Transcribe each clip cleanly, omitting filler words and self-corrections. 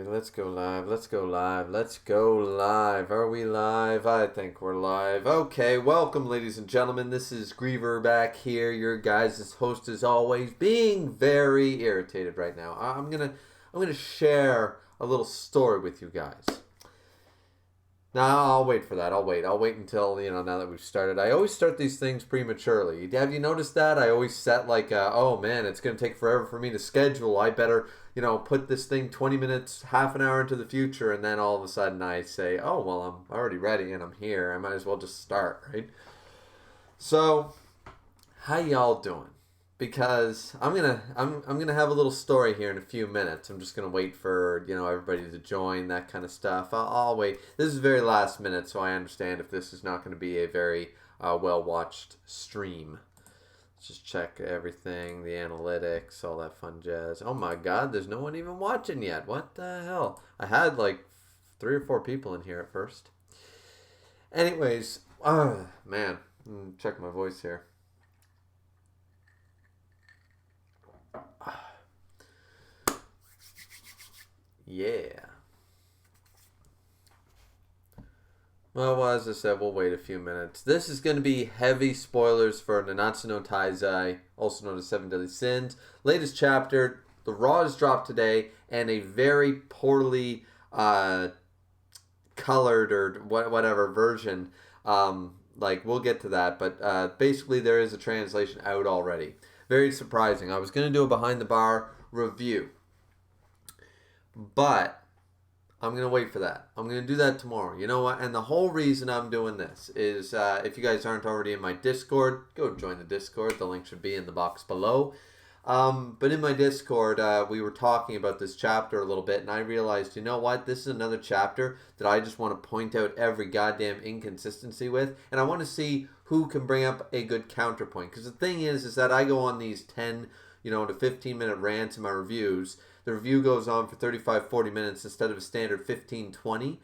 let's go live. Let's go live. Let's go live. Are we live? I think we're live. Okay, welcome, ladies and gentlemen. This is Griever back here, your guys' host as always, being very irritated right now. I'm gonna share a little story with you guys. Now, I'll wait for that. I'll wait until, now that we've started. I always start these things prematurely. Have you noticed that? I always set oh man, it's going to take forever for me to schedule. I better, put this thing 20 minutes, half an hour into the future. And then all of a sudden I say, oh, well, I'm already ready and I'm here. I might as well just start, right? So, how y'all doing? Because I'm gonna have a little story here in a few minutes. I'm just gonna wait for everybody to join, that kind of stuff. I'll wait. This is very last minute, so I understand if this is not going to be a very well watched stream. Let's just check everything, the analytics, all that fun jazz. Oh my God, there's no one even watching yet. What the hell? I had like 3 or 4 people in here at first. Anyways, man, check my voice here. Yeah. Well, as I said, we'll wait a few minutes. This is going to be heavy spoilers for Nanatsu no Taizai, also known as Seven Deadly Sins. Latest chapter, the Raw is dropped today, and a very poorly colored or whatever version. We'll get to that, but basically there is a translation out already. Very surprising. I was going to do a behind the bar review, but I'm going to wait for that. I'm going to do that tomorrow. You know what? And the whole reason I'm doing this is if you guys aren't already in my Discord, go join the Discord. The link should be in the box below. But in my Discord, we were talking about this chapter a little bit, and I realized, you know what? This is another chapter that I just want to point out every goddamn inconsistency with, and I want to see who can bring up a good counterpoint. Because the thing is that I go on these 10, to 15-minute rants in my reviews. The review goes on for 35, 40 minutes instead of a standard 15, 20.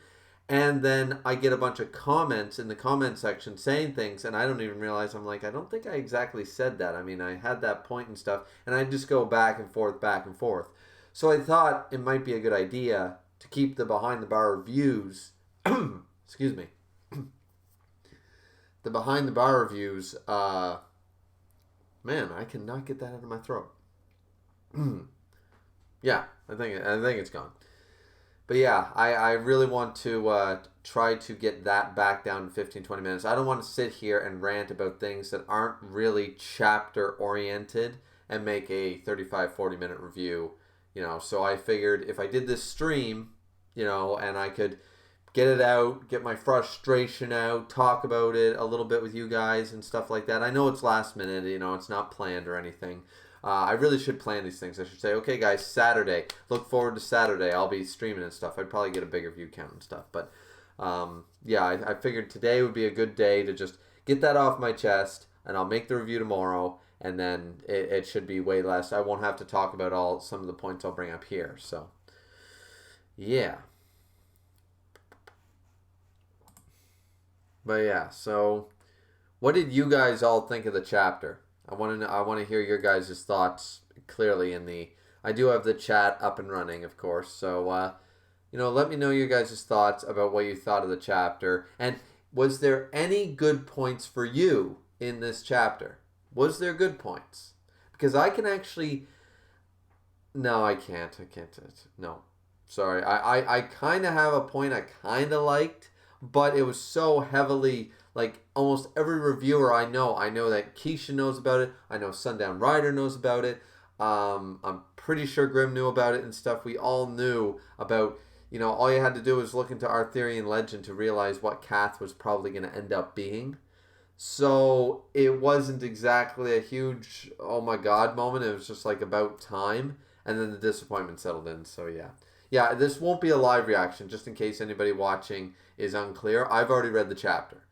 And then I get a bunch of comments in the comment section saying things, and I don't even realize, I'm like, I don't think I exactly said that. I mean, I had that point and stuff, and I just go back and forth, back and forth. So I thought it might be a good idea to keep the behind the bar reviews, excuse me, the behind the bar reviews, man, I cannot get that out of my throat. Yeah, I think it's gone. But yeah, I really want to try to get that back down to 15, 20 minutes. I don't want to sit here and rant about things that aren't really chapter oriented and make a 35, 40 minute review, So I figured if I did this stream, and I could get it out, get my frustration out, talk about it a little bit with you guys and stuff like that. I know it's last minute, it's not planned or anything. I really should plan these things. I should say, okay, guys, Saturday. Look forward to Saturday. I'll be streaming and stuff. I'd probably get a bigger view count and stuff. But, I figured today would be a good day to just get that off my chest, and I'll make the review tomorrow, and then it should be way less. I won't have to talk about some of the points I'll bring up here. So, yeah. But, yeah, so what did you guys all think of the chapter? I want to hear your guys' thoughts clearly I do have the chat up and running, of course. So, let me know your guys' thoughts about what you thought of the chapter. And was there any good points for you in this chapter? Was there good points? Because I can actually... No, I can't. No. Sorry. I kind of have a point I kind of liked, but it was so heavily... almost every reviewer I know that Keisha knows about it. I know Sundown Rider knows about it. I'm pretty sure Grim knew about it and stuff. We all knew about, all you had to do was look into Arthurian legend to realize what Kath was probably going to end up being. So it wasn't exactly a huge, oh my God moment. It was just about time. And then the disappointment settled in. So yeah. Yeah, this won't be a live reaction, just in case anybody watching is unclear. I've already read the chapter.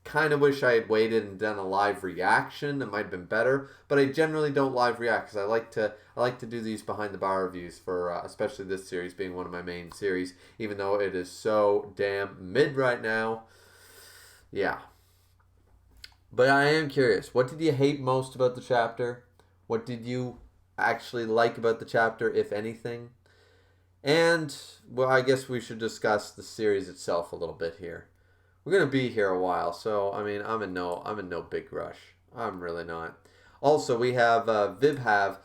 Kind of wish I had waited and done a live reaction. That might have been better, but I generally don't live react because I like to do these behind the bar reviews for especially this series being one of my main series, even though it is so damn mid right now. Yeah. But I am curious, what did you hate most about the chapter? What did you actually like about the chapter, if anything? And well, I guess we should discuss the series itself a little bit here. We're gonna be here a while, so I mean, I'm in no big rush. I'm really not. Also, we have Vibhav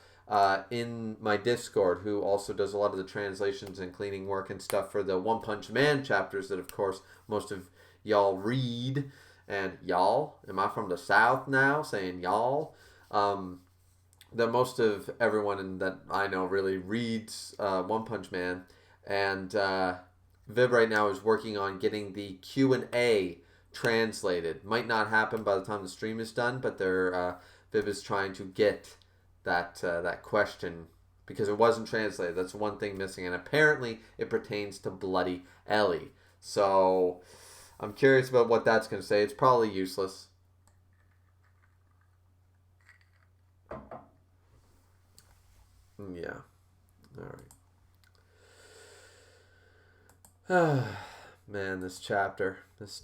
in my Discord, who also does a lot of the translations and cleaning work and stuff for the One Punch Man chapters that, of course, most of y'all read. And y'all, am I from the South now? Saying y'all. That most of everyone that I know really reads One Punch Man, and Vib right now is working on getting the Q&A translated. Might not happen by the time the stream is done, but Vib is trying to get that question because it wasn't translated. That's one thing missing, and apparently it pertains to Bloody Ellie. So I'm curious about what that's going to say. It's probably useless. Yeah. All right. Man, this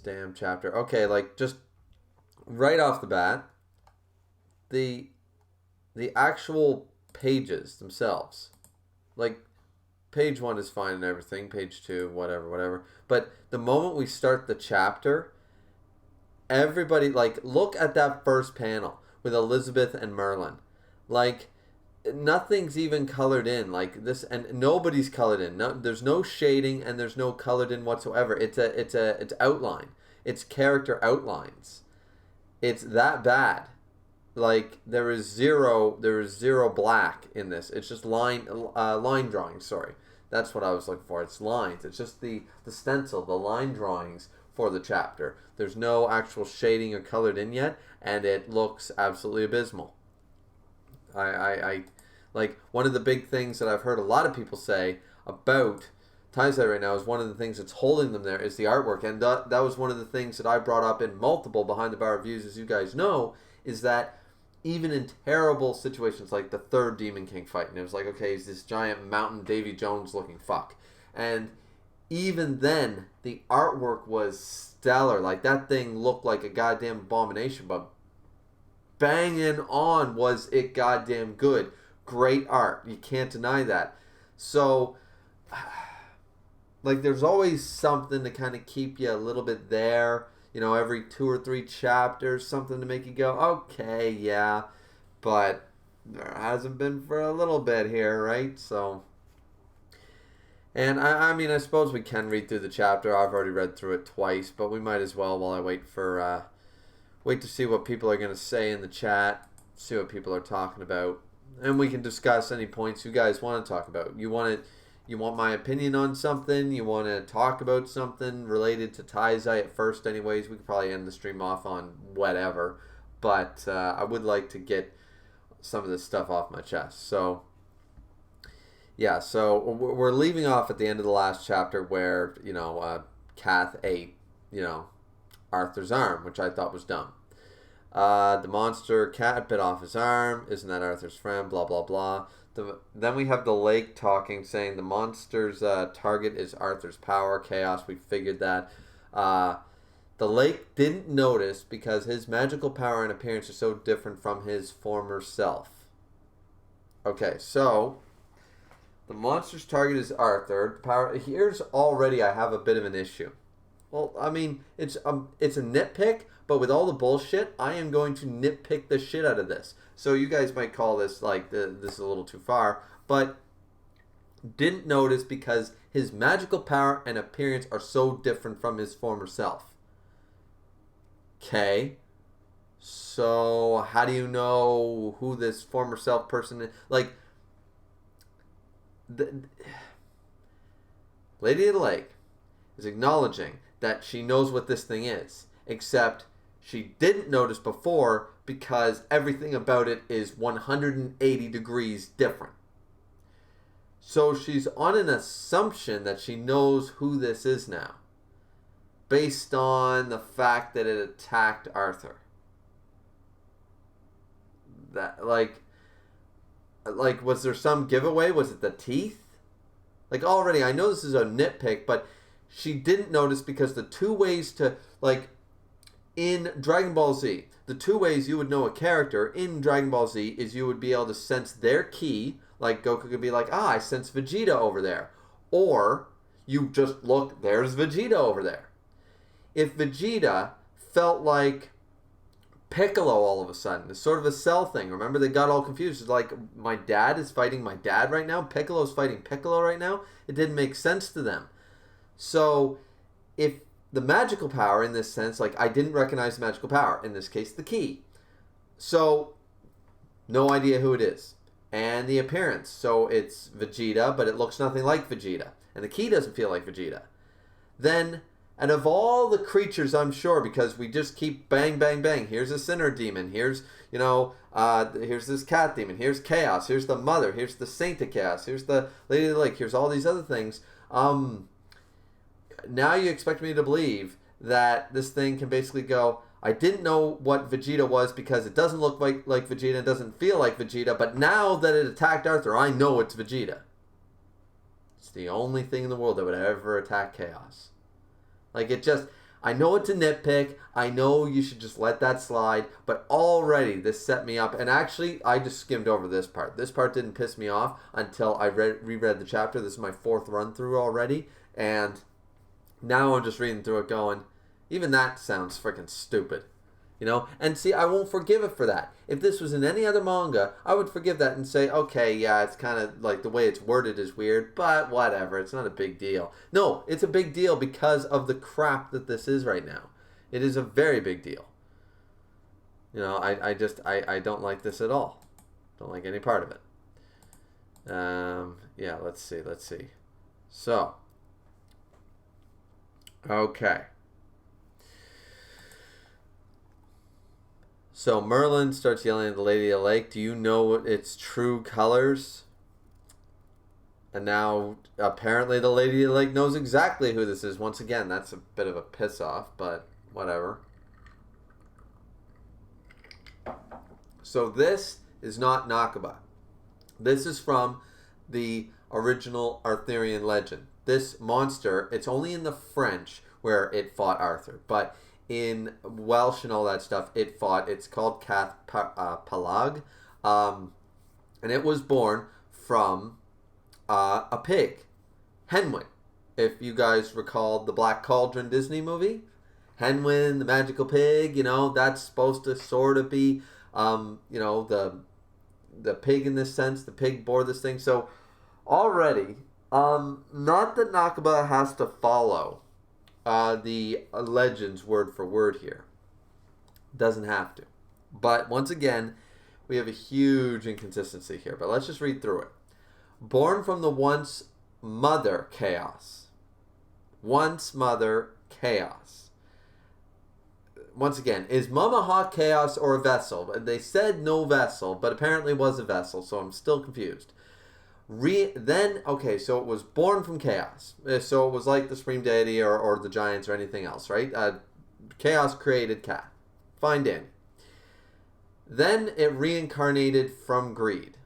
damn chapter. Okay, like just right off the bat, the actual pages themselves, like page 1 is fine and everything, page 2, whatever. But the moment we start the chapter, everybody, like, look at that first panel with Elizabeth and Merlin. Like, nothing's even colored in like this, and nobody's colored in. No, there's no shading and there's no colored in whatsoever. It's outline. It's character outlines. It's that bad. Like there is zero black in this. It's just line drawing. Sorry, that's what I was looking for. It's lines. It's just the stencil, the line drawings for the chapter. There's no actual shading or colored in yet, and it looks absolutely abysmal. I like one of the big things that I've heard a lot of people say about Taizai right now is one of the things that's holding them there is the artwork, and that was one of the things that I brought up in multiple Behind the Bar reviews, as you guys know, is that even in terrible situations like the third Demon King fight, and it was like, okay, he's this giant mountain Davy Jones looking fuck, and even then the artwork was stellar. Like that thing looked like a goddamn abomination, but banging on was it goddamn good. Great art. You can't deny that. So, like, there's always something to kind of keep you a little bit there. You know, every 2 or 3 chapters, something to make you go, okay, yeah. But there hasn't been for a little bit here, right? So, and I mean, I suppose we can read through the chapter. I've already read through it twice, but we might as well while I wait to see what people are going to say in the chat, see what people are talking about, and we can discuss any points you guys want to talk about. You want my opinion on something? You want to talk about something related to Taizai at first anyways? We could probably end the stream off on whatever, but I would like to get some of this stuff off my chest. So, yeah, so we're leaving off at the end of the last chapter where, Kath ate, Arthur's arm, which I thought was dumb. The monster cat bit off his arm. Isn't that Arthur's friend? Blah, blah, blah. Then we have the lake talking, saying the monster's target is Arthur's power, chaos. We figured that. The lake didn't notice because his magical power and appearance are so different from his former self. Okay, so the monster's target is Arthur. Power. Here's already I have a bit of an issue. Well, I mean, it's a nitpick, but with all the bullshit, I am going to nitpick the shit out of this. So you guys might call this like this is a little too far, but didn't notice because his magical power and appearance are so different from his former self. Okay, so how do you know who this former self person is? Like, Lady of the Lake is acknowledging that she knows what this thing is, except she didn't notice before because everything about it is 180 degrees different. So she's on an assumption that she knows who this is now, based on the fact that it attacked Arthur. That, like, was there some giveaway? Was it the teeth? Like, already, I know this is a nitpick, but she didn't notice because the two ways to, like, in Dragon Ball Z, the two ways you would know a character in Dragon Ball Z is you would be able to sense their ki, like Goku could be like, I sense Vegeta over there. Or you just look, there's Vegeta over there. If Vegeta felt like Piccolo all of a sudden, it's sort of a Cell thing. Remember, they got all confused. It's like, my dad is fighting my dad right now. Piccolo's fighting Piccolo right now. It didn't make sense to them. So, if the magical power in this sense, like, I didn't recognize the magical power. In this case, the key. So, no idea who it is. And the appearance. So, it's Vegeta, but it looks nothing like Vegeta. And the key doesn't feel like Vegeta. Then, and of all the creatures, I'm sure, because we just keep bang, bang, bang. Here's a Sinner Demon. Here's, here's this Cat Demon. Here's Chaos. Here's the Mother. Here's the Saint of Chaos. Here's the Lady of the Lake. Here's all these other things. Now you expect me to believe that this thing can basically go, I didn't know what Vegeta was because it doesn't look like Vegeta. It doesn't feel like Vegeta. But now that it attacked Arthur, I know it's Vegeta. It's the only thing in the world that would ever attack Chaos. Like, it just, I know it's a nitpick. I know you should just let that slide. But already, this set me up. And actually, I just skimmed over this part. This part didn't piss me off until I reread the chapter. This is my 4th run through already. And now I'm just reading through it going, even that sounds freaking stupid. And see, I won't forgive it for that. If this was in any other manga, I would forgive that and say, okay, yeah, it's kind of like the way it's worded is weird, but whatever, it's not a big deal. No, it's a big deal because of the crap that this is right now. It is a very big deal. I don't like this at all. Don't like any part of it. Yeah, let's see. So, okay. So Merlin starts yelling at the Lady of the Lake, do you know its true colors? And now, apparently, the Lady of the Lake knows exactly who this is. Once again, that's a bit of a piss-off, but whatever. So this is not Nakaba. This is from the original Arthurian legend. This monster, it's only in the French where it fought Arthur, but in Welsh and all that stuff, it's called Cath Palag, and it was born from a pig, Henwin. If you guys recall the Black Cauldron Disney movie, Henwin, the magical pig, that's supposed to sort of be, the pig in this sense. The pig bore this thing. So already, not that Nakaba has to follow the legends word for word here. Doesn't have to. But once again, we have a huge inconsistency here. But let's just read through it. Born from the once mother Chaos. Once mother Chaos. Once again, is Mama Hawk Chaos or a vessel? They said no vessel, but apparently it was a vessel, so I'm still confused. So it was born from Chaos. So it was like the Supreme Deity or the Giants or anything else, right? Chaos created Cat. Fine, Danny. Then it reincarnated from greed.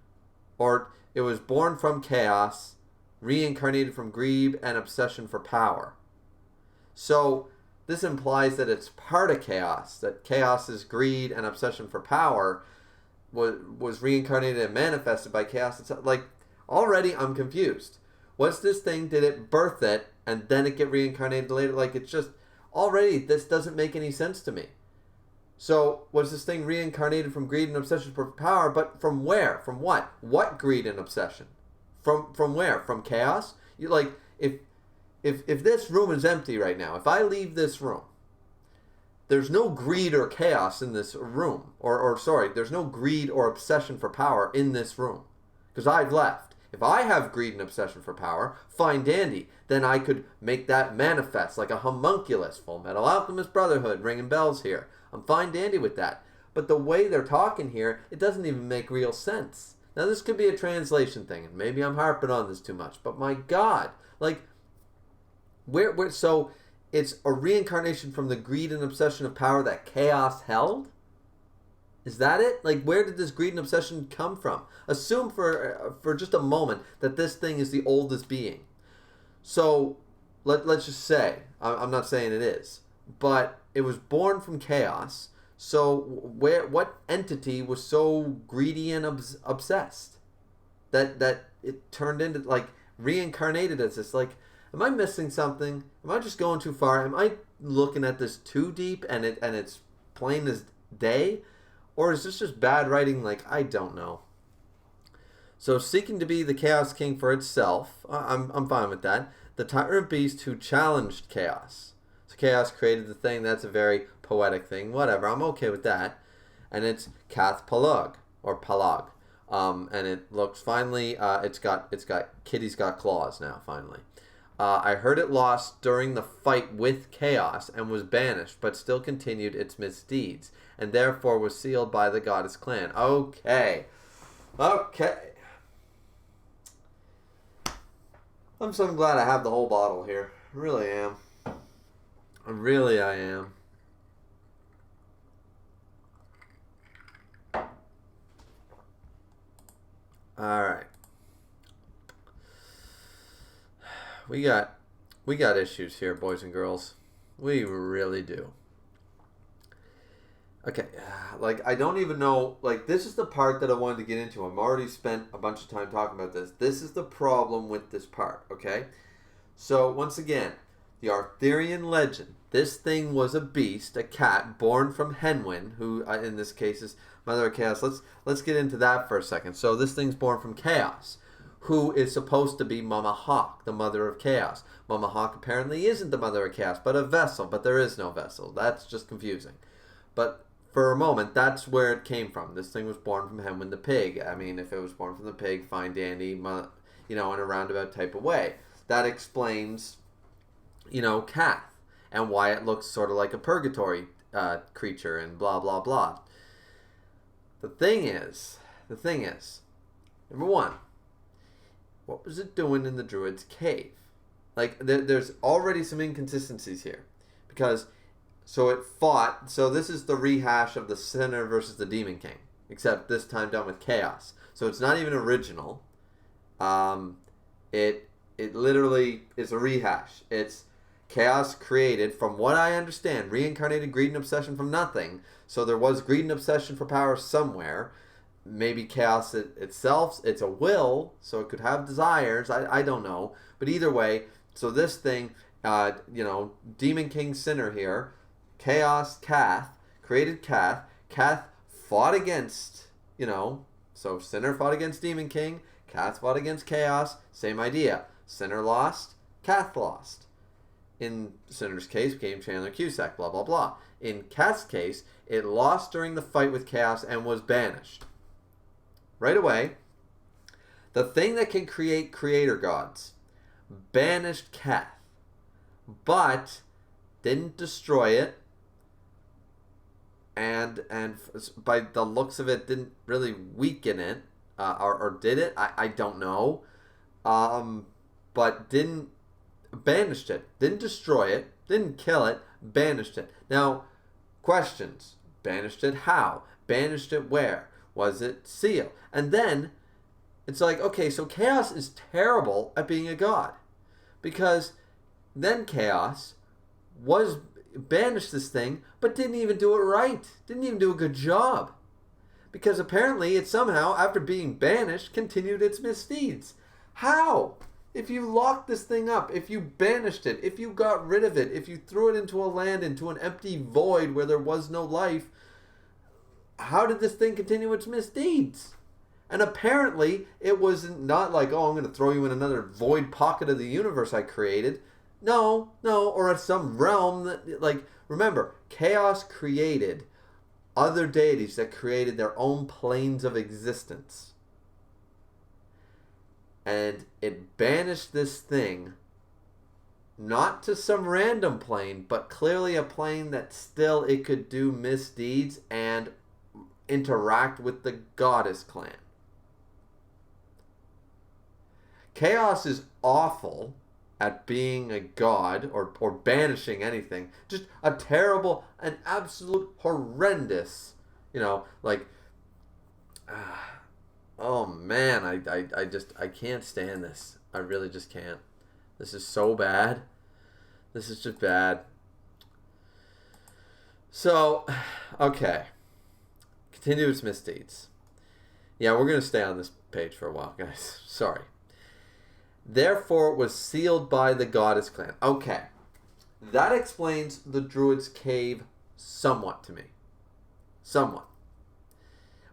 Or it was born from Chaos, reincarnated from greed and obsession for power. So this implies that it's part of Chaos, that Chaos's greed and obsession for power was reincarnated and manifested by Chaos itself. Like, already I'm confused. What's this thing? Did it birth it and then it get reincarnated later? Like, it's just, already this doesn't make any sense to me. So was this thing reincarnated from greed and obsession for power? But from where? From what? What greed and obsession? From where? From Chaos? You like, if this room is empty right now, if I leave this room, there's no greed or chaos in this room. There's no greed or obsession for power in this room. Because I've left. If I have greed and obsession for power, fine dandy. Then I could make that manifest like a homunculus. Full Metal Alchemist Brotherhood, ringing bells here. I'm fine dandy with that. But the way they're talking here, it doesn't even make real sense. Now this could be a translation thing, and maybe I'm harping on this too much. But my God, like, so it's a reincarnation from the greed and obsession of power that Chaos held? Is that it? Like, where did this greed and obsession come from? Assume for just a moment that this thing is the oldest being. So, let's just say, I'm not saying it is, but it was born from Chaos. So, what entity was so greedy and obsessed that it turned into, like, reincarnated as this. Like, am I missing something? Am I just going too far? Am I looking at this too deep and it's plain as day? Or is this just bad writing? Like, I don't know. So, seeking to be the Chaos King for itself, I'm fine with that. The tyrant beast who challenged Chaos. So, Chaos created the thing. That's a very poetic thing. Whatever. I'm okay with that. And it's Cath Palug, or Palag. And it looks finally. Kitty's got claws now. Finally. I heard it lost during the fight with Chaos and was banished, but still continued its misdeeds, and therefore was sealed by the goddess clan. Okay. I'm so glad I have the whole bottle here. I really am. I am. Alright. We got issues here, boys and girls. We really do. Okay, like, I don't even know, like, this is the part that I wanted to get into. I've already spent a bunch of time talking about this. This is the problem with this part, okay? So, once again, the Arthurian legend. This thing was a beast, a cat, born from Henwin, who, in this case, is Mother of Chaos. Let's get into that for a second. So, this thing's born from Chaos, who is supposed to be Mama Hawk, the Mother of Chaos. Mama Hawk apparently isn't the Mother of Chaos, but a vessel, but there is no vessel. That's just confusing. But for a moment, that's where it came from. This thing was born from Henwin the pig. I mean, if it was born from the pig, fine dandy, in a roundabout type of way. That explains, Cath, and why it looks sort of like a purgatory creature, and blah, blah, blah. The thing is, number one, what was it doing in the Druid's cave? Like, there's already some inconsistencies here. Because, so it fought, so this is the rehash of the Sinner versus the Demon King. Except this time done with Chaos. So it's not even original. It literally is a rehash. It's Chaos created, from what I understand, reincarnated greed and obsession from nothing. So there was greed and obsession for power somewhere. Maybe Chaos itself, it's a will, so it could have desires. I don't know. But either way, so this thing, Demon King Sinner here, Chaos, Cath, created Cath. Cath fought against, so Sinner fought against Demon King. Cath fought against Chaos. Same idea. Sinner lost. Cath lost. In Sinner's case, became Chandler Cusack, blah, blah, blah. In Cath's case, it lost during the fight with Chaos and was banished. Right away, the thing that can create creator gods banished Cath, but didn't destroy it, and by the looks of it, didn't really weaken it, or did it? I don't know, but didn't banished it, didn't destroy it, didn't kill it, banished it. Now, questions: banished it how? Banished it where? Was it sealed? And then it's like, okay, so Chaos is terrible at being a god, because then Chaos was banished this thing, but didn't even do it right. Didn't even do a good job. Because apparently it somehow, after being banished, continued its misdeeds. How? If you locked this thing up, if you banished it, if you got rid of it, if you threw it into a land, into an empty void where there was no life, how did this thing continue its misdeeds? And apparently it was not like, oh, I'm going to throw you in another void pocket of the universe I created. No, or at some realm that, like, remember, Chaos created other deities that created their own planes of existence. And it banished this thing, not to some random plane, but clearly a plane that still it could do misdeeds and interact with the goddess clan. Chaos is awful at being a god or banishing anything. Just a terrible, an absolute horrendous, oh man, I can't stand this. I really just can't. This is so bad. This is just bad. So, okay. Continuous misdeeds. Yeah, we're going to stay on this page for a while, guys. Sorry. Therefore, it was sealed by the goddess clan. Okay, that explains the Druid's cave somewhat to me. Somewhat.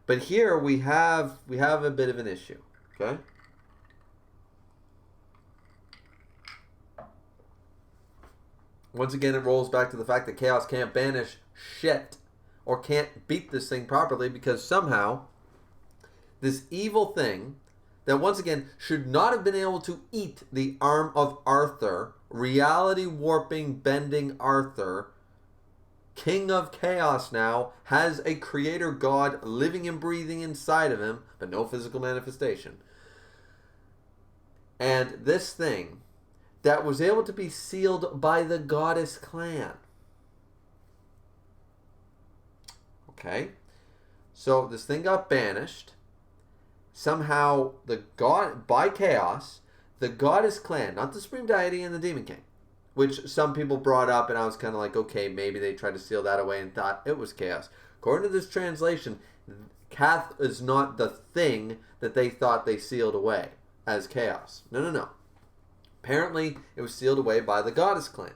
But here we have a bit of an issue. Okay? Once again, it rolls back to the fact that Chaos can't banish shit or can't beat this thing properly because somehow this evil thing that once again should not have been able to eat the arm of Arthur, reality warping, bending Arthur, King of Chaos now, has a creator god living and breathing inside of him, but no physical manifestation. And this thing that was able to be sealed by the goddess clan. Okay? So this thing got banished. Somehow, by Chaos, the goddess clan, not the Supreme Deity and the Demon King, which some people brought up, and I was kind of like, okay, maybe they tried to seal that away and thought it was Chaos. According to this translation, Kath is not the thing that they thought they sealed away as Chaos. No. Apparently, it was sealed away by the goddess clan.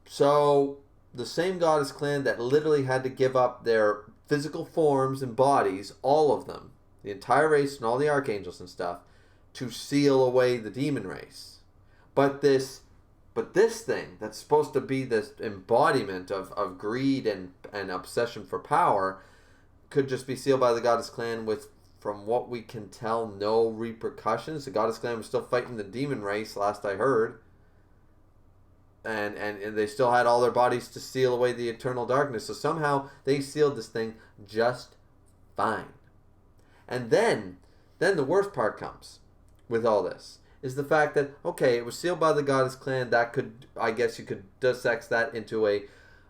So, the same goddess clan that literally had to give up their physical forms and bodies, all of them, the entire race and all the archangels and stuff, to seal away the demon race. But this thing that's supposed to be this embodiment of greed and obsession for power could just be sealed by the goddess clan with, from what we can tell, no repercussions. The goddess clan was still fighting the demon race, last I heard. And they still had all their bodies to seal away the eternal darkness. So somehow they sealed this thing just fine. And then the worst part comes with all this, is the fact that, okay, it was sealed by the goddess clan. That could, I guess you could dissect that into a,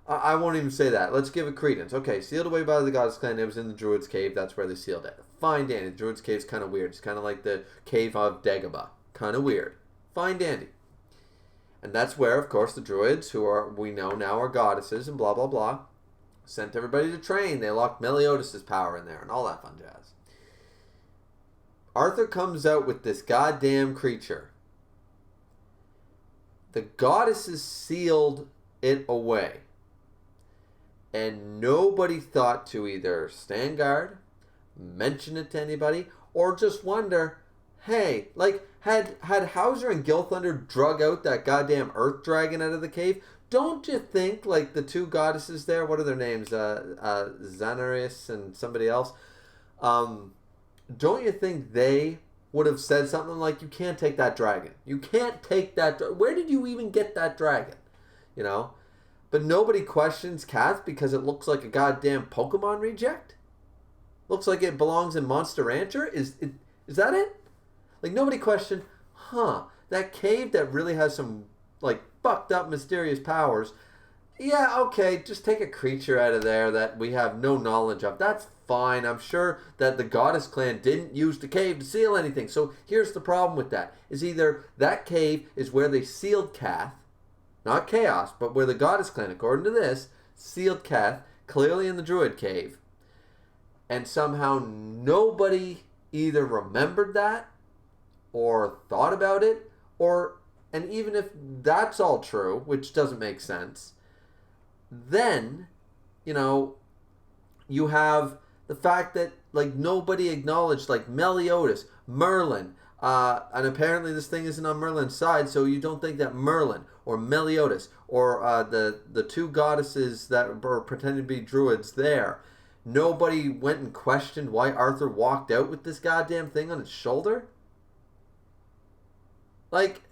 I won't even say that. Let's give it credence. Okay, sealed away by the goddess clan. It was in the Druid's cave. That's where they sealed it. Fine dandy. The Druid's cave's kind of weird. It's kind of like the cave of Dagobah. Kind of weird. Fine dandy. And that's where, of course, the Druids, who we know now are goddesses and blah, blah, blah, sent everybody to train. They locked Meliodas' power in there and all that fun jazz. Arthur comes out with this goddamn creature. The goddesses sealed it away. And nobody thought to either stand guard, mention it to anybody, or just wonder, hey, like, had Hauser and Gilthunder drug out that goddamn earth dragon out of the cave, don't you think, like, the two goddesses there, what are their names, Xanaris and somebody else, don't you think they would have said something like, you can't take that dragon. You can't take that. Where did you even get that dragon? You know? But nobody questions Kath because it looks like a goddamn Pokemon reject? Looks like it belongs in Monster Rancher? Is that it? Like, nobody questioned, that cave that really has some, like, fucked up mysterious powers. Yeah, okay, just take a creature out of there that we have no knowledge of. That's fine. I'm sure that the goddess clan didn't use the cave to seal anything. So here's the problem with that. Is either that cave is where they sealed Kath, not Chaos, but where the goddess clan, according to this, sealed Kath, clearly in the Druid cave. And somehow nobody either remembered that or thought about it, and even if that's all true, which doesn't make sense, then, you have the fact that, like, nobody acknowledged, like, Meliodas, Merlin, and apparently this thing isn't on Merlin's side, so you don't think that Merlin or Meliodas or the two goddesses that were pretending to be druids there, nobody went and questioned why Arthur walked out with this goddamn thing on his shoulder? Like,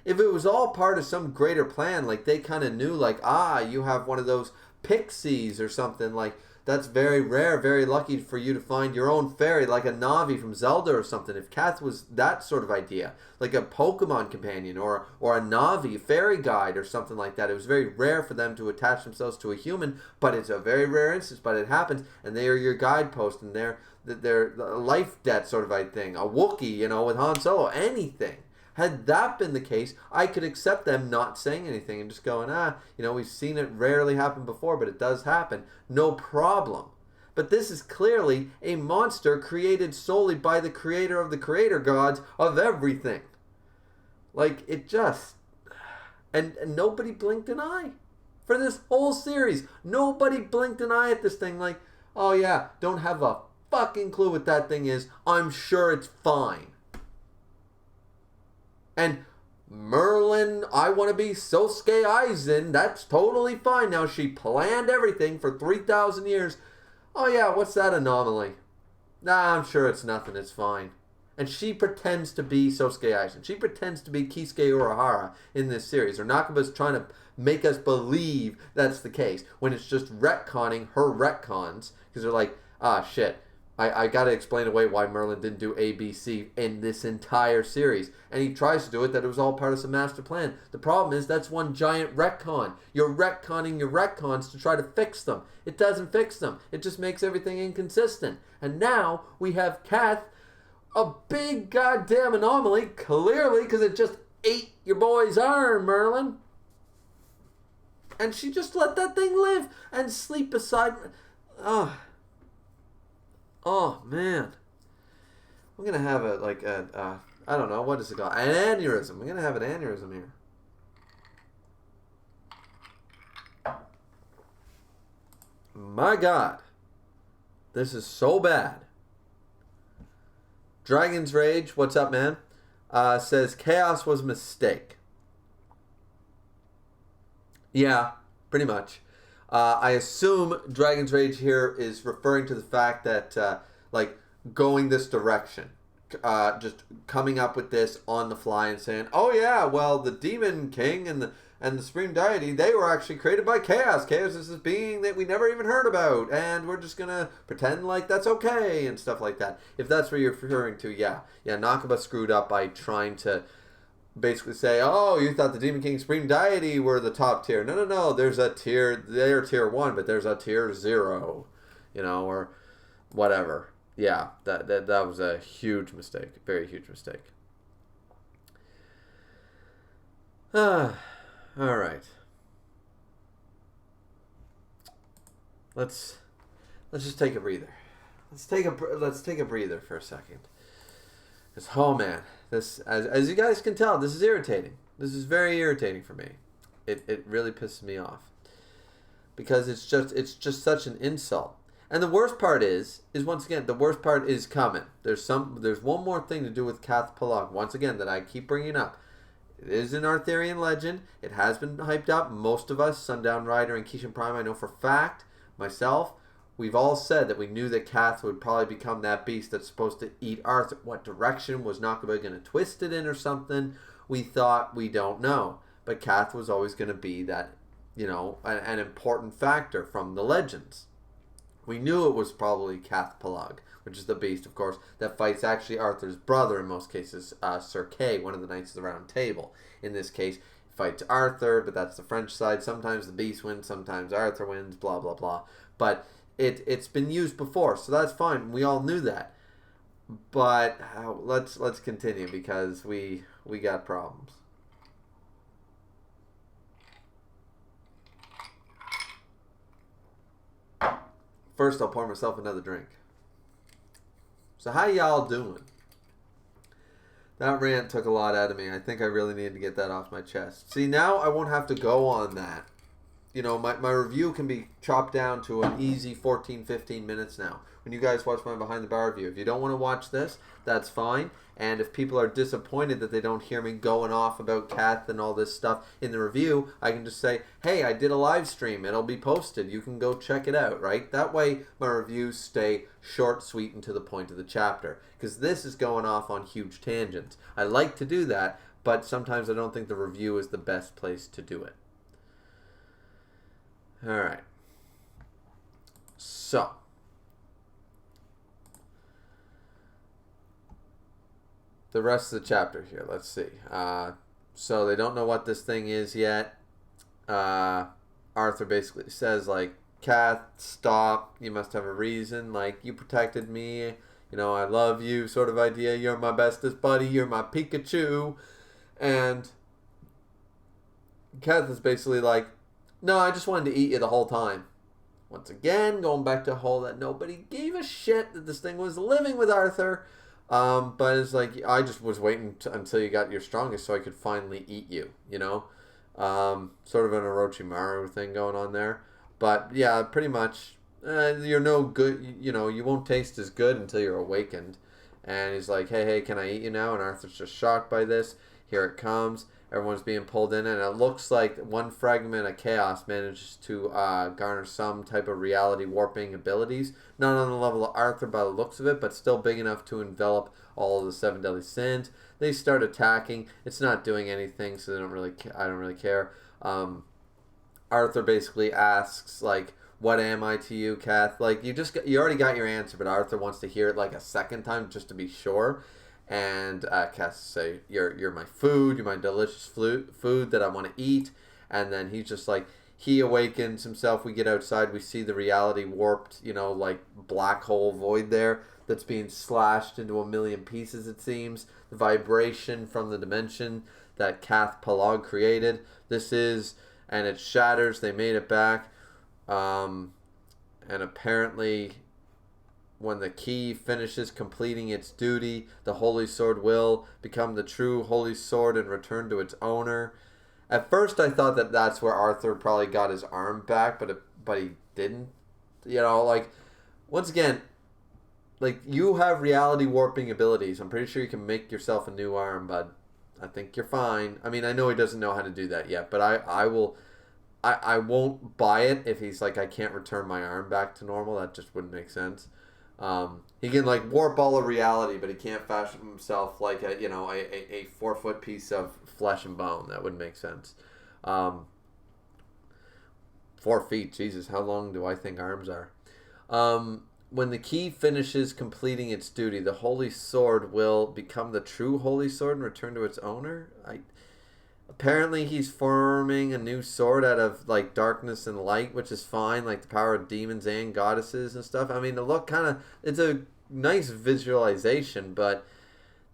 if it was all part of some greater plan, like they kind of knew, like, you have one of those pixies or something, like, that's very rare, very lucky for you to find your own fairy, like a Navi from Zelda or something. If Kath was that sort of idea, like a Pokemon companion or a Navi, fairy guide or something like that, it was very rare for them to attach themselves to a human, but it's a very rare instance, but it happens, and they are your guidepost, and they're life debt sort of thing. A Wookiee, with Han Solo, anything. Had that been the case, I could accept them not saying anything and just going, we've seen it rarely happen before, but it does happen. No problem. But this is clearly a monster created solely by the creator of the creator gods of everything. Like, it just... And nobody blinked an eye. For this whole series, nobody blinked an eye at this thing like, oh yeah, don't have a fucking clue what that thing is. I'm sure it's fine. And Merlin, I want to be Sosuke Aizen, that's totally fine. Now, she planned everything for 3,000 years. Oh yeah, what's that anomaly? Nah, I'm sure it's nothing, it's fine. And she pretends to be Sosuke Aizen. She pretends to be Kisuke Urahara in this series. Or Nakaba's trying to make us believe that's the case, when it's just retconning her retcons. Because they're like, shit, I got to explain away why Merlin didn't do A, B, C in this entire series. And he tries to do it that it was all part of some master plan. The problem is that's one giant retcon. You're retconning your retcons to try to fix them. It doesn't fix them. It just makes everything inconsistent. And now we have Kath, a big goddamn anomaly, clearly, because it just ate your boy's arm, Merlin. And she just let that thing live and sleep beside... Oh, man. I'm going to have I don't know, what is it called? An aneurysm. I'm going to have an aneurysm here. My God. This is so bad. Dragon's Rage, what's up, man? Says, chaos was a mistake. Yeah, pretty much. I assume Dragon's Rage here is referring to the fact that, going this direction. Just coming up with this on the fly and saying, oh yeah, well, the Demon King and the Supreme Deity, they were actually created by Chaos. Chaos is this being that we never even heard about, and we're just gonna pretend like that's okay, and stuff like that. If that's what you're referring to, yeah. Nakaba screwed up by trying to basically say, oh, you thought the Demon King Supreme Deity were the top tier. No, there's a tier, they're tier 1, but there's a tier 0, or whatever. Yeah, that was a huge mistake, very huge mistake. All right. Let's just take a breather. Let's take a breather for a second. Because, oh man, this, as you guys can tell, this is irritating. This is very irritating for me. It really pisses me off. Because it's just such an insult. And the worst part is once again, the worst part is coming. There's one more thing to do with Kath Palag, once again, that I keep bringing up. It is an Arthurian legend. It has been hyped up. Most of us, Sundown Rider and Kishin Prime, I know for fact, myself, we've all said that we knew that Kath would probably become that beast that's supposed to eat Arthur. What direction was Nakaba going to twist it in or something? We thought, we don't know. But Kath was always going to be that, an important factor from the legends. We knew it was probably Kath Palag, which is the beast, of course, that fights actually Arthur's brother in most cases, Sir Kay, one of the Knights of the Round Table. In this case, fights Arthur, but that's the French side. Sometimes the beast wins, sometimes Arthur wins, blah, blah, blah. But it's been used before, so that's fine. We all knew that. But let's continue, because we got problems. First, I'll pour myself another drink. So how y'all doing? That rant took a lot out of me. I think I really need to get that off my chest. See, now I won't have to go on that. My review can be chopped down to an easy 14, 15 minutes now. When you guys watch my Behind the Bar review. If you don't want to watch this, that's fine. And if people are disappointed that they don't hear me going off about Kath and all this stuff in the review, I can just say, hey, I did a live stream. It'll be posted. You can go check it out, right? That way my reviews stay short, sweet, and to the point of the chapter. Because this is going off on huge tangents. I like to do that, but sometimes I don't think the review is the best place to do it. All right. So, the rest of the chapter here. Let's see. So they don't know what this thing is yet. Arthur basically says, Kath, stop. You must have a reason. You protected me. I love you sort of idea. You're my bestest buddy. You're my Pikachu. And Kath is basically like, no, I just wanted to eat you the whole time. once again, going back to the whole that nobody gave a shit that this thing was living with Arthur. But it's like, I just was waiting until you got your strongest so I could finally eat you, you know? Sort of an Orochimaru thing going on there. But yeah, pretty much, you're no good, you know, you won't taste as good until you're awakened. And he's like, hey, can I eat you now? And Arthur's just shocked by this. Here it comes. Everyone's being pulled in, and it looks like one fragment of chaos manages to garner some type of reality warping abilities. Not on the level of Arthur by the looks of it, but still big enough to envelop all of the seven deadly sins. They start attacking. It's not doing anything, so they don't really. I don't really care. Arthur basically asks, like, "What am I to you, Kath?" Like, you already got your answer, but Arthur wants to hear it like a second time just to be sure. And Cass say, you're my food, you're my delicious food that I want to eat. And then he's just like, he awakens himself. We get outside, we see the reality warped, you know, like black hole void there that's being slashed into a million pieces, it seems. The vibration from the dimension that Kath Palag created. And it shatters. They made it back. And apparently, when the key finishes completing its duty, the Holy Sword will become the true Holy Sword and return to its owner. At first, I thought that that's where Arthur probably got his arm back, but he didn't. You know, like, once again, like, you have reality warping abilities. I'm pretty sure you can make yourself a new arm, bud. I think you're fine. I mean, I know he doesn't know how to do that yet, but I won't buy it if he's like, I can't return my arm back to normal. That just wouldn't make sense. He can like warp all of reality, but he can't fashion himself like a 4-foot piece of flesh and bone. That wouldn't make sense. 4 feet, Jesus, how long do I think arms are? When the key finishes completing its duty, the Holy Sword will become the true Holy Sword and return to its owner. Apparently he's forming a new sword out of like darkness and light, which is fine, like the power of demons and goddesses and stuff. I mean, it's a nice visualization, but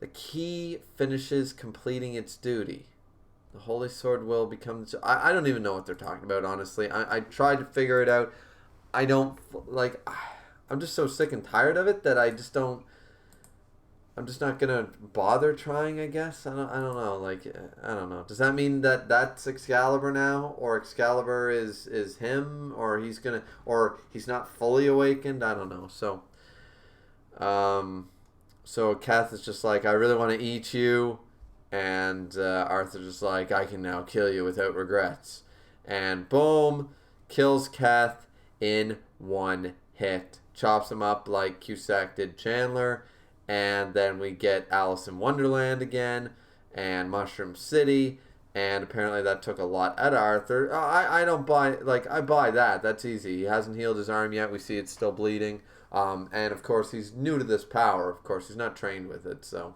the key finishes completing its duty. The Holy Sword will become... I don't even know what they're talking about, honestly. I tried to figure it out. I don't... Like, I'm just so sick and tired of it that I just don't... I'm just not gonna bother trying, I guess. I don't know. Like, I don't know. Does that mean that that's Excalibur now, or Excalibur is him, or he's not fully awakened? I don't know. So Kath is just like, I really want to eat you, and Arthur's just like, I can now kill you without regrets, and boom, kills Kath in one hit, chops him up like Cusack did Chandler. And then we get Alice in Wonderland again, and Mushroom City, and apparently that took a lot out of Arthur. I don't buy, like, I buy that. That's easy. He hasn't healed his arm yet. We see it's still bleeding. And of course, he's new to this power. Of course, he's not trained with it, so.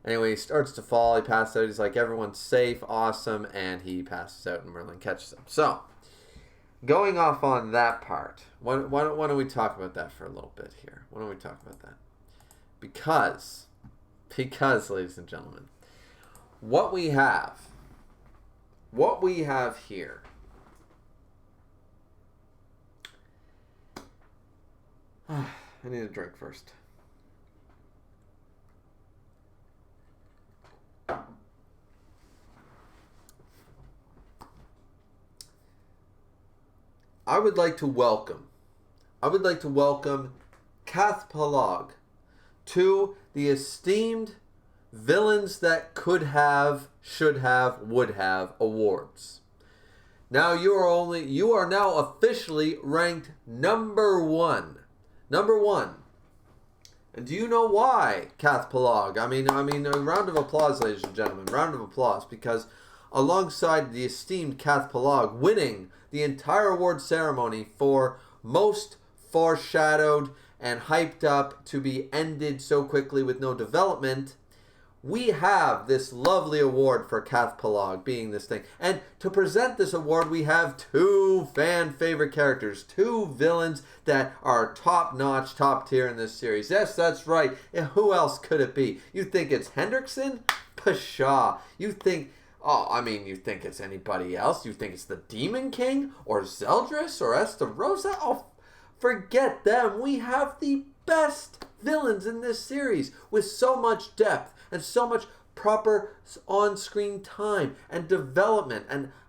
Anyway, he starts to fall. He passes out. He's like, everyone's safe, awesome, and he passes out, and Merlin catches him. So, going off on that part, why don't we talk about that for a little bit here? Why don't we talk about that? Because, ladies and gentlemen, what we have here I need a drink first. I would like to welcome Kath Palag to the esteemed Villains That Could Have, Should Have, Would Have awards. Now you are now officially ranked number one. Number one. And do you know why, Kath Palag? I mean, a round of applause, ladies and gentlemen. Round of applause, because alongside the esteemed Kath Palag winning the entire award ceremony for most foreshadowed and hyped up to be ended so quickly with no development, we have this lovely award for Kath Palag being this thing. And to present this award, we have two fan favorite characters, two villains that are top-notch, top-tier in this series. Yes, that's right. And who else could it be? You think it's Hendrickson? Pshaw. You think... Oh, I mean, you think it's anybody else? You think it's the Demon King or Zeldris or Estarossa? Oh, forget them. We have the best villains in this series with so much depth and so much proper on-screen time and development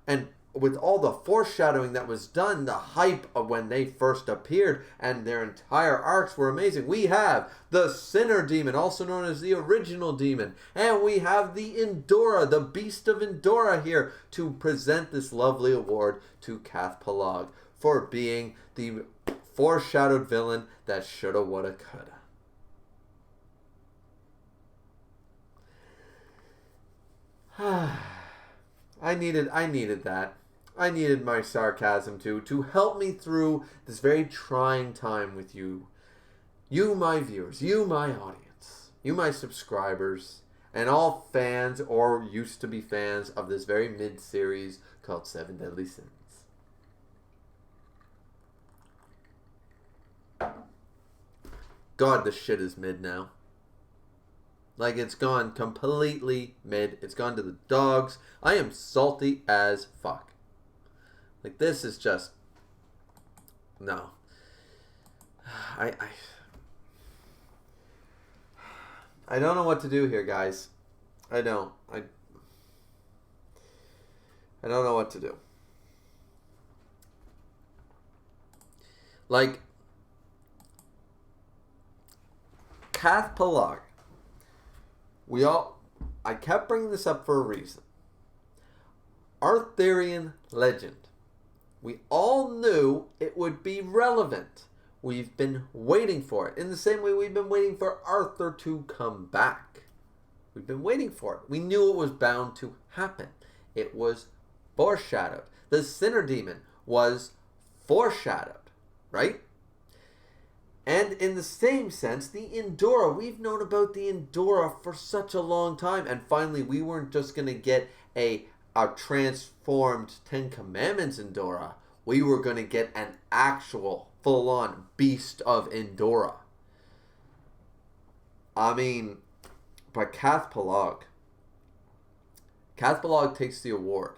and with all the foreshadowing that was done, the hype of when they first appeared and their entire arcs were amazing. We have the Sinner Demon, also known as the original demon, and we have the Endora, the Beast of Endora here to present this lovely award to Kath Palag for being the foreshadowed villain that shoulda, woulda, coulda. I needed that. I needed my sarcasm to help me through this very trying time with you. You, my viewers, you, my audience, you, my subscribers, and all fans or used to be fans of this very mid-series called Seven Deadly Sins. God, this shit is mid now. Like, it's gone completely mid. It's gone to the dogs. I am salty as fuck. Like, this is just... No. I don't know what to do here, guys. I don't. I don't know what to do. Like, Kath Palag. I kept bringing this up for a reason. Arthurian legend. We all knew it would be relevant. We've been waiting for it. In the same way we've been waiting for Arthur to come back. We've been waiting for it. We knew it was bound to happen. It was foreshadowed. The Sinner Demon was foreshadowed, right? And in the same sense, the Endora. We've known about the Endora for such a long time. And finally, we weren't just going to get a transformed Ten Commandments Endora. We were going to get an actual full-on Beast of Endora. I mean, but Kath Palag takes the award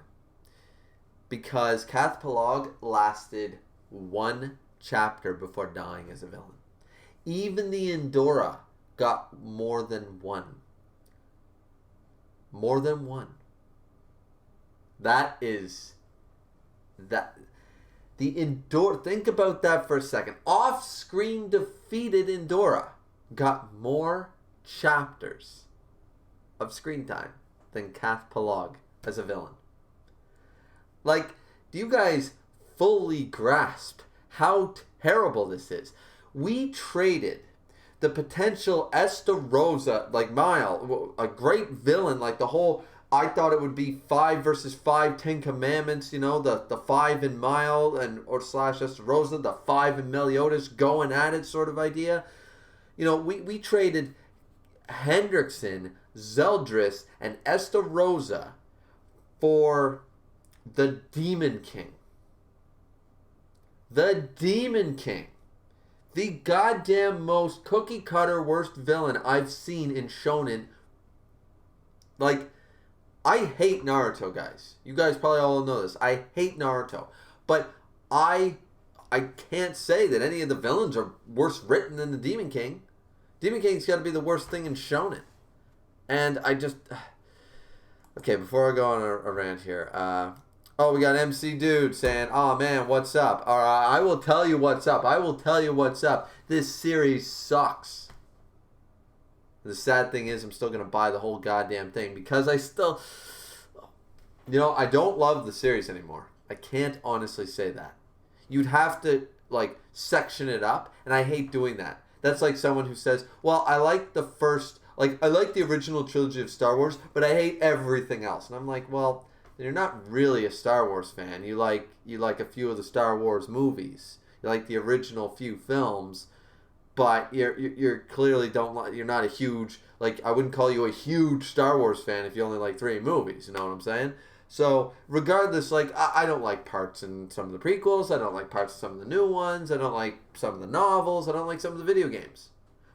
because Kath Palag lasted one chapter before dying as a villain. Even the Endora got more than one. More than one. That is... that... The Endora... Think about that for a second. Off-screen defeated Endora got more chapters of screen time than Kath Palag as a villain. Like, do you guys fully grasp how terrible this is? We traded the potential Estarossa, like Mile, a great villain, like the whole... I thought it would be 5 versus 5 Ten Commandments, you know, the 5 in Mile and or slash Estarossa, the 5 in Meliodas going at it sort of idea. You know, we traded Hendrickson, Zeldris, and Estarossa for the Demon King. The Demon King. The goddamn most cookie cutter worst villain I've seen in Shonen. Like, I hate Naruto, guys. You guys probably all know this. I hate Naruto. But I can't say that any of the villains are worse written than the Demon King. Demon King's got to be the worst thing in Shonen. And I just... Okay, before I go on a rant here. Oh, we got MC Dude saying, oh man, what's up? All right, I will tell you what's up. I will tell you what's up. This series sucks. The sad thing is I'm still going to buy the whole goddamn thing because I still... You know, I don't love the series anymore. I can't honestly say that. You'd have to, like, section it up, and I hate doing that. That's like someone who says, well, I like the first... Like, I like the original trilogy of Star Wars, but I hate everything else. And I'm like, well, you're not really a Star Wars fan. You like a few of the Star Wars movies. You like the original few films, but you're clearly don't like. You're not a huge, like, I wouldn't call you a huge Star Wars fan if you only like 3 movies. You know what I'm saying? So regardless, like, I don't like parts in some of the prequels. I don't like parts of some of the new ones. I don't like some of the novels. I don't like some of the video games,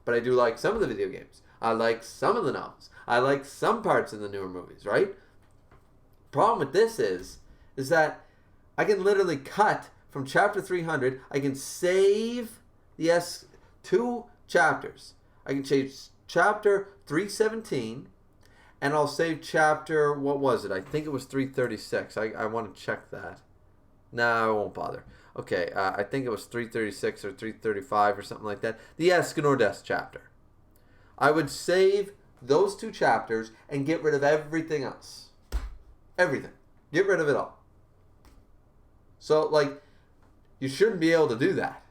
but I do like some of the video games. I like some of the novels. I like some parts in the newer movies, right? Problem with this is that I can literally cut from chapter 300. I can save the 2 chapters. I can change chapter 317, and I'll save chapter, what was it? I think it was 336. I want to check that. No, I won't bother. Okay, I think it was 336 or 335 or something like that. The Escanor chapter. I would save those 2 chapters and get rid of everything else. Everything. Get rid of it all. So, like, you shouldn't be able to do that.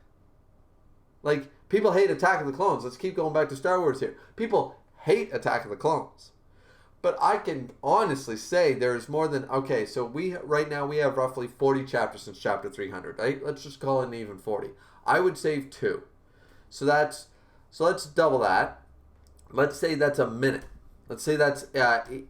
Like, people hate Attack of the Clones. Let's keep going back to Star Wars here. People hate Attack of the Clones. But I can honestly say there's more than... Okay, so right now we have roughly 40 chapters since chapter 300, right? Let's just call it an even 40. I would save 2. So let's double that. Let's say that's a minute. Let's say that's...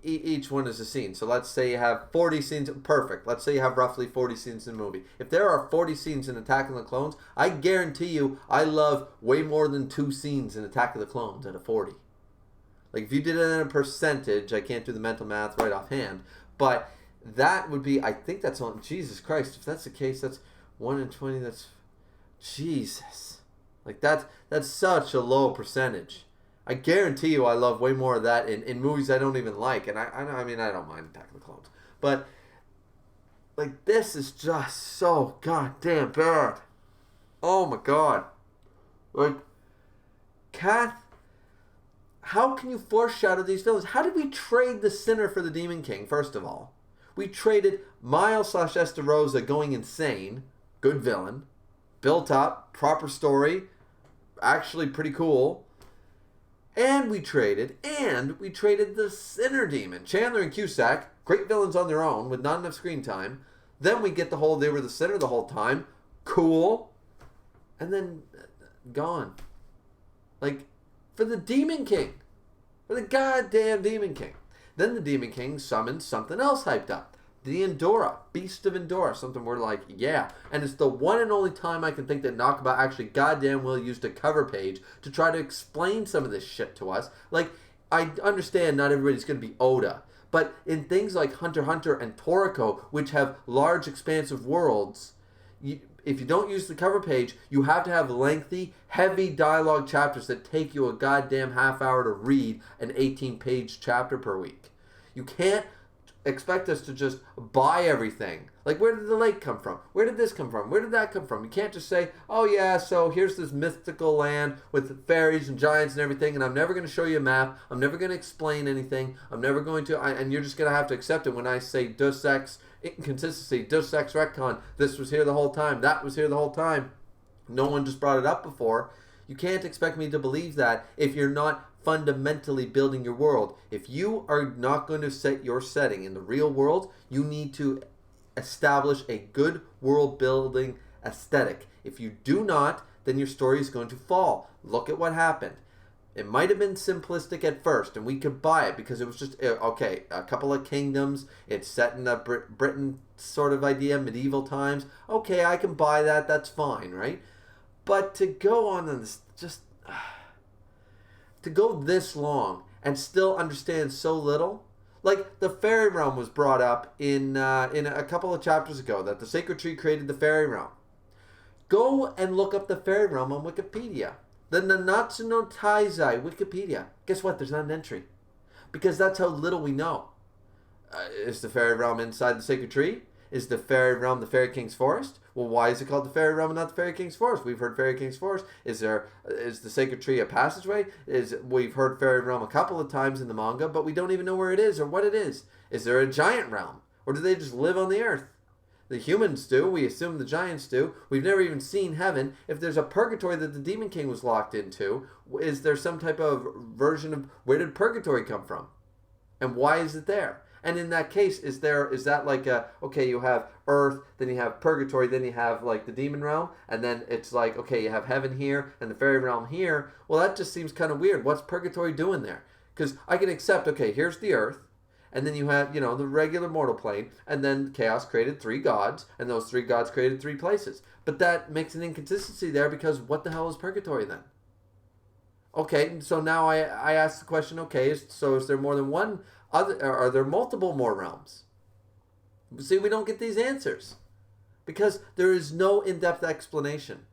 each one is a scene. So let's say you have 40 scenes. Perfect. Let's say you have roughly 40 scenes in a movie. If there are 40 scenes in Attack of the Clones, I guarantee you I love way more than 2 scenes in Attack of the Clones out of 40. Like, if you did it in a percentage, I can't do the mental math right offhand, but that would be, I think that's on, Jesus Christ, if that's the case, that's 1 in 20, that's, Jesus. Like, that's such a low percentage. I guarantee you I love way more of that in movies I don't even like, and I mean, I don't mind Attack of the Clones, but, like, this is just so goddamn bad. Oh my god. Like, how can you foreshadow these villains? How did we trade the Sinner for the Demon King, first of all? We traded Miles/Estarossa going insane, good villain, built up, proper story, actually pretty cool. And we traded the Sinner Demon. Chandler and Cusack, great villains on their own with not enough screen time. Then we get the whole, they were the Sinner the whole time. Cool. And then gone. Like, for the Demon King. For the goddamn Demon King. Then the Demon King summons something else hyped up. The Endora. Beast of Endora. Something we're like, yeah. And it's the one and only time I can think that Nakaba actually goddamn well used a cover page to try to explain some of this shit to us. Like, I understand not everybody's going to be Oda. But in things like Hunter x Hunter and Toriko, which have large expansive worlds, if you don't use the cover page, you have to have lengthy, heavy dialogue chapters that take you a goddamn half hour to read an 18-page chapter per week. You can't expect us to just buy everything. Like, where did the lake come from? Where did this come from? Where did that come from? You can't just say, oh yeah, so here's this mythical land with fairies and giants and everything, and I'm never going to show you a map. I'm never going to explain anything. I'm never going to, and you're just going to have to accept it when I say Deus Ex inconsistency, Deus Ex retcon, this was here the whole time, that was here the whole time, no one just brought it up before. You can't expect me to believe that if you're not fundamentally building your world. If you are not going to set your setting in the real world, you need to establish a good world building aesthetic. If you do not, then your story is going to fall. Look at what happened. It might have been simplistic at first, and we could buy it because it was just, okay, a couple of kingdoms, it's set in a Britain sort of idea, medieval times. Okay, I can buy that, that's fine, right? But to go on this, just, to go this long and still understand so little, like the fairy realm was brought up in a couple of chapters ago, that the sacred tree created the fairy realm. Go and look up the fairy realm on Wikipedia. The Nanatsu no Taizai Wikipedia. Guess what? There's not an entry. Because that's how little we know. Is the fairy realm inside the sacred tree? Is the fairy realm the fairy king's forest? Well, why is it called the fairy realm and not the fairy king's forest? We've heard fairy king's forest. Is the sacred tree a passageway? We've heard fairy realm a couple of times in the manga, but we don't even know where it is or what it is. Is there a giant realm? Or do they just live on the earth? The humans do. We assume the giants do. We've never even seen heaven. If there's a purgatory that the Demon King was locked into, is there some type of version of where did purgatory come from? And why is it there? And in that case, is that like okay, you have earth, then you have purgatory, then you have like the demon realm, and then it's like, okay, you have heaven here and the fairy realm here. Well, that just seems kind of weird. What's purgatory doing there? Because I can accept, okay, here's the earth, and then you have, the regular mortal plane, and then chaos created 3 gods, and those 3 gods created 3 places. But that makes an inconsistency there, because what the hell is purgatory then? Okay, so now I ask the question, okay, so is there more than one other, are there multiple more realms? See, we don't get these answers because there is no in-depth explanation.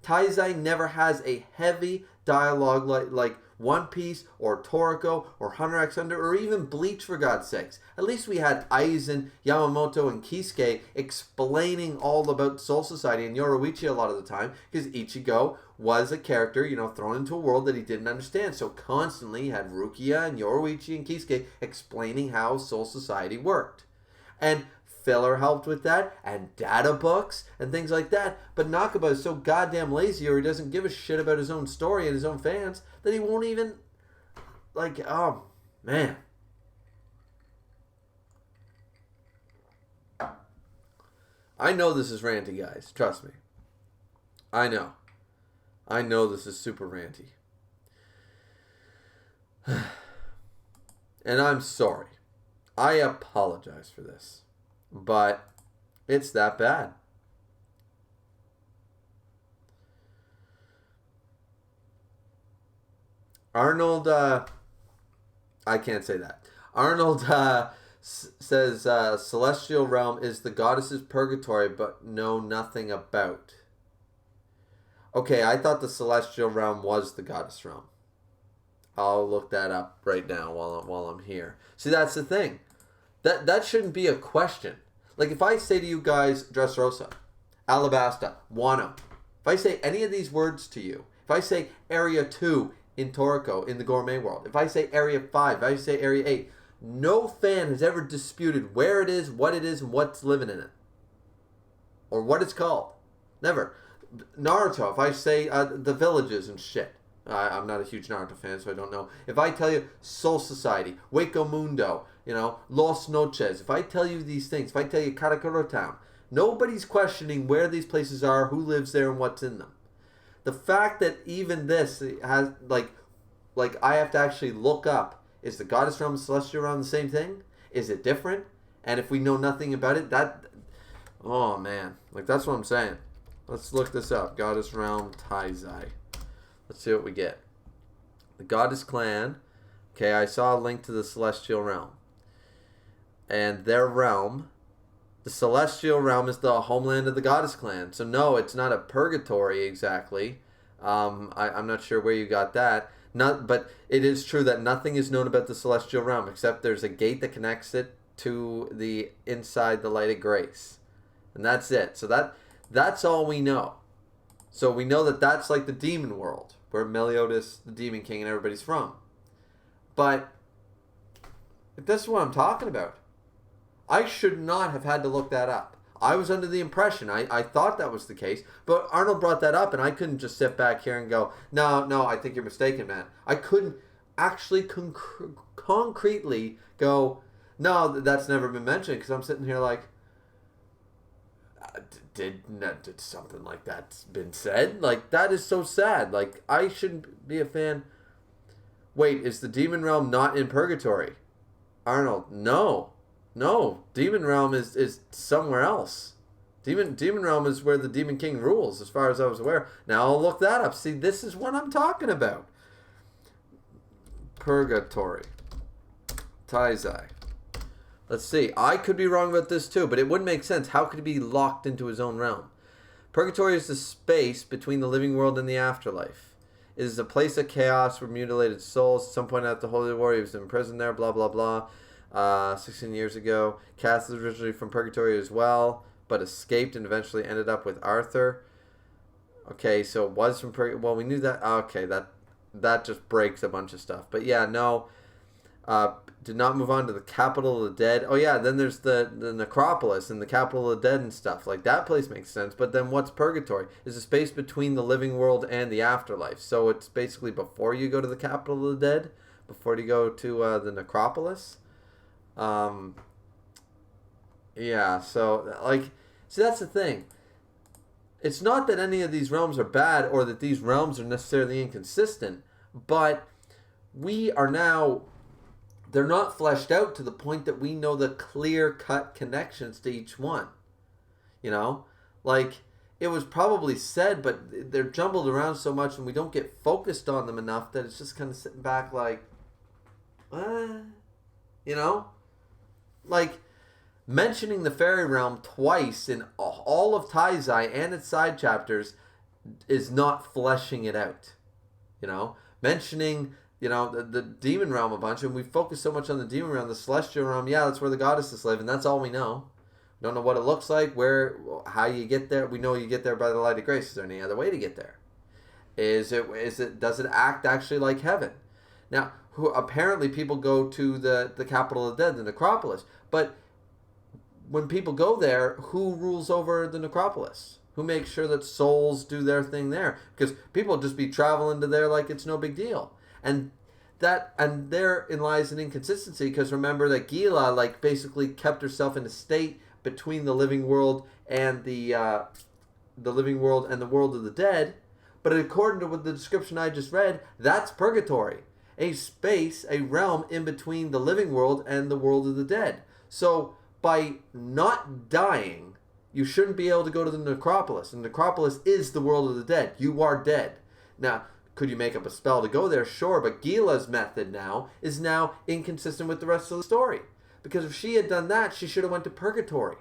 Taizai never has a heavy dialogue like One Piece or Toriko or Hunter x Hunter or even Bleach, for God's sakes. At least we had Aizen, Yamamoto, and Kisuke explaining all about Soul Society and Yoruichi a lot of the time because Ichigo was a character, thrown into a world that he didn't understand. So constantly he had Rukia and Yoruichi and Kisuke explaining how Soul Society worked. And filler helped with that, and data books and things like that. But Nakaba is so goddamn lazy, or he doesn't give a shit about his own story and his own fans, that he won't even, oh, man. I know this is ranty, guys. Trust me. I know this is super ranty. And I'm sorry. I apologize for this. But it's that bad. Arnold, I can't say that. Arnold says Celestial Realm is the goddess's purgatory, but know nothing about. Okay, I thought the Celestial Realm was the goddess realm. I'll look that up right now while I'm here. See, that's the thing. That shouldn't be a question. Like if I say to you guys, Dressrosa, Alabasta, Wano, if I say any of these words to you, if I say Area 2 in Toriko, in the Gourmet World, if I say Area 5, if I say Area 8, no fan has ever disputed where it is, and what's living in it. Or what it's called. Never. Naruto, if I say the villages and shit. I'm not a huge Naruto fan, so I don't know. If I tell you Soul Society, Hueco Mundo, Los Noches, if I tell you these things, if I tell you Karakura Town, nobody's questioning where these places are, who lives there, and what's in them. The fact that even this has, like I have to actually look up, is the Goddess Realm and Celestial Realm the same thing? Is it different? And if we know nothing about it, oh man, that's what I'm saying. Let's look this up. Goddess Realm Taizai. Let's see what we get. The Goddess Clan. Okay, I saw a link to the Celestial Realm. And their realm, the Celestial Realm, is the homeland of the Goddess Clan. So no, it's not a purgatory exactly. I'm not sure where you got that. But it is true that nothing is known about the Celestial Realm except there's a gate that connects it to the inside the Light of Grace. And that's it. So that's all we know. So we know that that's like the demon world, where Meliodas, the Demon King, and everybody's from. But if this is what I'm talking about, I should not have had to look that up. I was under the impression, I thought that was the case, but Arnold brought that up, and I couldn't just sit back here and go, no, I think you're mistaken, man. I couldn't actually concretely go, no, that's never been mentioned, because I'm sitting here like, did something like that's been said? That is so sad. I shouldn't be a fan. Wait, is the Demon Realm not in Purgatory? Arnold, no. Demon Realm is somewhere else. Demon Realm is where the Demon King rules, as far as I was aware. Now I'll look that up. See, this is what I'm talking about. Purgatory. Taizai. Let's see. I could be wrong about this too, but it wouldn't make sense. How could he be locked into his own realm? Purgatory is the space between the living world and the afterlife. It is a place of chaos where mutilated souls. At some point after the Holy War, he was imprisoned there, blah, blah, blah. 16 years ago. Cass is originally from Purgatory as well, but escaped and eventually ended up with Arthur. Okay, so it was from Purgatory. Well, we knew that. Okay, that just breaks a bunch of stuff. But yeah, no. Did not move on to the capital of the dead. Oh yeah, then there's the necropolis and the capital of the dead and stuff. That place makes sense. But then what's Purgatory? It's a space between the living world and the afterlife. So it's basically before you go to the capital of the dead, before you go to the necropolis. Yeah, so see, that's the thing. It's not that any of these realms are bad or that these realms are necessarily inconsistent, but we are now, they're not fleshed out to the point that we know the clear-cut connections to each one. It was probably said, but they're jumbled around so much and we don't get focused on them enough that it's just kind of sitting back mentioning the fairy realm twice in all of Taizai and its side chapters is not fleshing it out. You know, mentioning, the demon realm a bunch, and we focus so much on the demon realm, the celestial realm. Yeah, that's where the goddesses live, and that's all we know. We don't know what it looks like, how you get there. We know you get there by the light of grace. Is there any other way to get there? Does it act actually like heaven? Now, apparently people go to the capital of the dead, the necropolis, but when people go there, who rules over the necropolis? Who makes sure that souls do their thing there? Because people just be traveling to there like it's no big deal. And therein lies an inconsistency, because remember that Gila basically kept herself in a state between the living world and the living world and the world of the dead. But according to the description I just read, that's purgatory, a space, a realm in between the living world and the world of the dead. So by not dying, you shouldn't be able to go to the necropolis. And the necropolis is the world of the dead. You are dead. Now, could you make up a spell to go there? Sure, but Gila's method is now inconsistent with the rest of the story. Because if she had done that, she should have went to purgatory,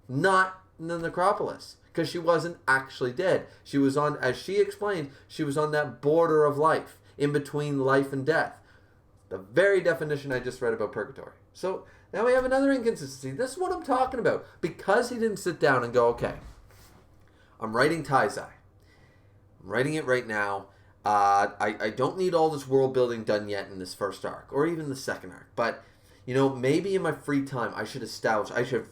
not the necropolis, because she wasn't actually dead. She was on, as she explained, she was on that border of life, in between life and death. The very definition I just read about purgatory. So now we have another inconsistency. This is what I'm talking about. Because he didn't sit down and go, okay, I'm writing Taizai. I'm writing it right now. I don't need all this world building done yet in this first arc, or even the second arc. But, maybe in my free time, I should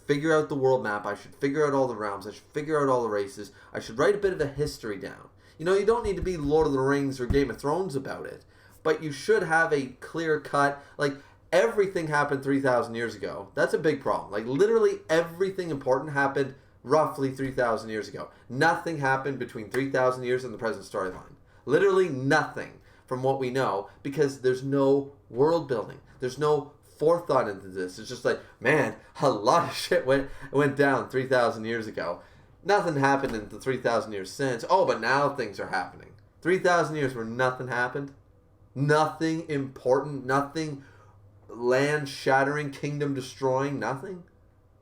figure out the world map. I should figure out all the realms. I should figure out all the races. I should write a bit of a history down. You don't need to be Lord of the Rings or Game of Thrones about it. But you should have a clear cut, everything happened 3,000 years ago. That's a big problem. Literally everything important happened roughly 3,000 years ago. Nothing happened between 3,000 years and the present storyline. Literally nothing from what we know, because there's no world building. There's no forethought into this. It's just man, a lot of shit went down 3,000 years ago. Nothing happened in the 3,000 years since. Oh, but now things are happening. 3,000 years where nothing happened. Nothing important. Nothing land-shattering, kingdom-destroying. Nothing.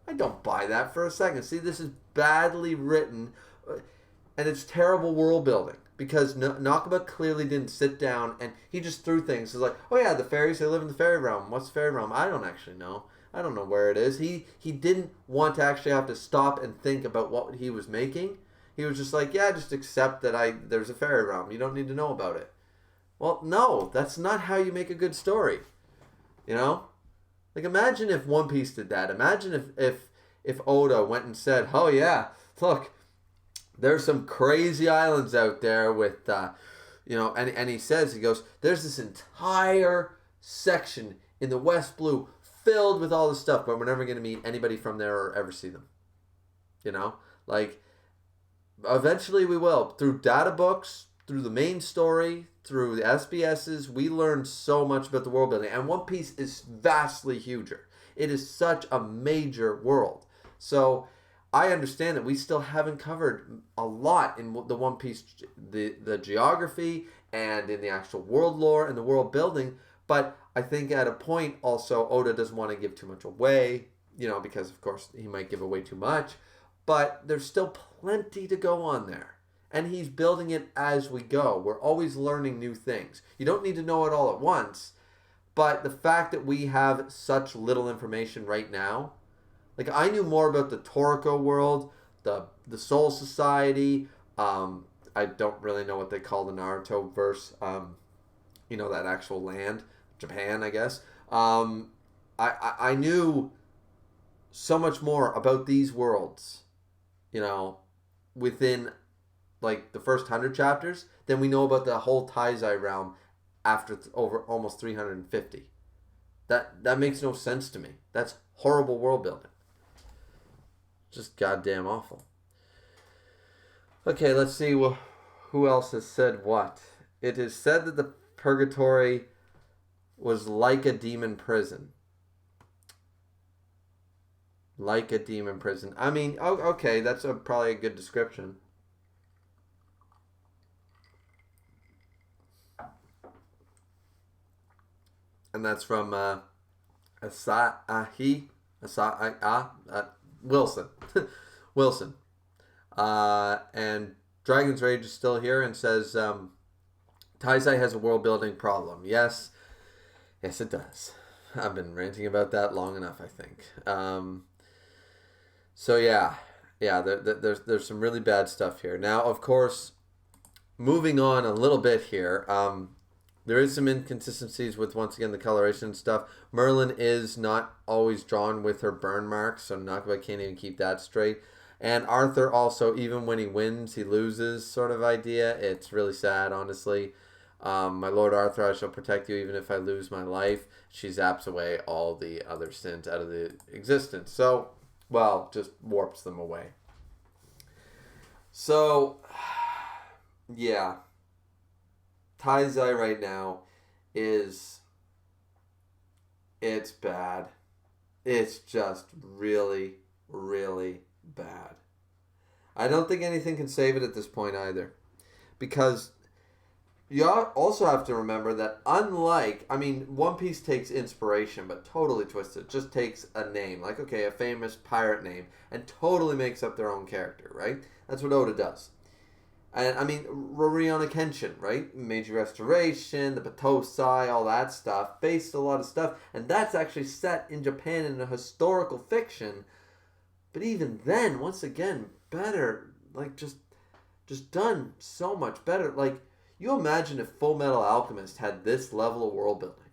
I don't buy that for a second. See, this is badly written, and it's terrible world building. Because Nakaba clearly didn't sit down, and he just threw things. It's oh yeah, the fairies, they live in the fairy realm. What's the fairy realm? I don't actually know. I don't know where it is. He didn't want to actually have to stop and think about what he was making. He was just yeah, just accept that there's a fairy realm. You don't need to know about it. Well, no, that's not how you make a good story. Imagine if One Piece did that. Imagine if Oda went and said, oh yeah, look, there's some crazy islands out there with, and he goes, there's this entire section in the West Blue filled with all this stuff, but we're never going to meet anybody from there or ever see them. Eventually we will. Through data books, through the main story, through the SBSs, we learned so much about the world building. And One Piece is vastly huger. It is such a major world. So I understand that we still haven't covered a lot in the One Piece, the geography and in the actual world lore and the world building. But I think at a point also Oda doesn't want to give too much away, because of course he might give away too much. But there's still plenty to go on there. And he's building it as we go. We're always learning new things. You don't need to know it all at once. But the fact that we have such little information right now, I knew more about the Toriko world, the Soul Society. I don't really know what they call the Naruto verse. That actual land, Japan, I guess. I knew so much more about these worlds, within the first 100 chapters than we know about the whole Taizai realm after over almost 350. That makes no sense to me. That's horrible world building. Just goddamn awful. Okay, let's see who else has said what. It is said that the purgatory was like a demon prison. Like a demon prison. I mean, okay, that's probably a good description. And that's from Asahi Wilson. Wilson. And Dragon's Rage is still here and says, Taizai has a world building problem. Yes. Yes, it does. I've been ranting about that long enough, I think. So yeah. Yeah, there's some really bad stuff here. Now, of course, moving on a little bit here, there is some inconsistencies with, once again, the coloration stuff. Merlin is not always drawn with her burn marks, so Nakaba can't even keep that straight. And Arthur also, even when he wins, he loses sort of idea. It's really sad, honestly. My Lord Arthur, I shall protect you even if I lose my life. She zaps away all the other sins out of the existence. So, well, just warps them away. So, yeah. Taizai right now it's bad. It's just really, really bad. I don't think anything can save it at this point either. Because you also have to remember that One Piece takes inspiration, but totally twists it. Just takes a name, like, okay, a famous pirate name, and totally makes up their own character, right? That's what Oda does. And Rurouni Kenshin, right? Meiji Restoration, the Batosai, all that stuff, based a lot of stuff, and that's actually set in Japan in a historical fiction. But even then, once again, better, like just done so much better. Like, you imagine if Full Metal Alchemist had this level of world building.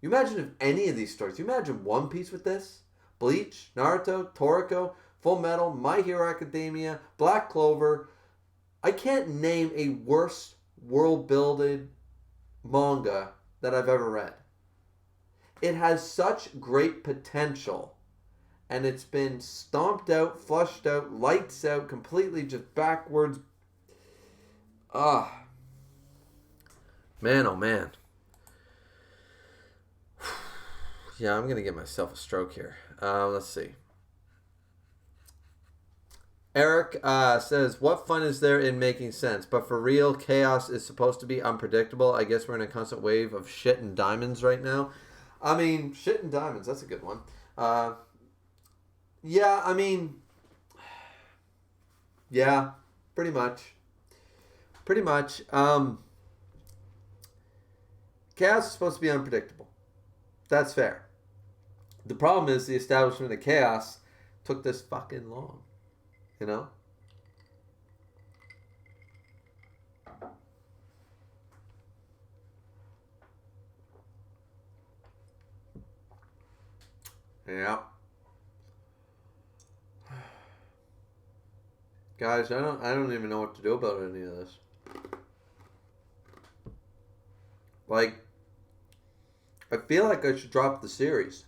You imagine if any of these stories. You imagine One Piece with this, Bleach, Naruto, Toriko, Full Metal, My Hero Academia, Black Clover. I can't name a worse world-builded manga that I've ever read. It has such great potential, and it's been stomped out, flushed out, lights out, completely just backwards. Man, oh man. Yeah, I'm going to give myself a stroke here. Let's see. Eric says, what fun is there in making sense? But for real, chaos is supposed to be unpredictable. I guess we're in a constant wave of shit and diamonds right now. Shit and diamonds, that's a good one. Yeah, pretty much. Chaos is supposed to be unpredictable. That's fair. The problem is the establishment of chaos took this fucking long. You know? Yeah. Guys, I don't even know what to do about any of this. Like, I feel like I should drop the series.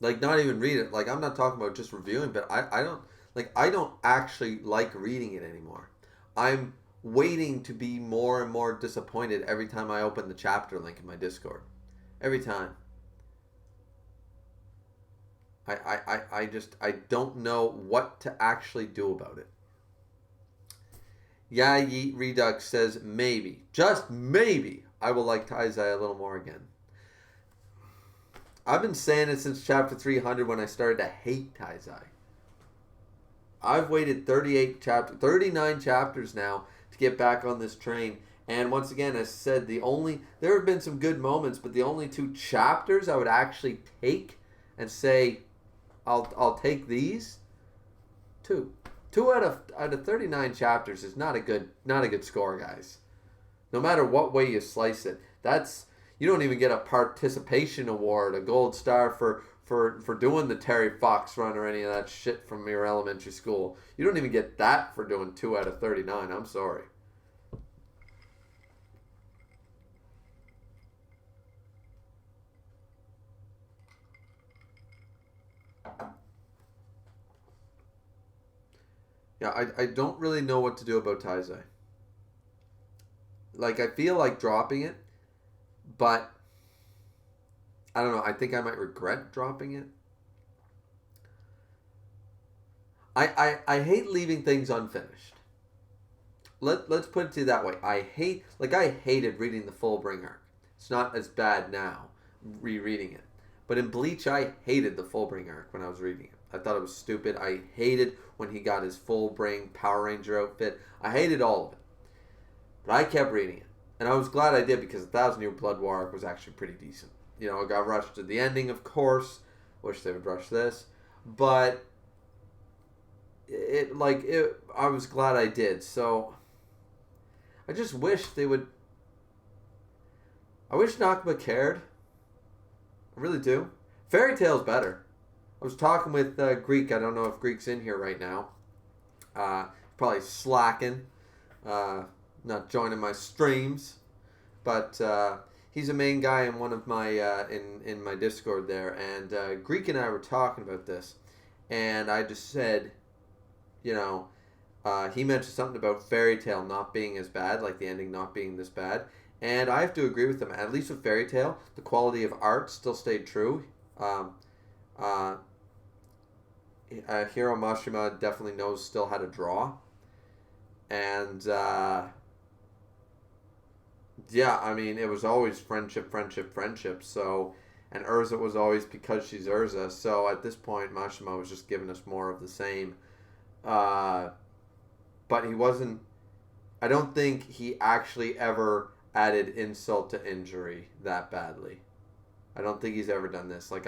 Like, not even read it. Like, I'm not talking about just reviewing, but I don't actually like reading it anymore. I'm waiting to be more and more disappointed every time I open the chapter link in my Discord. Every time. I don't know what to actually do about it. Yeah, Yeet Redux says maybe, just maybe, I will like Taizai a little more again. I've been saying it since chapter 300 when I started to hate Taizai. I've waited 39 chapters now to get back on this train. And once again, as I said, there have been some good moments, but the only 2 chapters I would actually take and say, I'll take these. 2 out of 39 chapters is not a good score, guys. No matter what way you slice it, you don't even get a participation award, a gold star for doing the Terry Fox run or any of that shit from your elementary school. You don't even get that for doing 2 out of 39. I'm sorry. Yeah, I don't really know what to do about Taizai. Like, I feel like dropping it, but I don't know. I think I might regret dropping it. I hate leaving things unfinished. Let's put it to you that way. I hated reading the Fullbring arc. It's not as bad now, rereading it. But in Bleach, I hated the Fullbring arc when I was reading it. I thought it was stupid. I hated when he got his Fullbring Power Ranger outfit. I hated all of it. But I kept reading it. And I was glad I did because the 1,000 Year Blood War arc was actually pretty decent. You know, it got rushed to the ending, of course. Wish they would rush this. But I was glad I did. So I just wish they would. I wish Nakama cared. I really do. Fairy Tail's better. I was talking with Greek. I don't know if Greek's in here right now. Probably slacking. Not joining my streams. But he's a main guy in one of my in my Discord there. And Greek and I were talking about this. And I just said, you know, he mentioned something about Fairy Tail not being as bad, like the ending not being this bad. And I have to agree with him. At least with Fairy Tail, the quality of art still stayed true. Hiro Mashima definitely knows still how to draw. And, yeah, I mean, it was always friendship. So, and Urza was always because she's Urza. So at this point, Mashima was just giving us more of the same. But he wasn't, I don't think he actually ever added insult to injury that badly. I don't think he's ever done this. Like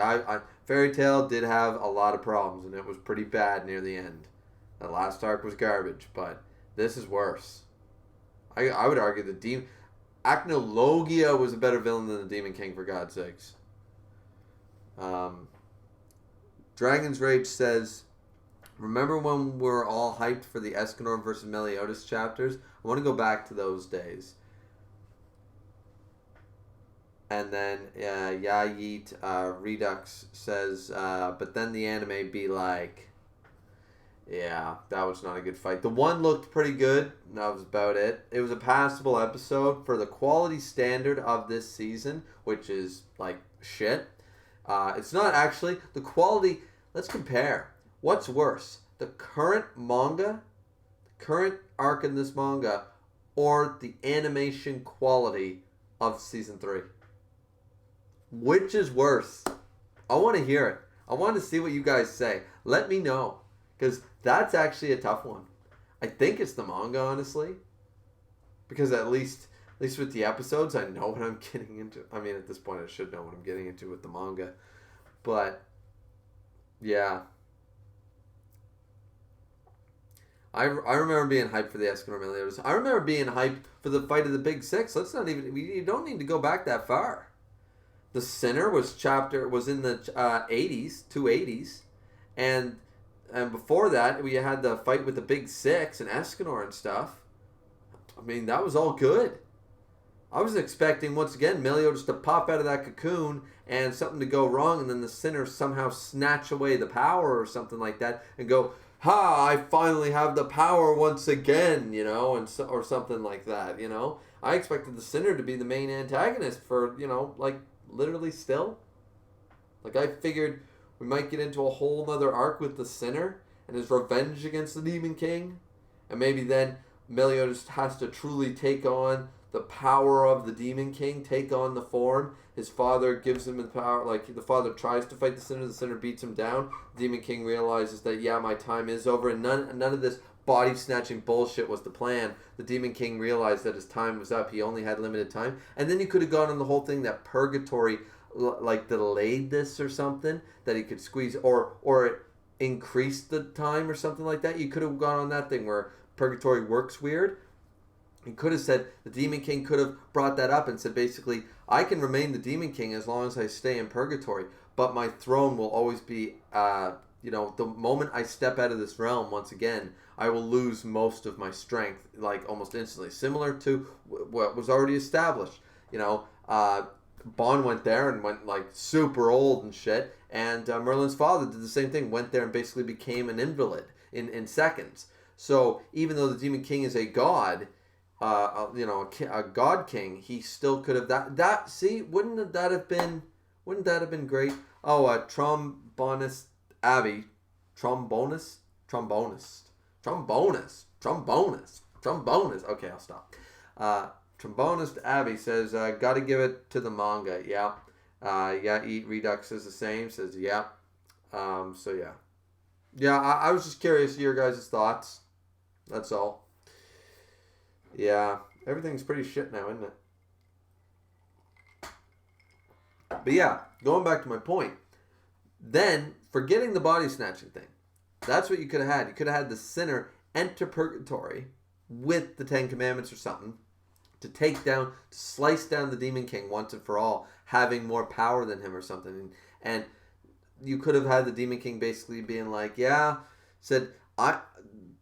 Fairy Tail did have a lot of problems, and it was pretty bad near the end. That last arc was garbage, but this is worse. I would argue the Acnologia was a better villain than the Demon King, for God's sakes. Dragon's Rage says, remember when we were all hyped for the Escanor versus Meliodas chapters? I want to go back to those days. And then Yayit Redux says, but then the anime be like, yeah, that was not a good fight. The one looked pretty good. That was about it. It was a passable episode for the quality standard of this season, which is like shit. It's not actually. The quality, let's compare. What's worse? The current manga, the current arc in this manga, or the animation quality of season 3? Which is worse? I want to hear it. I want to see what you guys say. Let me know. Because that's actually a tough one. I think it's the manga, honestly. Because at least with the episodes, I know what I'm getting into. I mean, at this point, I should know what I'm getting into with the manga. But, yeah. I remember being hyped for the Escanor Meliodas. I remember being hyped for the fight of the Big Six. You don't need to go back that far. The Sinner was in the 80s, 280s. And before that, we had the fight with the Big Six and Escanor and stuff. I mean, that was all good. I was expecting, once again, Meliodas to pop out of that cocoon and something to go wrong, and then the Sinner somehow snatch away the power or something like that and go, ha, I finally have the power once again, you know, or something like that, you know. I expected the Sinner to be the main antagonist for, you know, like, literally still. Like, I figured we might get into a whole other arc with the Sinner and his revenge against the Demon King. And maybe then Meliodas has to truly take on the power of the Demon King, take on the form. His father gives him the power, like the father tries to fight the Sinner beats him down. The Demon King realizes that, yeah, my time is over, and none of this body-snatching bullshit was the plan. The Demon King realized that his time was up. He only had limited time. And then he could have gone on the whole thing that Purgatory like delayed this or something, that he could squeeze, or increased the time or something like that. You could have gone on that thing where Purgatory works weird. He could have said, the Demon King could have brought that up and said, basically, I can remain the Demon King as long as I stay in Purgatory, but my throne will always be, the moment I step out of this realm once again, I will lose most of my strength, like almost instantly. Similar to what was already established. You know, Bon went there and went like super old and shit, and Merlin's father did the same thing, went there and basically became an invalid in seconds. So even though the Demon King is a god, a god king, he still could have see, wouldn't that have been great? Oh, trombonist Abby, trombonist. Okay, I'll stop. Trombonist Abby says, gotta give it to the manga. Yeah. Yeah, Eat Redux is the same. Says yeah. So yeah. Yeah, I was just curious your guys' thoughts. That's all. Yeah, everything's pretty shit now, isn't it? But yeah, going back to my point. Then, forgetting the body snatching thing. That's what you could have had. You could have had the sinner enter purgatory with the Ten Commandments or something to take down, to slice down the Demon King once and for all, having more power than him or something. And you could have had the Demon King basically being like, yeah, said,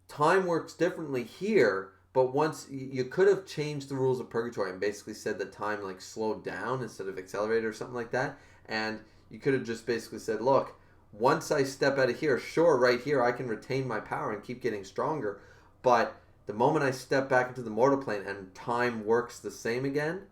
time works differently here, but once you could have changed the rules of purgatory and basically said that time like slowed down instead of accelerated or something like that. And you could have just basically said, look, once I step out of here, sure, right here, I can retain my power and keep getting stronger. But the moment I step back into the mortal plane and time works the same again,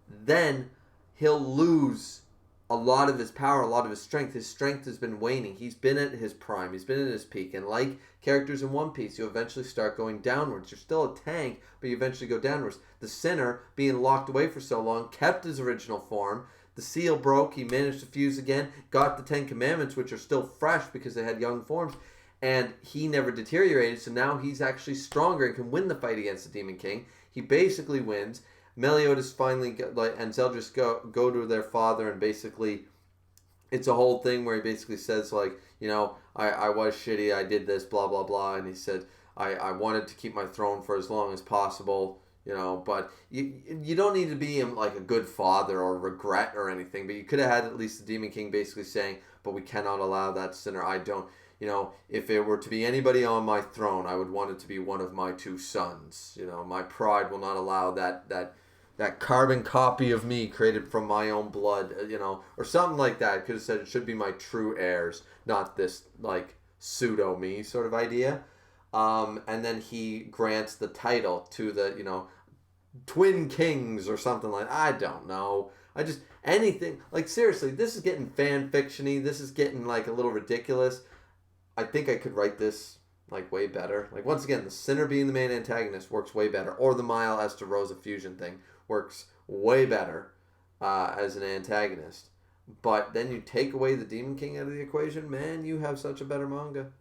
then he'll lose a lot of his power, a lot of his strength. His strength has been waning. He's been at his prime. He's been at his peak. And like characters in One Piece, you eventually start going downwards. You're still a tank, but you eventually go downwards. The sinner, being locked away for so long, kept his original form. The seal broke. He managed to fuse again. Got the Ten Commandments, which are still fresh because they had young forms. And he never deteriorated. So now he's actually stronger and can win the fight against the Demon King. He basically wins. Meliodas finally and Zeldris go to their father, and basically it's a whole thing where he basically says like, you know, I was shitty, I did this, blah blah blah, and he said I wanted to keep my throne for as long as possible, you know, but you don't need to be like a good father or regret or anything, but you could have had at least the Demon King basically saying, but we cannot allow that sinner. I don't, you know, if it were to be anybody on my throne, I would want it to be one of my two sons. You know, my pride will not allow that carbon copy of me created from my own blood, you know, or something like that. Could have said it should be my true heirs, not this like pseudo me sort of idea. And then he grants the title to the, you know, twin kings or something like. I don't know. I just anything like seriously. This is getting fan fictiony. This is getting like a little ridiculous. I think I could write this like way better. Like once again, the sinner being the main antagonist works way better, or the Mile Esther Rosa fusion thing works way better as an antagonist. But then you take away the Demon King out of the equation, man, you have such a better manga.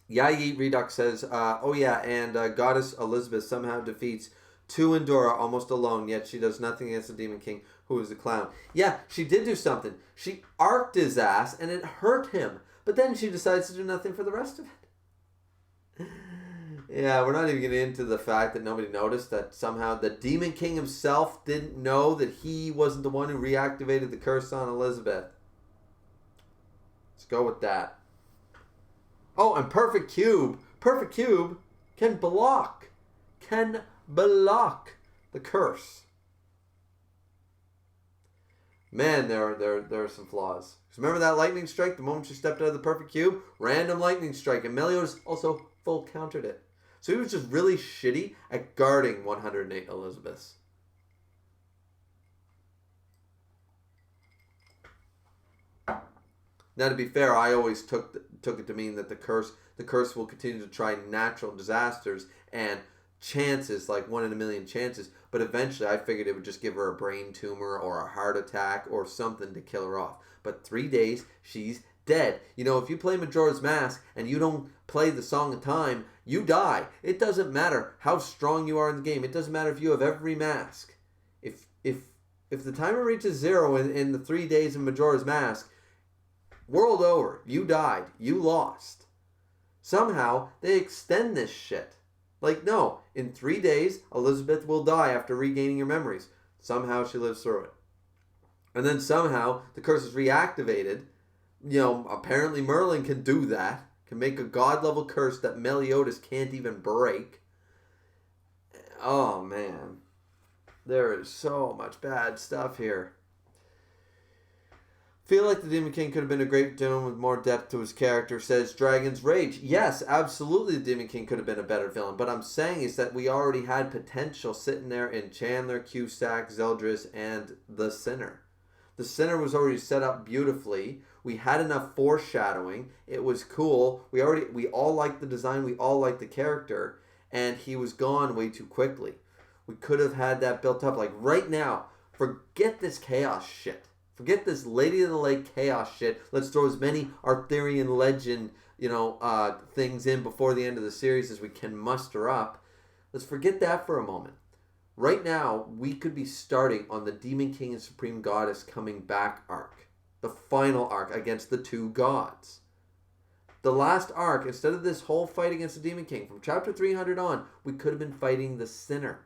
Yai Redux says, oh yeah, and Goddess Elizabeth somehow defeats two Endora almost alone, yet she does nothing against the Demon King, who is a clown. Yeah, she did do something. She arced his ass, and it hurt him. But then she decides to do nothing for the rest of it. Yeah, we're not even getting into the fact that nobody noticed that somehow the Demon King himself didn't know that he wasn't the one who reactivated the curse on Elizabeth. Let's go with that. Oh, and Perfect Cube can block the curse. Man, there are some flaws. Remember that lightning strike the moment she stepped out of the Perfect Cube? Random lightning strike, and Meliodas also full countered it. So he was just really shitty at guarding 108 Elizabeths. Now, to be fair, I always took it to mean that the curse will continue to try natural disasters and chances, like 1 in a million chances, but eventually I figured it would just give her a brain tumor or a heart attack or something to kill her off. But 3 days, she's dead. You know, if you play Majora's Mask and you don't play the Song of Time, you die. It doesn't matter how strong you are in the game. It doesn't matter if you have every mask. If the timer reaches 0 in the 3 days of Majora's Mask, world over. You died. You lost. Somehow, they extend this shit. Like, no, in 3 days, Elizabeth will die after regaining her memories. Somehow she lives through it. And then somehow the curse is reactivated. You know, apparently Merlin can do that. Can make a god-level curse that Meliodas can't even break. Oh, man. There is so much bad stuff here. Feel like the Demon King could have been a great villain with more depth to his character, says Dragon's Rage. Yes, absolutely the Demon King could have been a better villain. But I'm saying is that we already had potential sitting there in Chandler, Cusack, Zeldris, and the Sinner. The Sinner was already set up beautifully. We had enough foreshadowing. It was cool. We all liked the design. We all liked the character. And he was gone way too quickly. We could have had that built up. Like right now, forget this chaos shit. Forget this Lady of the Lake chaos shit. Let's throw as many Arthurian legend, things in before the end of the series as we can muster up. Let's forget that for a moment. Right now, we could be starting on the Demon King and Supreme Goddess coming back arc. The final arc against the two gods. The last arc, instead of this whole fight against the Demon King, from chapter 300 on, we could have been fighting the Sinner.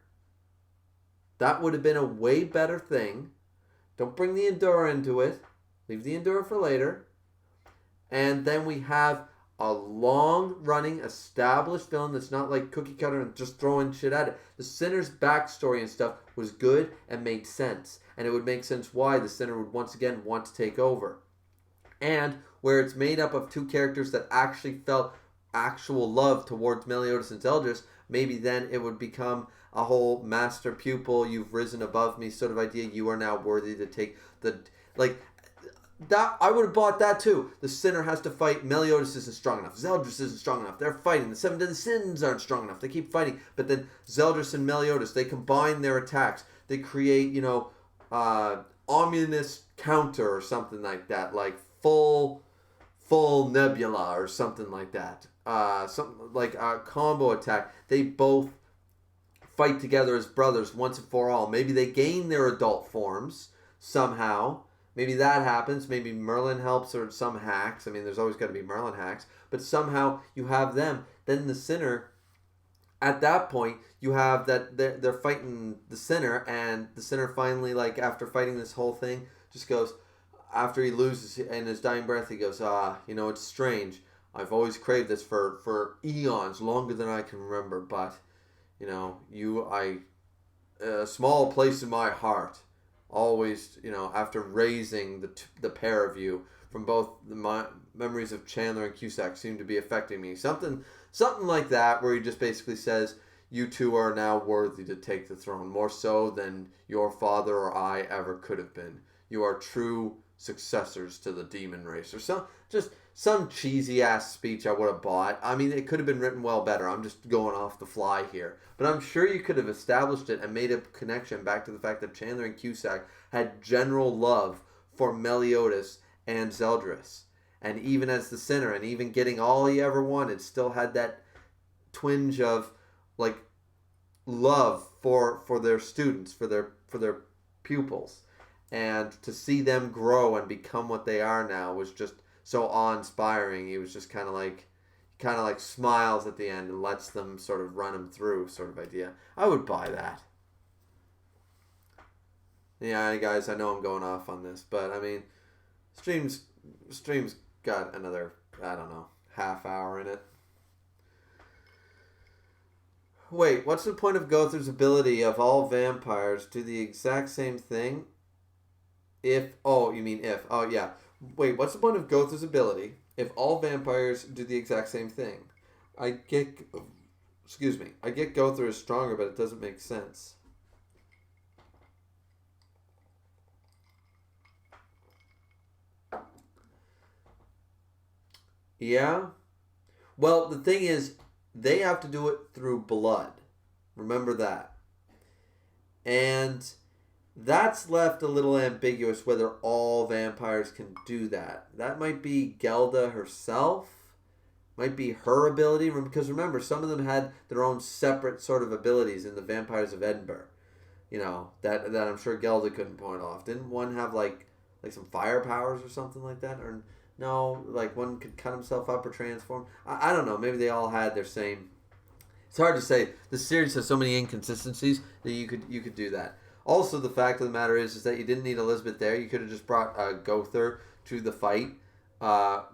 That would have been a way better thing. Don't bring the Endura into it. Leave the Endura for later. And then we have a long-running, established villain that's not like cookie cutter and just throwing shit at it. The Sinner's backstory and stuff was good and made sense. And it would make sense why the Sinner would once again want to take over. And where it's made up of two characters that actually felt actual love towards Meliodas and Zeldris, maybe then it would become a whole master pupil, you've risen above me sort of idea. You are now worthy to take the... That I would have bought that too. The Sinner has to fight. Meliodas isn't strong enough. Zeldris isn't strong enough. They're fighting. The 7 deadly sins aren't strong enough. They keep fighting. But then Zeldris and Meliodas, they combine their attacks. They create, ominous counter or something like that. Like full nebula or something like that. Something like a combo attack. They both fight together as brothers once and for all. Maybe they gain their adult forms somehow. Maybe that happens. Maybe Merlin helps or some hacks. I mean, there's always got to be Merlin hacks. But somehow you have them. Then the Sinner, at that point, you have that they're fighting the Sinner. And the Sinner finally, after fighting this whole thing, just goes, after he loses in his dying breath, he goes, it's strange. I've always craved this for eons, longer than I can remember. But, a small place in my heart. Always, after raising the pair of you from both the memories of Chandler and Cusack seem to be affecting me. Something like that, where he just basically says, you two are now worthy to take the throne, more so than your father or I ever could have been. You are true successors to the demon race. Or some cheesy ass speech I would have bought. I mean, it could have been written well better. I'm just going off the fly here. But I'm sure you could have established it and made a connection back to the fact that Chandler and Cusack had general love for Meliodas and Zeldris. And even as the Sinner, and even getting all he ever wanted, still had that twinge of love for their students, for their pupils. And to see them grow and become what they are now was just so awe-inspiring. He was just kind of like smiles at the end and lets them sort of run him through sort of idea. I would buy that. Yeah, guys, I know I'm going off on this, but I mean, stream's got another, I don't know, half hour in it. Wait, what's the point of Gother's ability of all vampires do the exact same thing? Oh, yeah. Wait, what's the point of Gother's ability if all vampires do the exact same thing? I get Gother is stronger, but it doesn't make sense. Yeah? Well, the thing is, they have to do it through blood. Remember that. And that's left a little ambiguous whether all vampires can do that. That might be Gelda herself. Might be her ability. Because remember, some of them had their own separate sort of abilities in the Vampires of Edinburgh. That I'm sure Gelda couldn't point off. Didn't one have like some fire powers or something like that? Or no, one could cut himself up or transform? I don't know. Maybe they all had their same... It's hard to say. The series has so many inconsistencies that you could do that. Also, the fact of the matter is that you didn't need Elizabeth there. You could have just brought Gother to the fight,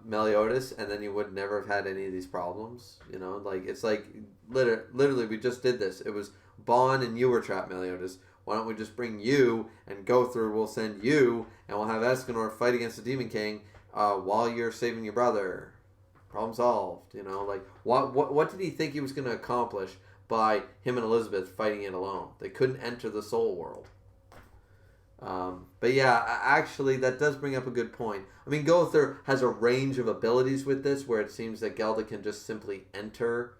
Meliodas, and then you would never have had any of these problems. It's like, literally, we just did this. It was Bon and you were trapped, Meliodas. Why don't we just bring you, and Gother will send you, and we'll have Escanor fight against the Demon King while you're saving your brother. Problem solved. What did he think he was going to accomplish by him and Elizabeth fighting it alone? They couldn't enter the soul world. But yeah, actually, that does bring up a good point. I mean, Gother has a range of abilities with this, where it seems that Gelda can just simply enter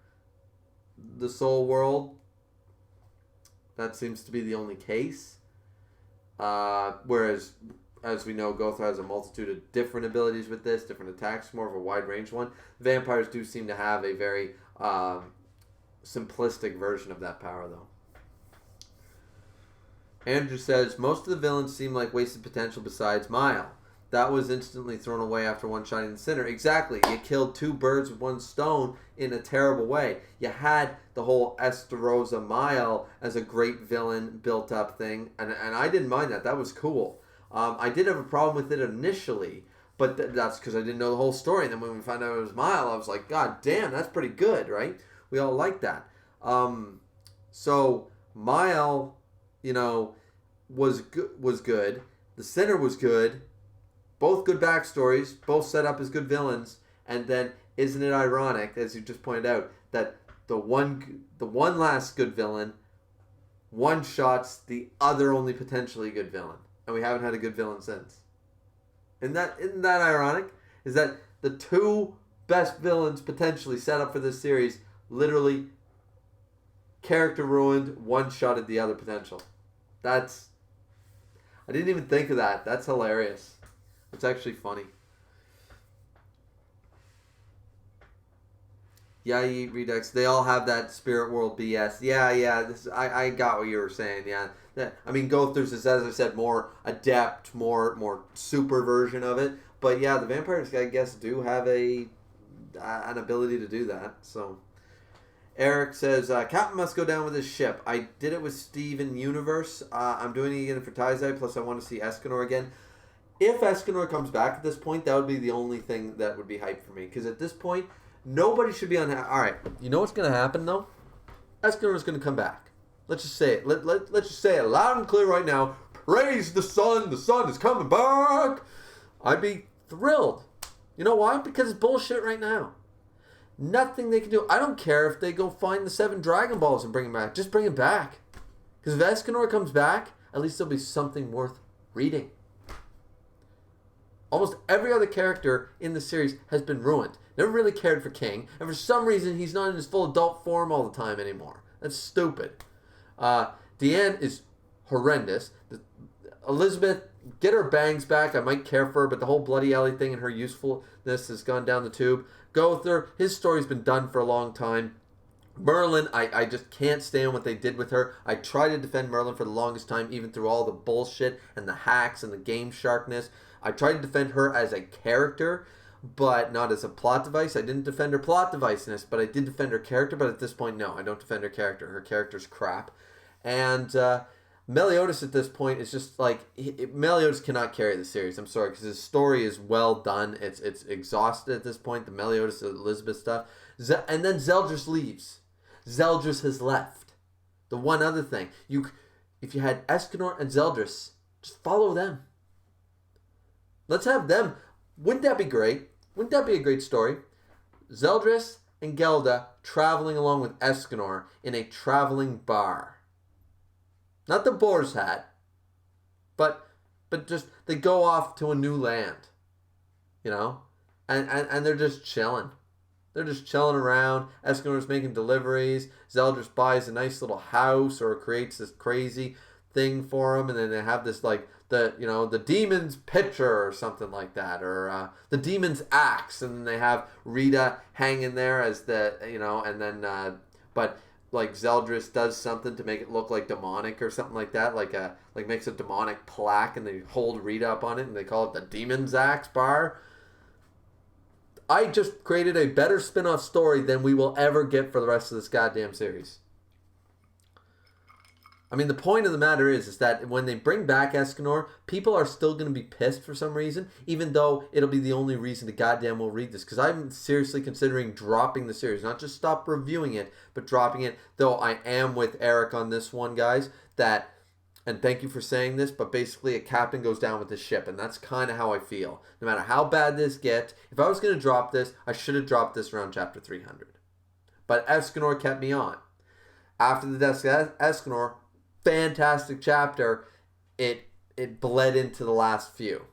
the soul world. That seems to be the only case. Whereas, as we know, Gothar has a multitude of different abilities with this, different attacks, more of a wide range one. Vampires do seem to have a very simplistic version of that power, though. Andrew says, most of the villains seem like wasted potential besides Mile. That was instantly thrown away after one-shotting the Sinner. Exactly. You killed two birds with one stone in a terrible way. You had the whole Esterosa Mile as a great villain built-up thing, and I didn't mind that. That was cool. I did have a problem with it initially, but that's because I didn't know the whole story. And then when we found out it was Mile, I was like, God damn, that's pretty good, right? We all like that. So Mile, was good. The Sinner was good. Both good backstories, both set up as good villains, and then isn't it ironic, as you just pointed out, that the one last good villain one-shots the other only potentially good villain, and we haven't had a good villain since. Isn't that ironic? Is that the two best villains potentially set up for this series literally character ruined, one-shotted the other potential. I didn't even think of that. That's hilarious. It's actually funny. Yeah, you eat Redux. They all have that spirit world BS. Yeah. I got what you were saying. Yeah. Gothar's is, as I said, more adept, more super version of it. But yeah, the vampires, I guess, do have an ability to do that. So Eric says, Captain must go down with his ship. I did it with Steven Universe. I'm doing it again for Taizai, plus I want to see Escanor again. If Escanor comes back at this point, that would be the only thing that would be hype for me. Because at this point, nobody should be on... Alright, you know what's going to happen, though? Escanor is going to come back. Let's just say it. Let's just say it loud and clear right now. Praise the sun is coming back. I'd be thrilled. You know why? Because it's bullshit right now. Nothing they can do. I don't care if they go find the 7 Dragon Balls and bring him back. Just bring him back. Because if Escanor comes back, at least there'll be something worth reading. Almost every other character in the series has been ruined. Never really cared for King, and for some reason he's not in his full adult form all the time anymore. That's stupid. Deanne is horrendous. Elizabeth, get her bangs back. I might care for her, but the whole Bloody Ellie thing and her usefulness has gone down the tube. Gothar, his story's been done for a long time. Merlin, I just can't stand what they did with her. I tried to defend Merlin for the longest time, even through all the bullshit and the hacks and the game sharkness. I tried to defend her as a character, but not as a plot device. I didn't defend her plot deviceness, but I did defend her character. But at this point, no, I don't defend her character. Her character's crap. And Meliodas at this point is just like... Meliodas cannot carry the series. I'm sorry, because his story is well done. It's exhausted at this point, the Meliodas, Elizabeth stuff. And then Zeldris leaves. Zeldris has left. The one other thing, if you had Escanor and Zeldris, just follow them. Let's have them. Wouldn't that be great? Wouldn't that be a great story? Zeldris and Gelda traveling along with Escanor in a traveling bar. Not the Boar's Hat, but just they go off to a new land, and they're just chilling. They're just chilling around. Escanor's making deliveries. Zeldris buys a nice little house or creates this crazy thing for him, and then they have this the demon's pitcher or something like that, or the demon's axe, and then they have Rita hanging there as and then but like Zeldris does something to make it look like demonic or something like that, like makes a demonic plaque, and they hold Rita up on it, and they call it the Demon's Axe Bar. I just created a better spin-off story than we will ever get for the rest of this goddamn series. I mean, the point of the matter is that when they bring back Escanor, people are still going to be pissed for some reason, even though it'll be the only reason to goddamn will read this. Because I'm seriously considering dropping the series. Not just stop reviewing it, but dropping it. Though I am with Eric on this one, guys, that, and thank you for saying this, but basically a captain goes down with the ship. And that's kind of how I feel. No matter how bad this gets, if I was going to drop this, I should have dropped this around chapter 300. But Escanor kept me on. After the death of Escanor, fantastic chapter, it bled into the last few,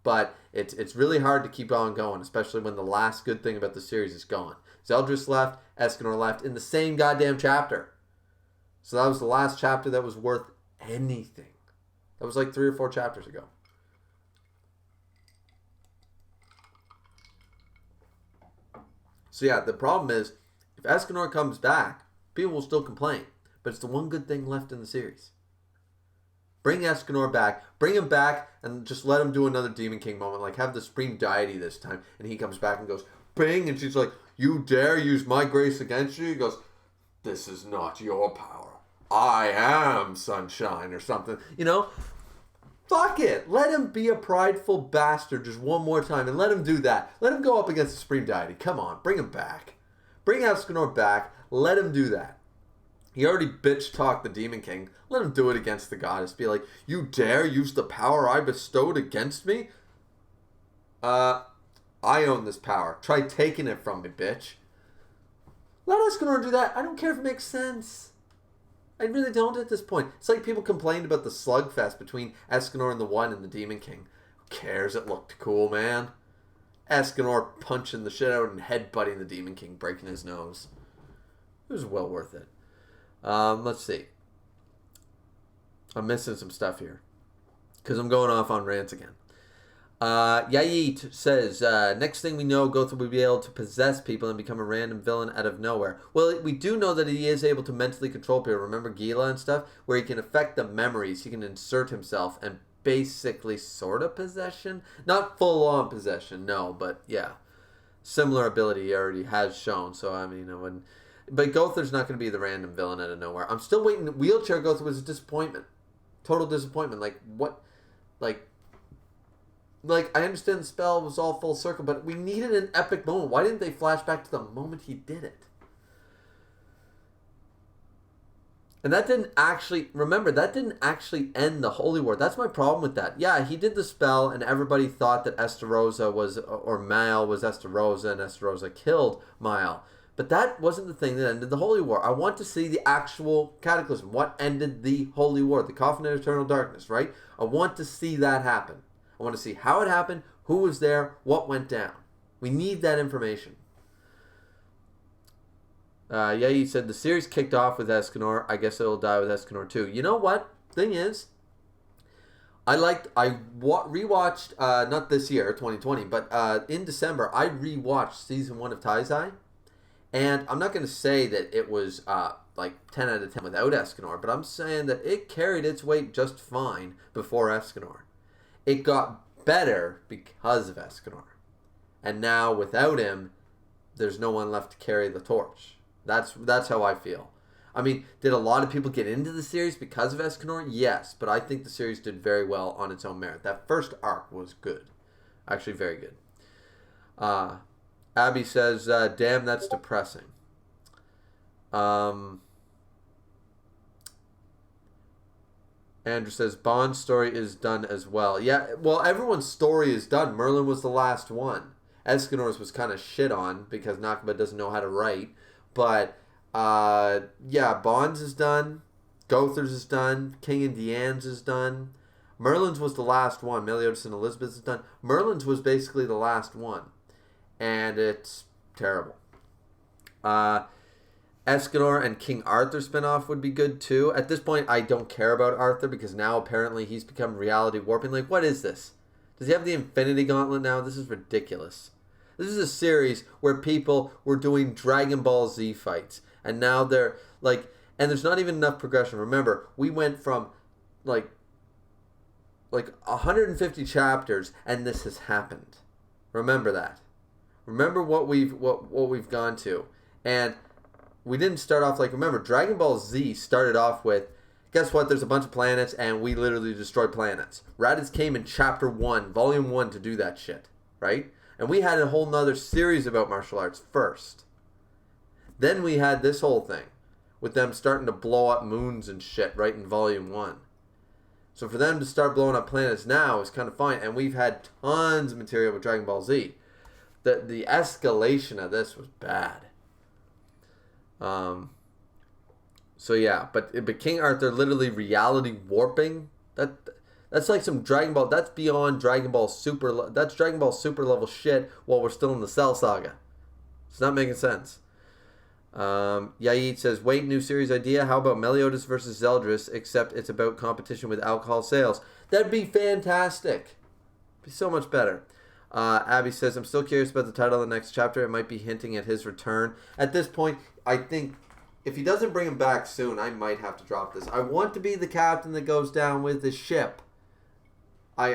but it's really hard to keep on going, especially when the last good thing about the series is gone. Zeldris left, Escanor left in the same goddamn chapter. So that was the last chapter that was worth anything. That was like 3 or 4 chapters ago. So yeah, the problem is, if Escanor comes back, people will still complain. But it's the one good thing left in the series. Bring Escanor back. Bring him back and just let him do another Demon King moment. Like, have the Supreme Deity this time. And he comes back and goes, bing! And she's like, you dare use my grace against you? He goes, this is not your power. I am sunshine or something. You know? Fuck it. Let him be a prideful bastard just one more time and let him do that. Let him go up against the Supreme Deity. Come on. Bring him back. Bring Escanor back. Let him do that. He already bitch-talked the Demon King. Let him do it against the goddess. Be like, you dare use the power I bestowed against me? I own this power. Try taking it from me, bitch. Let Escanor do that. I don't care if it makes sense. I really don't at this point. It's like people complained about the slugfest between Escanor and the One and the Demon King. Who cares? It looked cool, man. Escanor punching the shit out and headbutting the Demon King, breaking his nose. It was well worth it. Let's see. I'm missing some stuff here because I'm going off on rants again. Yait says, next thing we know, Gothel will be able to possess people and become a random villain out of nowhere. Well, we do know that he is able to mentally control people. Remember Gila and stuff? Where he can affect the memories. He can insert himself and basically sort of possession. Not full-on possession, no, but yeah. Similar ability he already has shown. So, I mean, I wouldn't... But Gother's not going to be the random villain out of nowhere. I'm still waiting. Wheelchair Gother was a disappointment. Total disappointment. Like, what? Like, I understand the spell was all full circle, but we needed an epic moment. Why didn't they flash back to the moment he did it? And that didn't actually... Remember, that didn't actually end the Holy War. That's my problem with that. Yeah, he did the spell, and everybody thought that Estarossa was... Or Mael was Estarossa, and Estarossa killed Mael. But that wasn't the thing that ended the Holy War. I want to see the actual cataclysm. What ended the Holy War? The Coffin of Eternal Darkness, right? I want to see that happen. I want to see how it happened, who was there, what went down. We need that information. Yeah, you said the series kicked off with Escanor. I guess it'll die with Escanor too. You know what? Thing is, I rewatched, not this year, 2020, but in December, I rewatched season 1 of Taizai. And I'm not going to say that it was like 10 out of 10 without Escanor, but I'm saying that it carried its weight just fine before Escanor. It got better because of Escanor. And now without him, there's no one left to carry the torch. That's how I feel. I mean, did a lot of people get into the series because of Escanor? Yes, but I think the series did very well on its own merit. That first arc was good. Actually, very good. Abby says, damn, that's depressing. Andrew says, Bond's story is done as well. Yeah, well, everyone's story is done. Merlin was the last one. Escanor's was kind of shit on because Nakaba doesn't know how to write. But, yeah, Bond's is done. Gother's is done. King and Deanne's is done. Merlin's was the last one. Meliodas and Elizabeth's is done. Merlin's was basically the last one. And it's terrible. Escanor and King Arthur spinoff would be good too. At this point, I don't care about Arthur because now apparently he's become reality warping. Like, what is this? Does he have the Infinity Gauntlet now? This is ridiculous. This is a series where people were doing Dragon Ball Z fights. And now they're like... And there's not even enough progression. Remember, we went from like 150 chapters and this has happened. Remember that. Remember what we've gone to. And we didn't start off like... Remember, Dragon Ball Z started off with... Guess what? There's a bunch of planets and we literally destroyed planets. Raditz came in chapter 1, volume 1 to do that shit. Right? And we had a whole nother series about martial arts first. Then we had this whole thing. With them starting to blow up moons and shit right in volume 1. So for them to start blowing up planets now is kind of fine. And we've had tons of material with Dragon Ball Z. The escalation of this was bad. So yeah, but King Arthur literally reality warping. That's like some Dragon Ball. That's beyond Dragon Ball Super. That's Dragon Ball Super level shit. While we're still in the Cell Saga, it's not making sense. Yaid says, wait, new series idea. How about Meliodas versus Zeldris, except it's about competition with alcohol sales? That'd be fantastic. Be so much better. Abby says, I'm still curious about the title of the next chapter. It might be hinting at his return. At this point, I think if he doesn't bring him back soon, I might have to drop this. I want to be the captain that goes down with the ship. I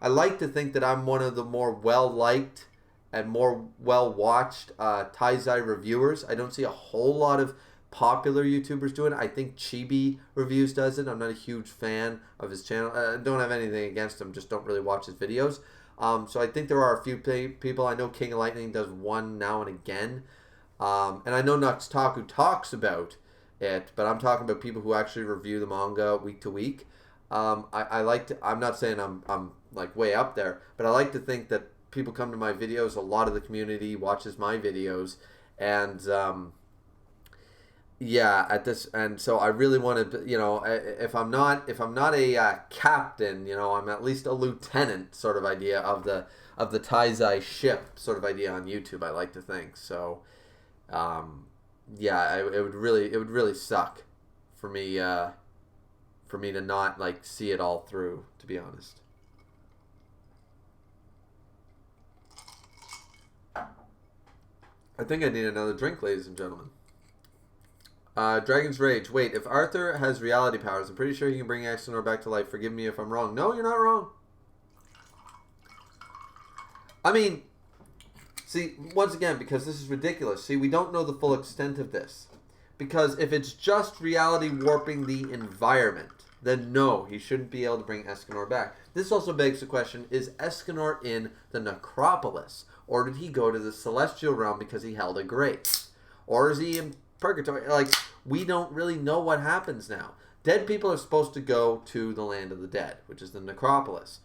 like to think that I'm one of the more well-liked and more well-watched Taizai reviewers. I don't see a whole lot of popular YouTubers doing it. I think Chibi Reviews does it. I'm not a huge fan of his channel. I don't have anything against him, just don't really watch his videos. So I think there are a few people. I know King of Lightning does one now and again. And I know Nuxtaku talks about it, but I'm talking about people who actually review the manga week to week. I like to, I'm not saying I'm like way up there, but I like to think that people come to my videos, a lot of the community watches my videos, and yeah, at this, and so I really want to, you know, if I'm not a captain, you know, I'm at least a lieutenant sort of idea of the Taizai ship sort of idea on YouTube. I like to think so. Yeah, it would really suck for me to not like see it all through, to be honest. I think I need another drink, ladies and gentlemen. Dragon's Rage. Wait, if Arthur has reality powers, I'm pretty sure he can bring Exenor back to life. Forgive me if I'm wrong. No, you're not wrong. I mean, see, once again, because this is ridiculous. See, we don't know the full extent of this. Because if it's just reality warping the environment, then no, he shouldn't be able to bring Escanor back. This also begs the question, is Escanor in the Necropolis? Or did he go to the Celestial Realm because he held a grace? Or is he in Purgatory? Like, we don't really know what happens now. Dead people are supposed to go to the land of the dead, which is the Necropolis.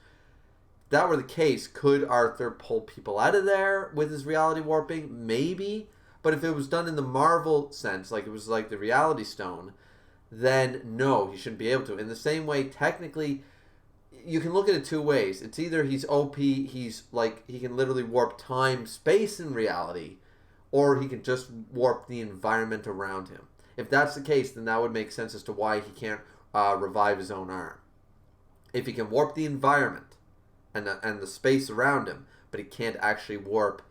If that were the case, could Arthur pull people out of there with his reality warping? Maybe. But if it was done in the Marvel sense, like it was like the Reality Stone, then no, he shouldn't be able to. In the same way, technically, you can look at it two ways. It's either he's OP, he's like, he can literally warp time, space, and reality, or he can just warp the environment around him. If that's the case, then that would make sense as to why he can't revive his own arm. If he can warp the environment and the space around him, but he can't actually warp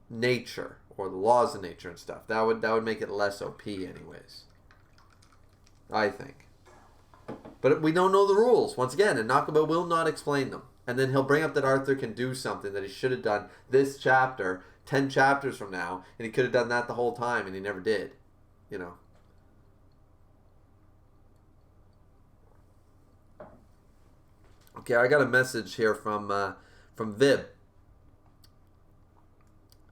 nature or the laws of nature and stuff, that would make it less OP anyways, I think. But we don't know the rules, once again, and Nakaba will not explain them. And then he'll bring up that Arthur can do something that he should have done this chapter 10 chapters from now, and he could have done that the whole time, and he never did, you know. Okay, I got a message here from Vib.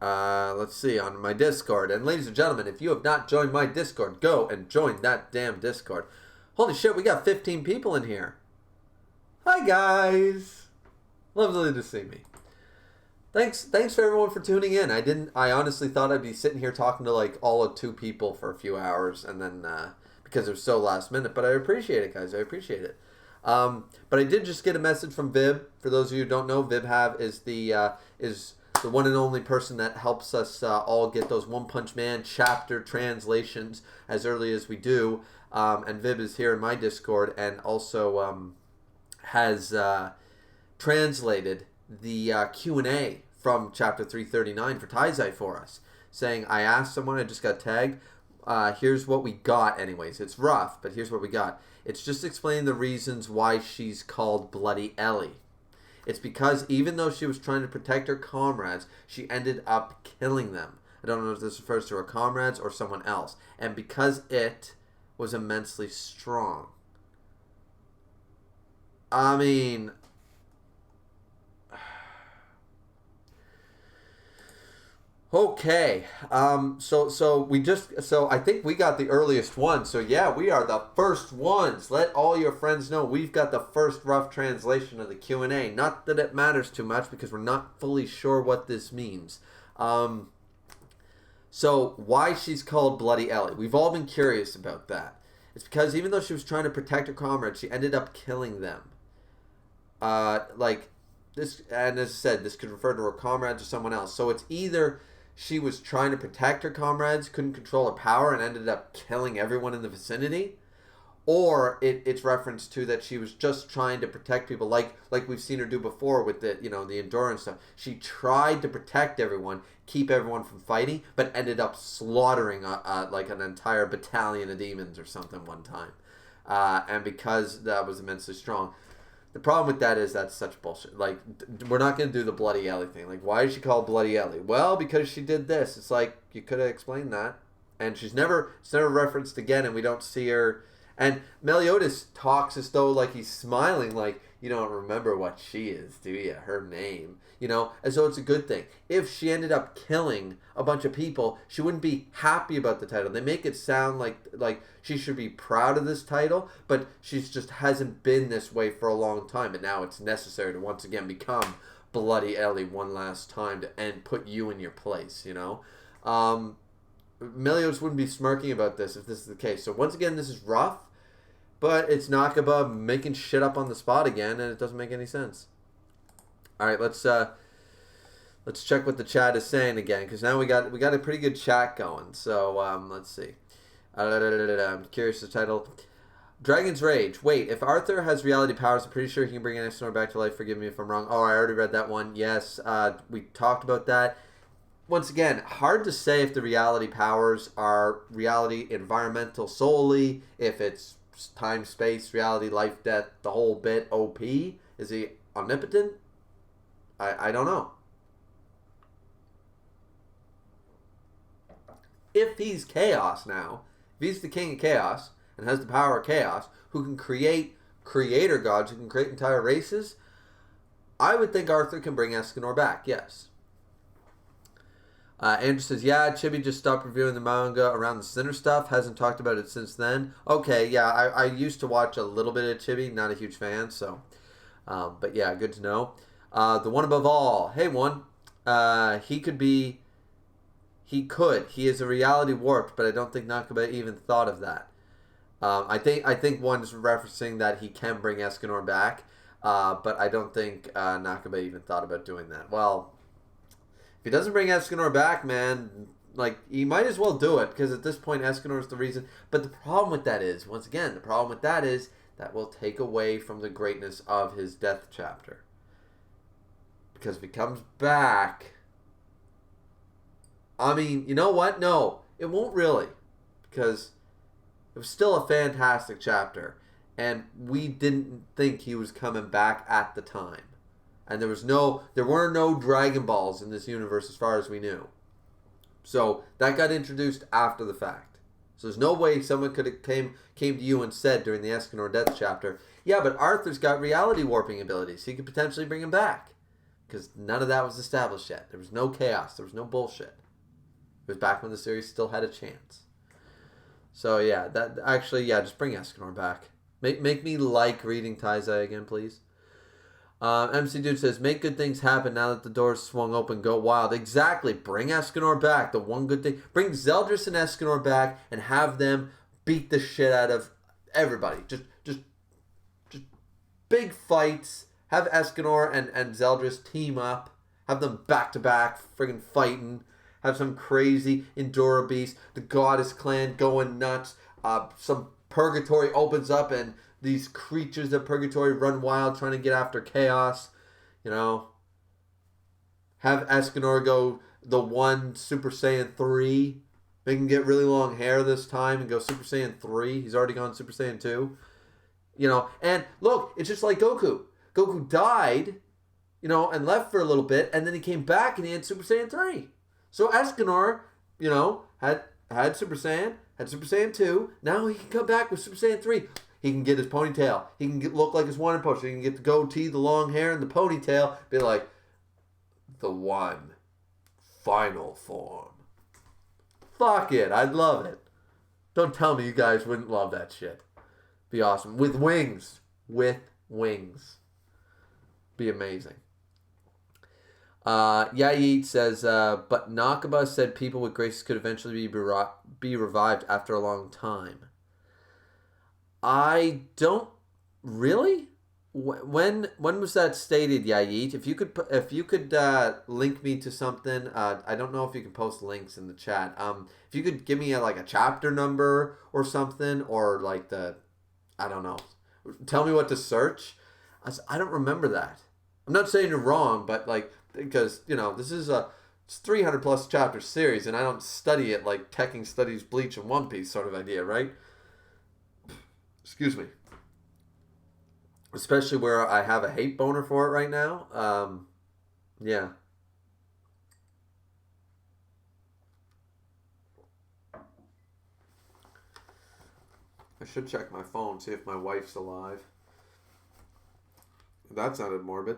Let's see, on my Discord. And ladies and gentlemen, if you have not joined my Discord, go and join that damn Discord. Holy shit, we got 15 people in here. Hi, guys. Lovely to see me. Thanks for everyone for tuning in. I honestly thought I'd be sitting here talking to like all of 2 people for a few hours, and then because it was so last minute. But I appreciate it, guys. I appreciate it. But I did just get a message from Vib. For those of you who don't know, VibHav is the one and only person that helps us all get those One Punch Man chapter translations as early as we do. And Vib is here in my Discord and also has translated the Q&A from chapter 339 for Taizai for us, saying, I asked someone, I just got tagged, here's what we got anyways. It's rough, but here's what we got. It's just explaining the reasons why she's called Bloody Ellie. It's because even though she was trying to protect her comrades, she ended up killing them. I don't know if this refers to her comrades or someone else. And because it was immensely strong. I mean, okay. So I think we got the earliest one. So yeah, we are the first ones. Let all your friends know we've got the first rough translation of the Q&A. Not that it matters too much because we're not fully sure what this means. So why she's called Bloody Ellie? We've all been curious about that. It's because even though she was trying to protect her comrades, she ended up killing them. Like this, and as I said, this could refer to her comrades or someone else. So it's either she was trying to protect her comrades, couldn't control her power, and ended up killing everyone in the vicinity. Or it's reference to that she was just trying to protect people, like we've seen her do before with the the endurance stuff. She tried to protect everyone, keep everyone from fighting, but ended up slaughtering like an entire battalion of demons or something one time. And because that was immensely strong. The problem with that is that's such bullshit. Like, we're not going to do the Bloody Ellie thing. Like, why is she called Bloody Ellie? Well, because she did this. It's like, you could have explained that. And it's never referenced again, and we don't see her. And Meliodas talks as though, like, he's smiling, like, you don't remember what she is, do you? Her name. As though it's a good thing. If she ended up killing a bunch of people, she wouldn't be happy about the title. They make it sound like she should be proud of this title, but she's just hasn't been this way for a long time, and now it's necessary to once again become Bloody Ellie one last time and put you in your place, Meliodas wouldn't be smirking about this if this is the case. So once again, this is rough, but it's Nakaba making shit up on the spot again, and it doesn't make any sense. All right, let's check what the chat is saying again, because now we got a pretty good chat going. So let's see. I'm curious. The title: Dragon's Rage. Wait, if Arthur has reality powers, I'm pretty sure he can bring Escanor back to life. Forgive me if I'm wrong. Oh, I already read that one. Yes, we talked about that. Once again, hard to say if the reality powers are reality environmental solely, if it's time, space, reality, life, death, the whole bit, OP. Is he omnipotent? I don't know. If he's chaos now, if he's the king of chaos and has the power of chaos, who can create creator gods, who can create entire races, I would think Arthur can bring Escanor back, yes. Andrew says, yeah, Chibi just stopped reviewing the manga around the Sinner stuff. Hasn't talked about it since then. Okay, yeah, I used to watch a little bit of Chibi. Not a huge fan, so. But yeah, good to know. The One Above All. Hey, one. He could be... He could. He is a reality warped, but I don't think Nakaba even thought of that. I think one's referencing that he can bring Escanor back, but I don't think Nakaba even thought about doing that. Well... If he doesn't bring Escanor back, man, like, he might as well do it, because at this point, Escanor is the reason. But the problem with that is, once again, that will take away from the greatness of his death chapter. Because if he comes back, I mean, you know what? No, it won't really. Because it was still a fantastic chapter, and we didn't think he was coming back at the time. And there were no Dragon Balls in this universe as far as we knew. So that got introduced after the fact. So there's no way someone could have came to you and said during the Escanor Death chapter, yeah, but Arthur's got reality warping abilities. He could potentially bring him back. Because none of that was established yet. There was no chaos. There was no bullshit. It was back when the series still had a chance. So yeah, just bring Escanor back. Make me like reading Taizai again, please. MC Dude says, make good things happen now that the doors swung open. Go wild. Exactly. Bring Escanor back. The one good thing. Bring Zeldris and Escanor back and have them beat the shit out of everybody. Just big fights. Have Escanor and Zeldris team up. Have them back to back friggin' fighting. Have some crazy Endura beast. The Goddess clan going nuts. Some Purgatory opens up and these creatures of Purgatory run wild trying to get after Chaos. Have Escanor go the one Super Saiyan 3. Make him get really long hair this time and go Super Saiyan 3. He's already gone Super Saiyan 2. And look, it's just like Goku. Goku died, and left for a little bit, and then he came back and he had Super Saiyan 3. So Escanor, had Super Saiyan, had Super Saiyan 2. Now he can come back with Super Saiyan 3. He can get his ponytail. He can look like his wanted poster. He can get the goatee, the long hair, and the ponytail. Be like, the one final form. Fuck it. I'd love it. Don't tell me you guys wouldn't love that shit. Be awesome. With wings. With wings. Be amazing. Yayeet says, but Nakaba said people with graces could eventually be revived after a long time. I don't really. when was that stated, Yayit? If you could link me to something, I don't know if you can post links in the chat. If you could give me like a chapter number or something, or like I don't know, tell me what to search. I don't remember that. I'm not saying you're wrong, but like because this is a 300 plus chapter series, and I don't study it like Tekking studies Bleach and One Piece sort of idea, right? Excuse me. Especially where I have a hate boner for it right now. Yeah. I should check my phone, see if my wife's alive. That sounded morbid.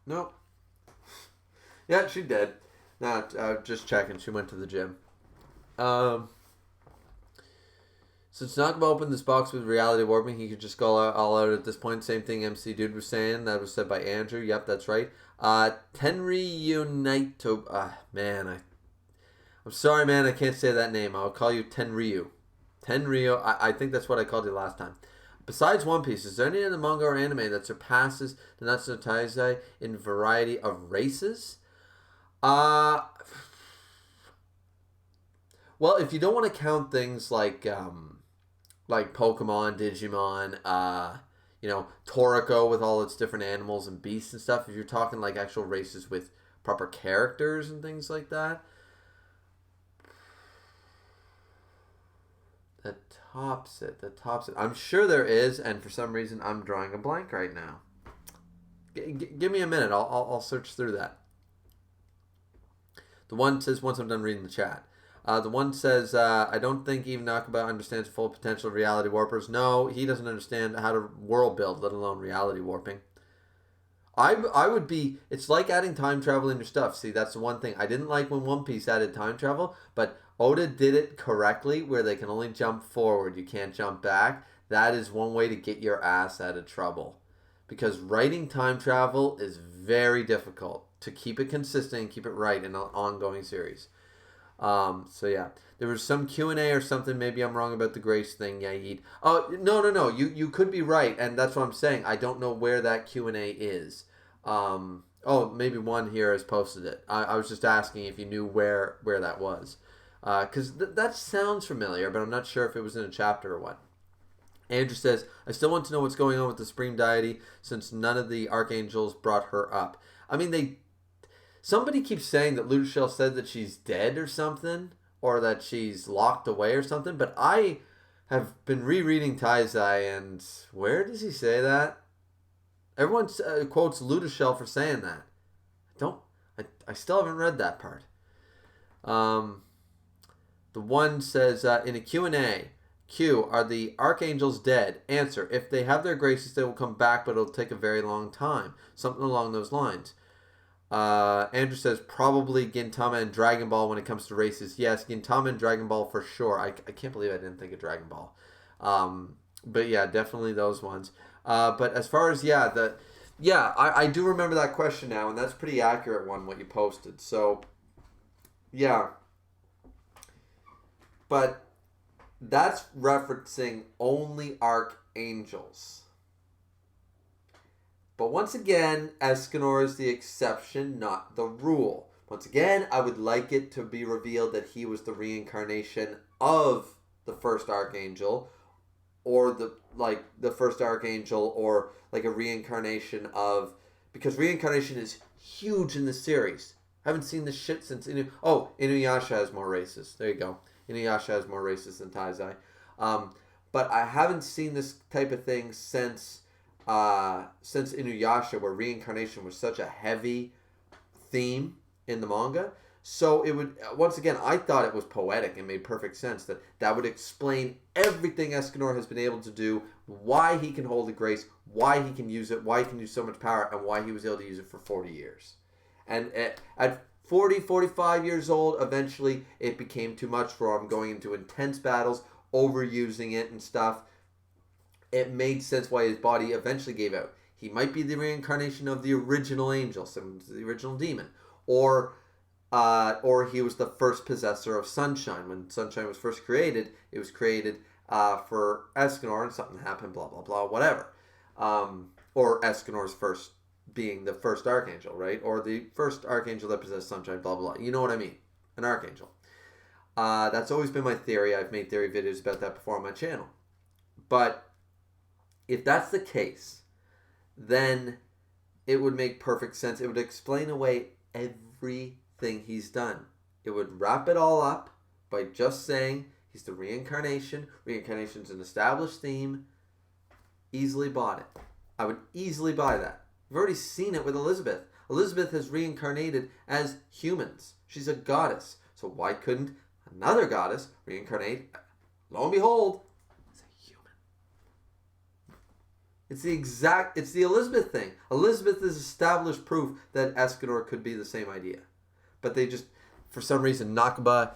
Nope. Yeah, she did. Not just checking. She went to the gym. Since Nakaba opened this box with reality warping, he could just go all out at this point. Same thing MC Dude was saying. That was said by Andrew. Yep, that's right. Tenryu Naito. Man, I'm sorry, man. I can't say that name. I'll call you Tenryu. Tenryu. I think that's what I called you last time. Besides One Piece, is there any other manga or anime that surpasses the Natsu no Taizai in variety of races? Well, if you don't want to count things like Pokemon, Digimon, Toriko with all its different animals and beasts and stuff, if you're talking like actual races with proper characters and things like that, that tops it. I'm sure there is, and for some reason I'm drawing a blank right now. Give me a minute. I'll search through that. The one says, once I'm done reading the chat. The one says, I don't think even Nakaba understands the full potential of reality warpers. No, he doesn't understand how to world build, let alone reality warping. I would be, it's like adding time travel in your stuff. See, that's the one thing. I didn't like when One Piece added time travel, but Oda did it correctly where they can only jump forward. You can't jump back. That is one way to get your ass out of trouble. Because writing time travel is very difficult to keep it consistent and keep it right in an ongoing series. So yeah, there was some Q&A or something. Maybe I'm wrong about the Grace thing, Yaid. Oh, no. You could be right, and that's what I'm saying. I don't know where that Q&A is. Maybe one here has posted it. I was just asking if you knew where that was. Because that sounds familiar, but I'm not sure if it was in a chapter or what. Andrew says, I still want to know what's going on with the Supreme Deity since none of the Archangels brought her up. I mean, somebody keeps saying that Ludoshell said that she's dead or something, or that she's locked away or something, but I have been rereading Taizai, and where does he say that? Everyone quotes Ludoshell for saying that. I still haven't read that part. The one says, in a Q&A, Q, are the Archangels dead? Answer, if they have their graces, they will come back, but it'll take a very long time. Something along those lines. Andrew says probably Gintama and Dragon Ball when it comes to races. Yes, Gintama and Dragon Ball for sure. I can't believe I didn't think of Dragon Ball. But yeah, definitely those ones. But as far as I do remember that question now, and that's a pretty accurate one what you posted. So yeah, but that's referencing only archangels. But once again, Escanor is the exception, not the rule. Once again, I would like it to be revealed that he was the reincarnation of the first archangel, or the first archangel, or like a reincarnation of, because reincarnation is huge in the series. I haven't seen this shit since Inuyasha has more races. There you go. Inuyasha has more races than Taizai. But I haven't seen this type of thing since Inuyasha, where reincarnation was such a heavy theme in the manga. So it would, once again, I thought it was poetic and made perfect sense that would explain everything Escanor has been able to do, why he can hold the grace, why he can use it, why he can use so much power, and why he was able to use it for 40 years. And at 40, 45 years old, eventually it became too much for him, going into intense battles, overusing it and stuff. It made sense why his body eventually gave out. He might be the reincarnation of the original angel, the original demon, or or he was the first possessor of sunshine. When sunshine was first created, it was created for Escanor, and something happened, blah, blah, blah, whatever. Or Escanor's first being the first archangel, right? Or the first archangel that possessed sunshine, blah, blah, blah. You know what I mean? An archangel. That's always been my theory. I've made theory videos about that before on my channel. But if that's the case, then it would make perfect sense. It would explain away everything he's done. It would wrap it all up by just saying he's the reincarnation. Reincarnation's an established theme. Easily bought it. I would easily buy that. We've already seen it with Elizabeth. Elizabeth has reincarnated as humans. She's a goddess. So why couldn't another goddess reincarnate? Lo and behold, as a human. It's the Elizabeth thing. Elizabeth is established proof that Escanor could be the same idea. But they just, for some reason, Nakaba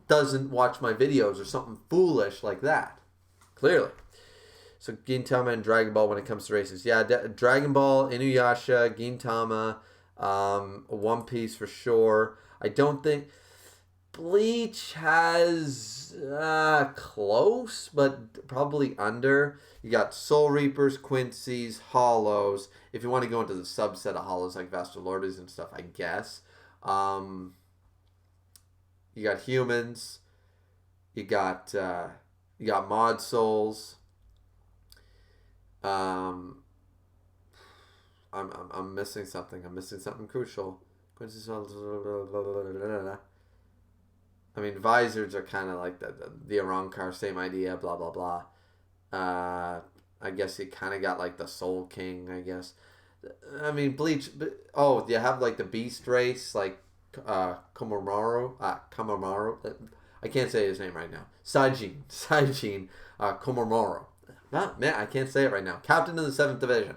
doesn't watch my videos or something foolish like that. Clearly. So Gintama and Dragon Ball when it comes to races. Yeah, Dragon Ball, Inuyasha, Gintama, One Piece for sure. I don't think Bleach has close, but probably under. You got Soul Reapers, Quincy's, Hollows. If you want to go into the subset of Hollows like Vastalordes and stuff, I guess. You got Humans. You got Mod Souls. I'm missing something. I'm missing something crucial. I mean, Visors are kind of like the Arankar, same idea, blah, blah, blah. I guess you kind of got like the Soul King, I guess. I mean, Bleach. Oh, you have like the Beast race, like Komamoru. I can't say his name right now. Saijin Komamoru. Man, I can't say it right now. Captain of the 7th Division.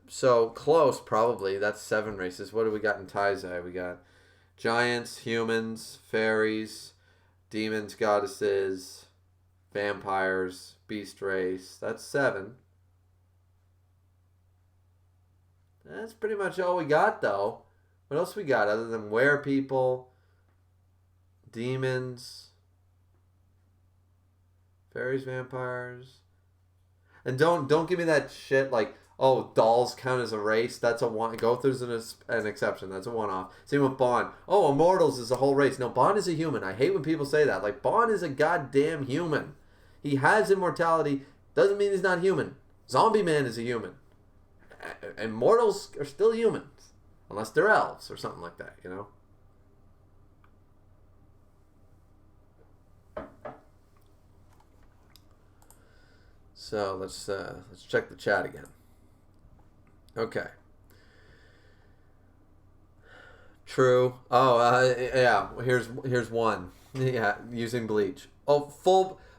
So close, probably. That's 7 races. What do we got in Taizai? We got giants, humans, fairies, demons, goddesses, vampires, beast race. That's 7. That's pretty much all we got, though. What else we got other than were people, demons, fairies, vampires? And don't give me that shit like, oh, dolls count as a race. That's a one. Gothar's an exception. That's a one-off. Same with Bond. Oh, immortals is a whole race. No, Bond is a human. I hate when people say that. Like, Bond is a goddamn human. He has immortality. Doesn't mean he's not human. Zombie Man is a human. Immortals are still humans. Unless they're elves or something like that, you know? So let's check the chat again. Okay. True. Oh, yeah. Here's one. Yeah, using Bleach. Oh,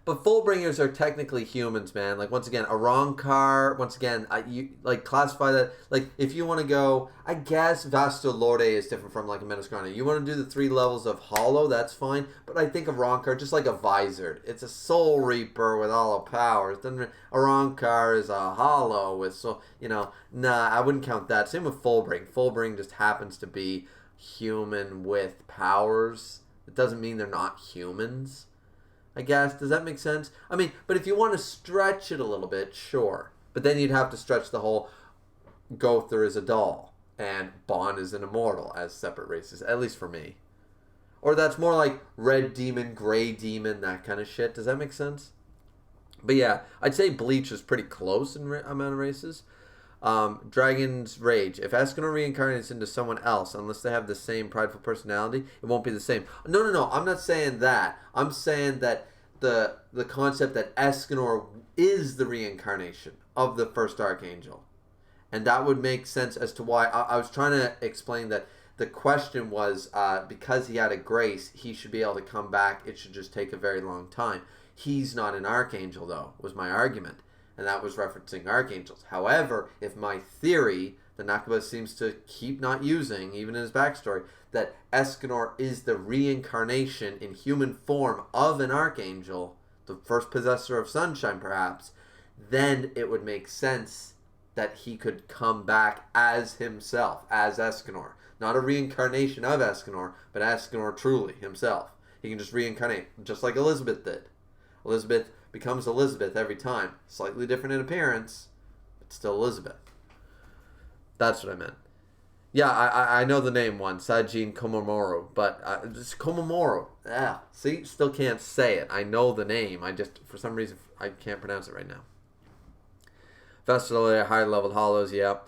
Fullbringers are technically humans, man. Like, once again, a wrong car. Once again, you like classify that. Like, if you want to go, I guess Vasto Lorde is different from like a Metasgrana. You want to do the 3 levels of Hollow, that's fine. But I think a wrong car, just like a Visored, it's a Soul Reaper with all the powers. Then a wrong car is a Hollow with nah, I wouldn't count that. Same with Fullbring. Fullbring just happens to be human with powers. It doesn't mean they're not humans, I guess. Does that make sense? I mean, but if you want to stretch it a little bit, sure. But then you'd have to stretch the whole Gothar is a doll and Bond is an immortal as separate races, at least for me. Or that's more like red demon, gray demon, that kind of shit. Does that make sense? But yeah, I'd say Bleach is pretty close in amount of races. Dragon's Rage. If Escanor reincarnates into someone else, unless they have the same prideful personality, it won't be the same. No. I'm not saying that. I'm saying that the concept that Escanor is the reincarnation of the first archangel. And that would make sense as to why I was trying to explain that the question was because he had a grace, he should be able to come back. It should just take a very long time. He's not an archangel, though, was my argument. And that was referencing archangels. However, if my theory, that Nakaba seems to keep not using, even in his backstory, that Escanor is the reincarnation in human form of an archangel, the first possessor of sunshine perhaps, then it would make sense that he could come back as himself, as Escanor. Not a reincarnation of Escanor, but Escanor truly himself. He can just reincarnate, just like Elizabeth did. Elizabeth becomes Elizabeth every time. Slightly different in appearance, but still Elizabeth. That's what I meant. Yeah, I know the name one, Sajin Komomoro, but it's Komomoro. Yeah, see, still can't say it. I know the name. I just, for some reason, I can't pronounce it right now. Festival higher level hollows, yeah.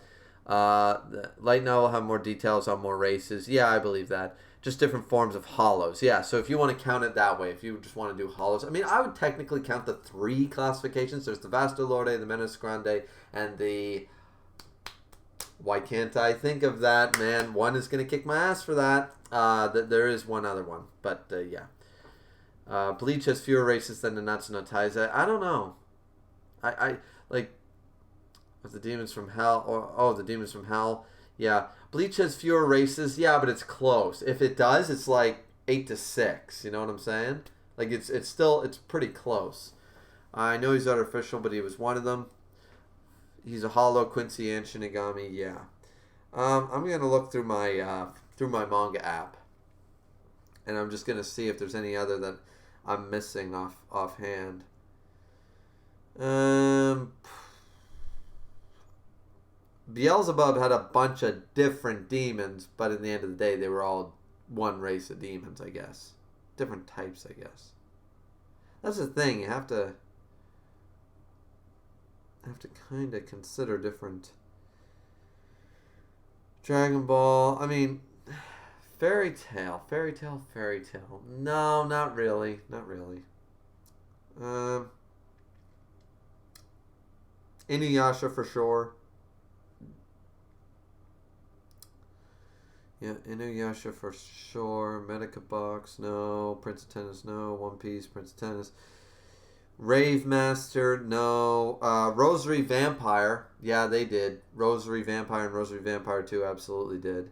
Light Now will have more details on more races. Yeah, I believe that. Just different forms of hollows. Yeah, so if you want to count it that way, if you just want to do hollows, I mean, I would technically count the 3 classifications. There's the Vasto Lorde, the Menace Grande, and the... Why can't I think of that, man? One is going to kick my ass for that. There is one other one, but yeah. Bleach has fewer races than the Natsu no Taizai. I don't know. I like... Of the Demons from Hell, the Demons from Hell, yeah. Bleach has fewer races, yeah, but it's close. If it does, it's like 8-6. You know what I'm saying? Like it's pretty close. I know he's artificial, but he was one of them. He's a hollow Quincy and Shinigami, yeah. I'm gonna look through my manga app, and I'm just gonna see if there's any other that I'm missing offhand. Beelzebub had a bunch of different demons, but in the end of the day, they were all one race of demons, I guess. Different types, I guess. That's the thing. You have to kind of consider different. Dragon Ball. I mean, Fairy Tail. No, not really. Inuyasha for sure. Yeah, Inuyasha for sure. Medica Box, no. Prince of Tennis, no. One Piece, Prince of Tennis. Rave Master, no. Rosary Vampire, yeah, they did. Rosary Vampire and Rosary Vampire 2 absolutely did.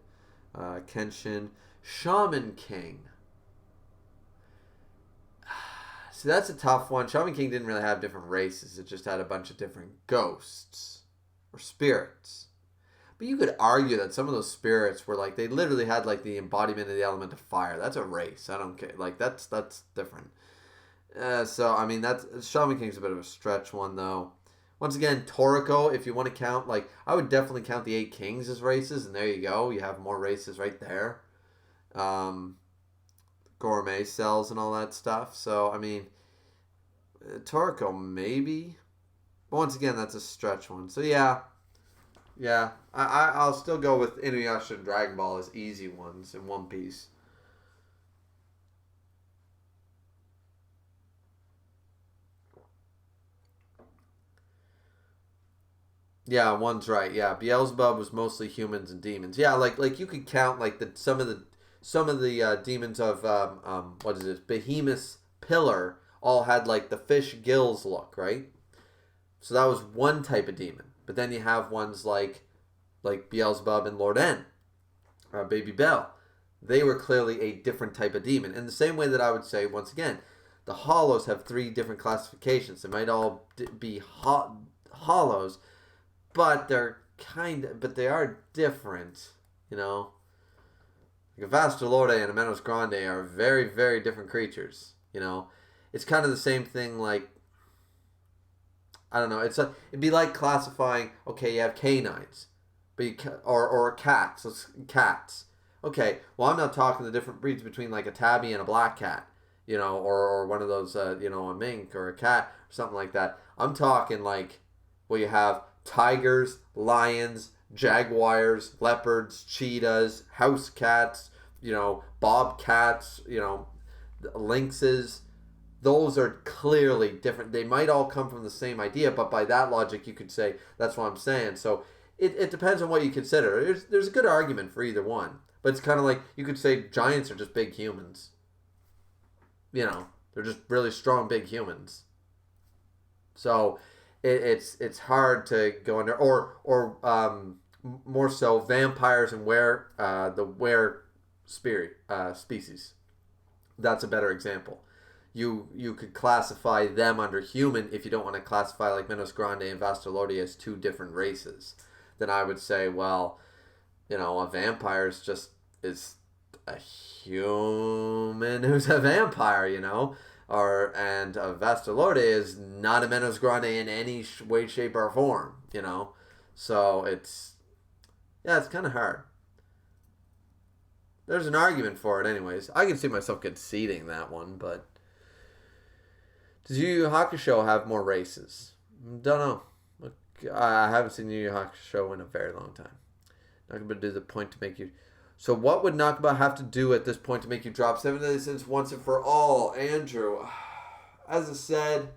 Kenshin. Shaman King. See, that's a tough one. Shaman King didn't really have different races. It just had a bunch of different ghosts or spirits. But you could argue that some of those spirits were like, they literally had like the embodiment of the element of fire. That's a race. I don't care. Like, that's different. So, I mean, Shaman King's a bit of a stretch one, though. Once again, Toriko, if you want to count, like, I would definitely count the 8 kings as races, and there you go. You have more races right there. Gourmet cells and all that stuff. So, I mean, Toriko, maybe. But once again, that's a stretch one. So, yeah. Yeah, I'll still go with Inuyasha and Dragon Ball as easy ones in One Piece. Yeah, one's right. Yeah, Beelzebub was mostly humans and demons. Yeah, like you could count like some of the demons of what is this, Behemoth's Pillar all had like the fish gills look, right? So that was one type of demon. But then you have ones like Beelzebub and Lord N, Baby Bell. They were clearly a different type of demon. In the same way that I would say, once again, the hollows have 3 different classifications. They might all be hollows, but they are different, you know. Like a Vasto Lorde and a Menos Grande are very, very different creatures, you know. It's kind of the same thing like, I don't know. It'd be like classifying. Okay, you have canines, but or cats. Cats. Okay, well, I'm not talking the different breeds between like a tabby and a black cat, you know, or one of those, a mink or a cat or something like that. I'm talking like, well, you have tigers, lions, jaguars, leopards, cheetahs, house cats, bobcats, lynxes. Those are clearly different. They might all come from the same idea, but by that logic, you could say, that's what I'm saying. So it depends on what you consider. There's a good argument for either one. But it's kind of like, you could say giants are just big humans. They're just really strong, big humans. So it's hard to go under. Or more so, vampires and the were species. That's a better example. You could classify them under human if you don't want to classify like Menos Grande and Vasto Lorde as 2 different races. Then I would say, well, A vampire is a human who's a vampire, and a Vastalorde is not a Menos Grande in any way, shape, or form, So it's kind of hard. There's an argument for it, anyways. I can see myself conceding that one, but does Yu Yu Hakusho have more races? Don't know. I haven't seen Yu Yu Hakusho in a very long time. Nakaba did the point to make you. So what would Nakaba have to do at this point to make you drop 7 Deadly Sins once and for all, Andrew? As I said,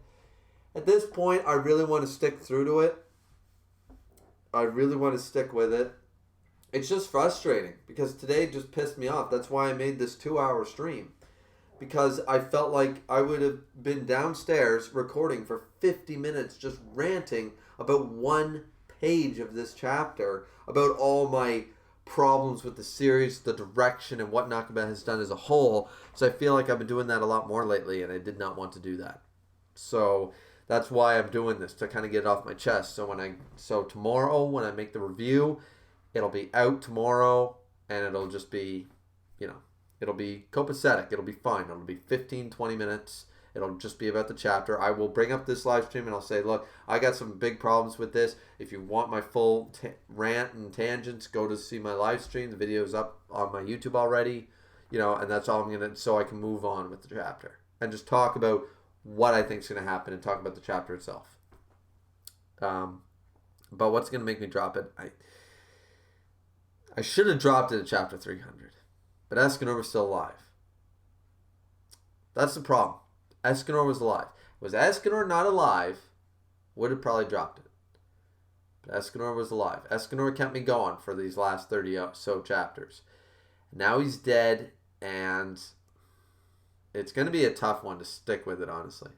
at this point, I really want to stick through to it. I really want to stick with it. It's just frustrating because today just pissed me off. That's why I made this 2-hour stream. Because I felt like I would have been downstairs recording for 50 minutes just ranting about one page of this chapter, about all my problems with the series, the direction, and what Nakaba has done as a whole. So I feel like I've been doing that a lot more lately, and I did not want to do that. So that's why I'm doing this, to kind of get it off my chest. So tomorrow when I make the review, it'll be out tomorrow, and it'll just be, it'll be copacetic. It'll be fine. It'll be 15, 20 minutes. It'll just be about the chapter. I will bring up this live stream and I'll say, look, I got some big problems with this. If you want my full rant and tangents, go to see my live stream. The video's up on my YouTube already, and that's all I'm going to, so I can move on with the chapter and just talk about what I think is going to happen and talk about the chapter itself. But what's going to make me drop it? I should have dropped it at chapter 300, but Escanor was still alive. That's the problem. Escanor was alive. Was Escanor not alive, would have probably dropped it. But Escanor was alive. Escanor kept me going for these last 30 or so chapters. Now he's dead, and it's going to be a tough one to stick with it, honestly.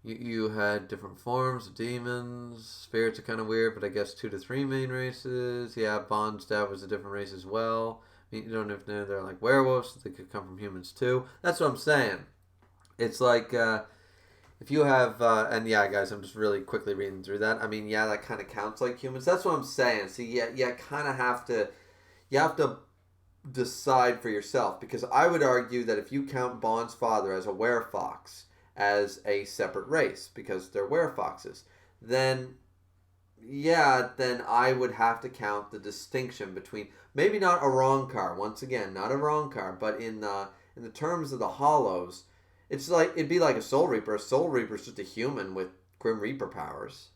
You had different forms of demons. Spirits are kind of weird, but I guess 2 to 3 main races. Yeah, Bondstaff was a different race as well. You don't know if they're like werewolves. They could come from humans too. That's what I'm saying. It's like if you have, and yeah, guys, I'm just really quickly reading through that. I mean, yeah, that kind of counts like humans. That's what I'm saying. So yeah, kind of have to decide for yourself, because I would argue that if you count Bond's father as a werefox, as a separate race because they're werefoxes, then I would have to count the distinction between, maybe not a Rancor, once again, not a Rancor, but in the terms of the Hollows, it's like, it'd be like a Soul Reaper. A Soul Reaper is just a human with Grim Reaper powers.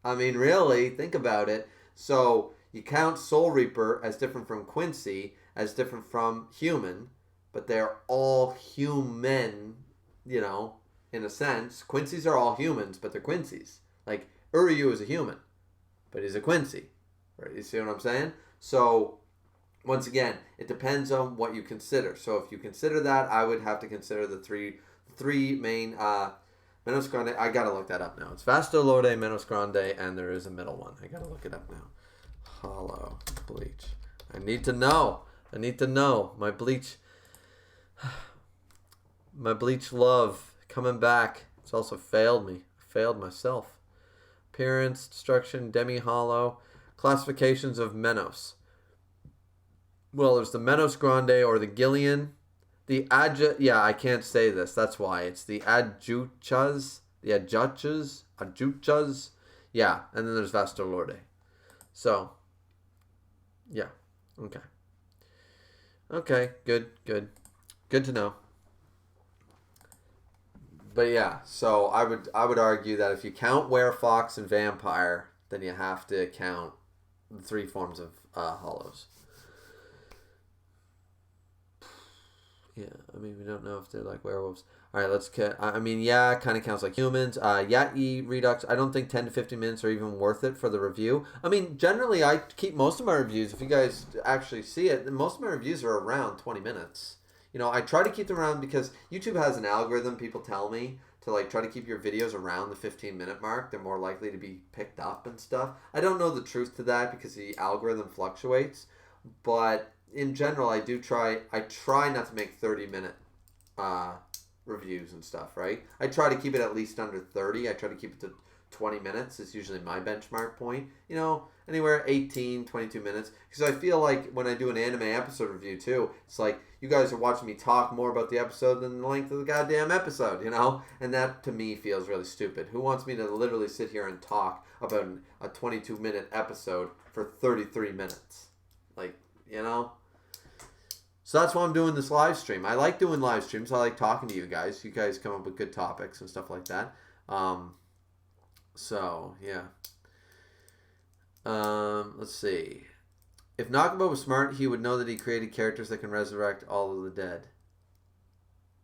I mean, really, think about it. So you count Soul Reaper as different from Quincy, as different from human, but they're all human, in a sense. Quincy's are all humans, but they're Quincy's. Like, Uryu is a human, but he's a Quincy. Right? You see what I'm saying? So, once again, it depends on what you consider. So, if you consider that, I would have to consider the three main Menos Grande. I gotta look that up now. It's Vasto Lorde, Menos Grande, and there is a middle one. I gotta look it up now. Hollow Bleach. I need to know. My Bleach... My Bleach love coming back. It's also failed me. I failed myself. Appearance, destruction, demi-hollow. Classifications of Menos. Well, there's the Menos Grande or the Gillian. Yeah, I can't say this. That's why. It's the Adjuchas. Adjuchas. Yeah, and then there's Vastalorde. So, yeah. Okay, good. Good to know. But yeah, so I would argue that if you count werefox and vampire, then you have to count the 3 forms of hollows. Yeah, I mean, we don't know if they're like werewolves. All right, let's get... I mean, yeah, it kind of counts like humans. Yai Redux, I don't think 10 to 15 minutes are even worth it for the review. I mean, generally, I keep most of my reviews, if you guys actually see it, most of my reviews are around 20 minutes. I try to keep them around because YouTube has an algorithm, people tell me, to like try to keep your videos around the 15-minute mark. They're more likely to be picked up and stuff. I don't know the truth to that because the algorithm fluctuates, but in general, I try not to make 30-minute reviews and stuff, right? I try to keep it at least under 30. I try to keep it to 20 minutes is usually my benchmark point. You know, anywhere 18, 22 minutes. Because I feel like when I do an anime episode review too, it's like you guys are watching me talk more about the episode than the length of the goddamn episode, you know? And that to me feels really stupid. Who wants me to literally sit here and talk about a 22-minute episode for 33 minutes? Like, you know? So that's why I'm doing this live stream. I like doing live streams. I like talking to you guys. You guys come up with good topics and stuff like that. So, yeah. Let's see. If Nakaba was smart, he would know that he created characters that can resurrect all of the dead.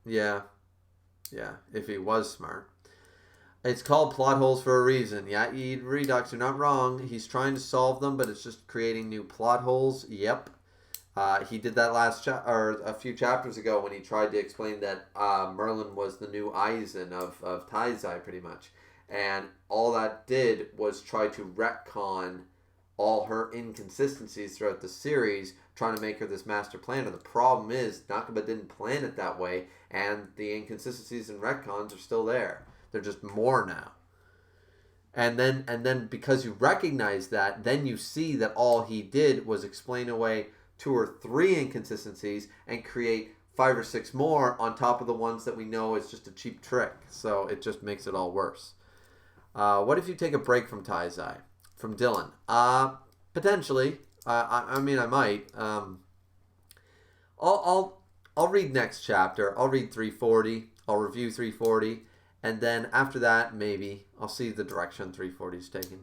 Yeah. Yeah, if he was smart. It's called plot holes for a reason. Yeah, Redux, you're not wrong. He's trying to solve them, but it's just creating new plot holes. Yep. He did that or a few chapters ago when he tried to explain that Merlin was the new Aizen of Taizai, pretty much. And all that did was try to retcon all her inconsistencies throughout the series, trying to make her this master planner. The problem is Nakaba didn't plan it that way, and the inconsistencies and retcons are still there. They're just more now. And then because you recognize that, then you see that all he did was explain away 2 or 3 inconsistencies and create 5 or 6 more on top of the ones that we know is just a cheap trick. So it just makes it all worse. What if you take a break from Taizai? From Dylan. Potentially. I mean, I might. I'll read next chapter. I'll read 340. I'll review 340. And then after that, maybe I'll see the direction 340 is taking.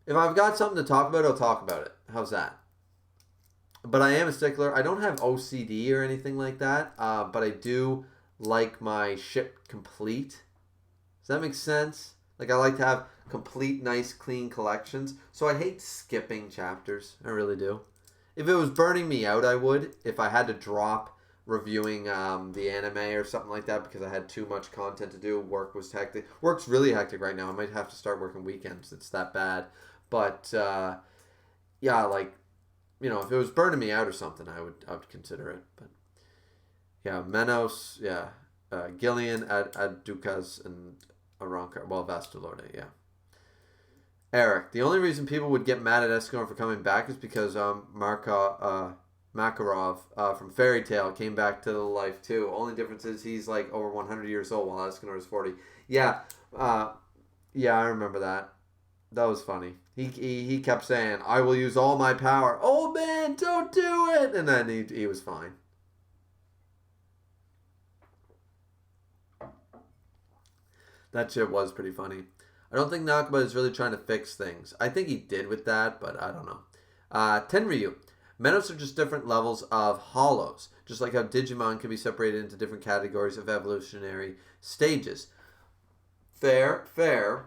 If I've got something to talk about, I'll talk about it. How's that? But I am a stickler. I don't have OCD or anything like that. But I do like my ship complete. Does that make sense? Like, I like to have complete, nice, clean collections. So I hate skipping chapters. I really do. If it was burning me out, I would. If I had to drop reviewing the anime or something like that because I had too much content to do. Work was hectic. Work's really hectic right now. I might have to start working weekends. It's that bad. But, yeah, like, you know, if it was burning me out or something, I would consider it. But, yeah, Menos, yeah. Gillian, Dukas, and Aronka. Well, Vastalorde, yeah. Eric, the only reason people would get mad at Escalon for coming back is because Makarov from Fairy Tail came back to life too. Only difference is he's like over 100 years old while Escanor is 40. Yeah, yeah, I remember that. That was funny. He kept saying, "I will use all my power." Oh man, don't do it! And then he was fine. That shit was pretty funny. I don't think Nakaba is really trying to fix things. I think he did with that, but I don't know. Tenryu. Menos are just different levels of hollows, just like how Digimon can be separated into different categories of evolutionary stages. Fair,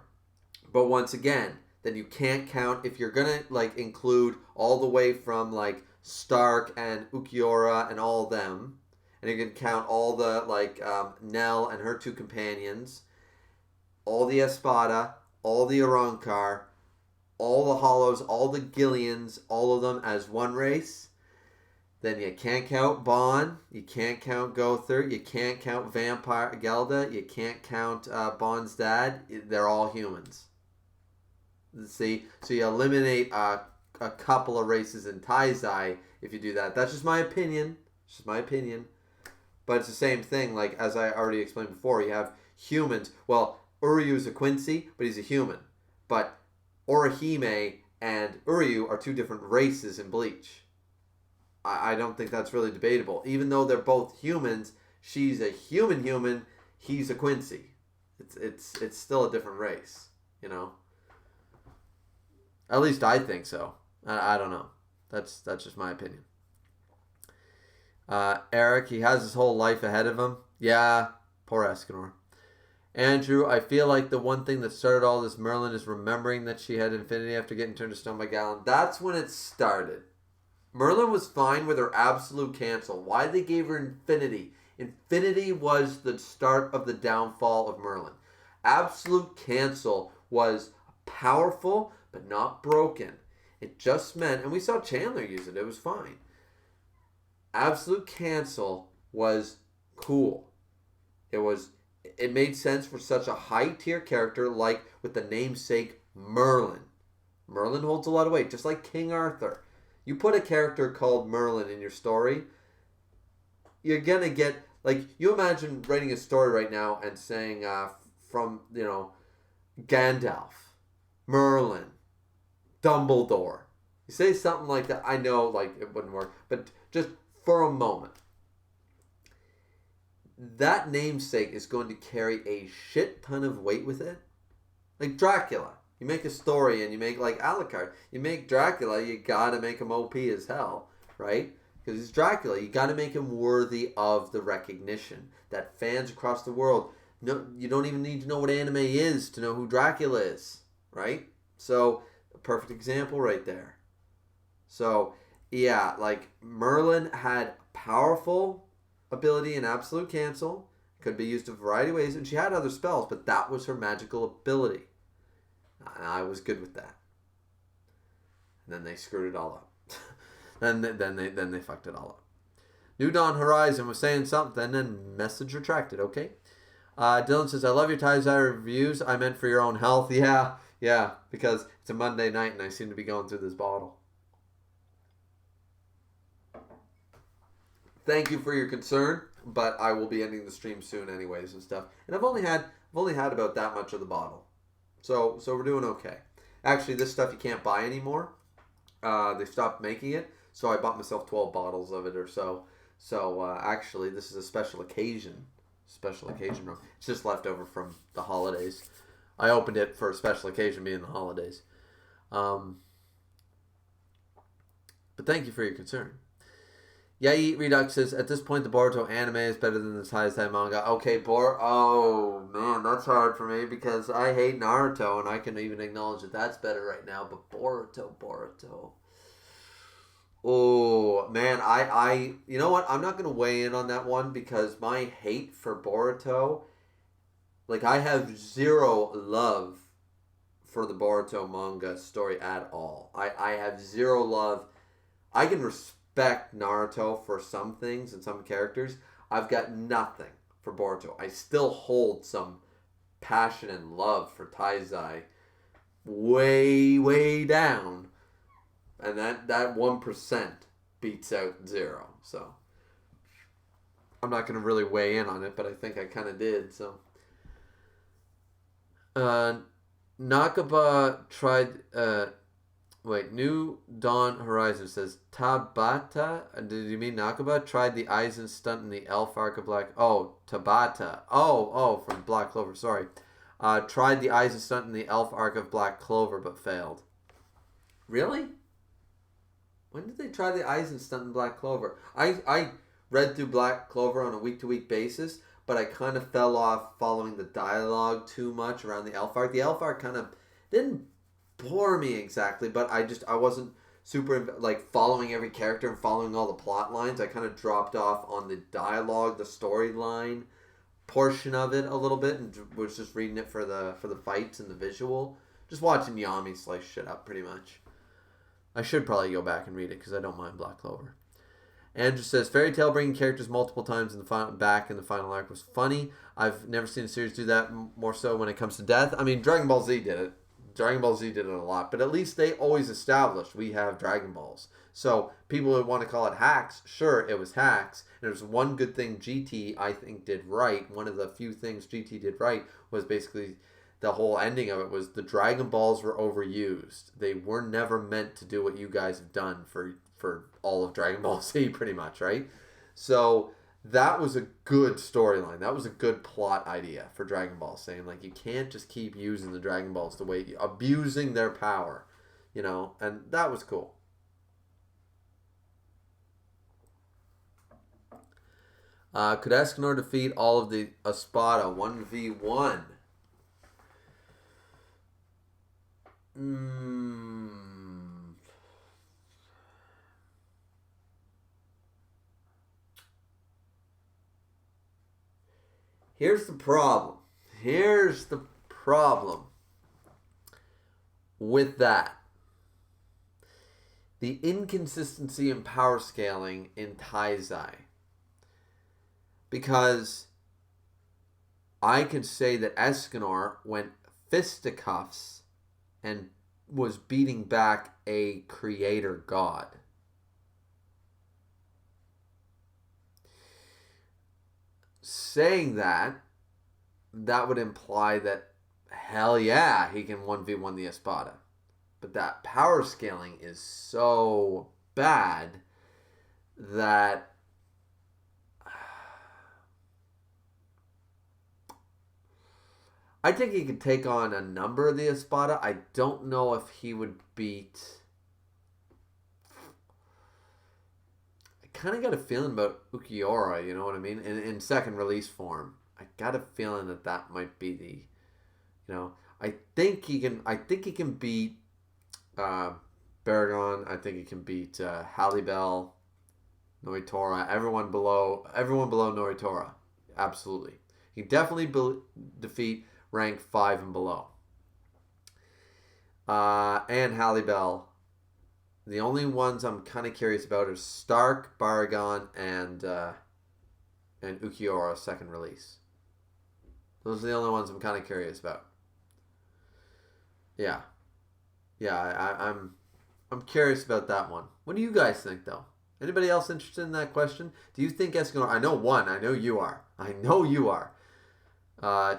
but once again, then you can't count, if you're gonna like include all the way from like Stark and Ukiura and all of them, and you can count all the like Nell and her 2 companions, all the Espada, all the Arankar, all the Hollows, all the Gillians, all of them as one race, then you can't count Bon, you can't count Gother, you can't count Vampire Gelda, you can't count Bon's dad. They're all humans. See? So you eliminate a couple of races in Taizai if you do that. That's just my opinion. It's just my opinion. But it's the same thing, like as I already explained before, you have humans. Well, Uryu is a Quincy, but he's a human. But Orihime and Uryu are 2 different races in Bleach. I don't think that's really debatable. Even though they're both humans, she's a human, he's a Quincy. It's still a different race, you know? At least I think so. I don't know. That's just my opinion. Eric, he has his whole life ahead of him. Yeah, poor Escanor. Andrew, I feel like the one thing that started all this Merlin is remembering that she had infinity after getting turned to stone by Gallon. That's when it started. Merlin was fine with her absolute cancel. Why they gave her infinity? Infinity was the start of the downfall of Merlin. Absolute cancel was powerful but not broken. It just meant, and we saw Chandler use it, it was fine. Absolute cancel was cool. It made sense for such a high tier character like with the namesake Merlin. Merlin holds a lot of weight, just like King Arthur. You put a character called Merlin in your story, you're gonna get like you imagine writing a story right now and saying from Gandalf, Merlin, Dumbledore. You say something like that. I know like it wouldn't work, but just for a moment, that namesake is going to carry a shit ton of weight with it. Like Dracula. You make a story and you make like Alucard. You make Dracula, you gotta make him OP as hell, right? Because he's Dracula. You gotta make him worthy of the recognition that fans across the world no, you don't even need to know what anime is to know who Dracula is, right? So, a perfect example right there. So, yeah, like Merlin had powerful ability in absolute cancel, could be used a variety of ways, and she had other spells, but that was her magical ability. And I was good with that. And then they screwed it all up. then they fucked it all up. New Dawn Horizon was saying something and message retracted, okay? Dylan says, I love your tie-dye reviews. I meant for your own health. Yeah, because it's a Monday night and I seem to be going through this bottle. Thank you for your concern, but I will be ending the stream soon anyways and stuff. And I've only had about that much of the bottle. So we're doing okay. Actually, this stuff you can't buy anymore. They stopped making it, so I bought myself 12 bottles of it or so. So actually, this is a special occasion rum. It's just left over from the holidays. I opened it for a special occasion being the holidays. But thank you for your concern. Yai Redux says, at this point, the Boruto anime is better than the tie-dye manga. Okay, oh, man, that's hard for me because I hate Naruto, and I can even acknowledge that that's better right now, but Boruto. Oh, man, I you know what? I'm not going to weigh in on that one because my hate for Boruto, like, I have zero love for the Boruto manga story at all. I have zero love. I can respect Naruto for some things and some characters. I've got nothing for Boruto. I still hold some passion and love for Taizai way, way down. And that 1% beats out 0. So I'm not going to really weigh in on it, but I think I kind of did. So Nakaba tried... New Dawn Horizon says Tabata. Did you mean Nakaba tried the Aizen stunt in the Elf arc of Black? Oh, Tabata. Oh, from Black Clover. Sorry. Tried the Aizen stunt in the Elf arc of Black Clover, but failed. Really? When did they try the Aizen stunt in Black Clover? I read through Black Clover on a week-to-week basis, but I kind of fell off following the dialogue too much around the Elf arc. The Elf arc kind of didn't bore me exactly, but I wasn't super like following every character and following all the plot lines. I kind of dropped off on the dialogue, the storyline portion of it a little bit, and was just reading it for the fights and the visual, just watching Yami slice shit up pretty much. I should probably go back and read it because I don't mind Black Clover. Andrew says, Fairy Tail bringing characters multiple times in the final arc was funny. I've never seen a series do that more so when it comes to death. I mean, Dragon Ball Z did it. Dragon Ball Z did it a lot, but at least they always established we have Dragon Balls. So people would want to call it hacks. Sure, it was hacks. And there was one good thing GT, I think, did right. One of the few things GT did right was basically the whole ending of it was the Dragon Balls were overused. They were never meant to do what you guys have done for all of Dragon Ball Z, pretty much, right? So that was a good storyline. That was a good plot idea for Dragon Ball, saying like you can't just keep using the Dragon Balls the way abusing their power, and that was cool. Could Escanor defeat all of the Espada 1v1? Here's the problem with that. The inconsistency in power scaling in Taizai. Because I could say that Escanor went fisticuffs and was beating back a creator god. Saying that, that would imply that, hell yeah, he can 1v1 the Espada. But that power scaling is so bad that I think he could take on a number of the Espada. I don't know if he would beat... I kind of got a feeling about Ukiora, you know what I mean? In second release form. I got a feeling that that might be the... You know, I think he can beat Baragon. I think he can beat Halibel, Noitora, everyone below Noitora. Absolutely. He can definitely defeat rank 5 and below. And Halibel. The only ones I'm kind of curious about are Stark, Baragon, and Ukiora second release. Those are the only ones I'm kind of curious about. Yeah. I'm curious about that one. What do you guys think, though? Anybody else interested in that question? Do you think Escanor... I know one. I know you are.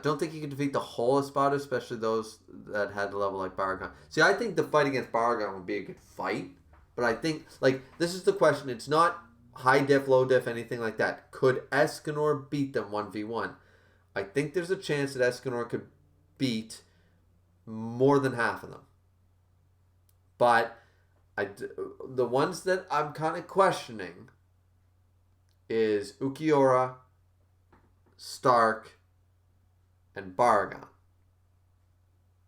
Don't think you can defeat the whole Espada, especially those that had a level like Baragon. See, I think the fight against Baragon would be a good fight, but I think, like, this is the question. It's not high diff, low diff, anything like that. Could Escanor beat them 1v1? I think there's a chance that Escanor could beat more than half of them. But the ones that I'm kind of questioning is Ukiora, Stark, and Baragon.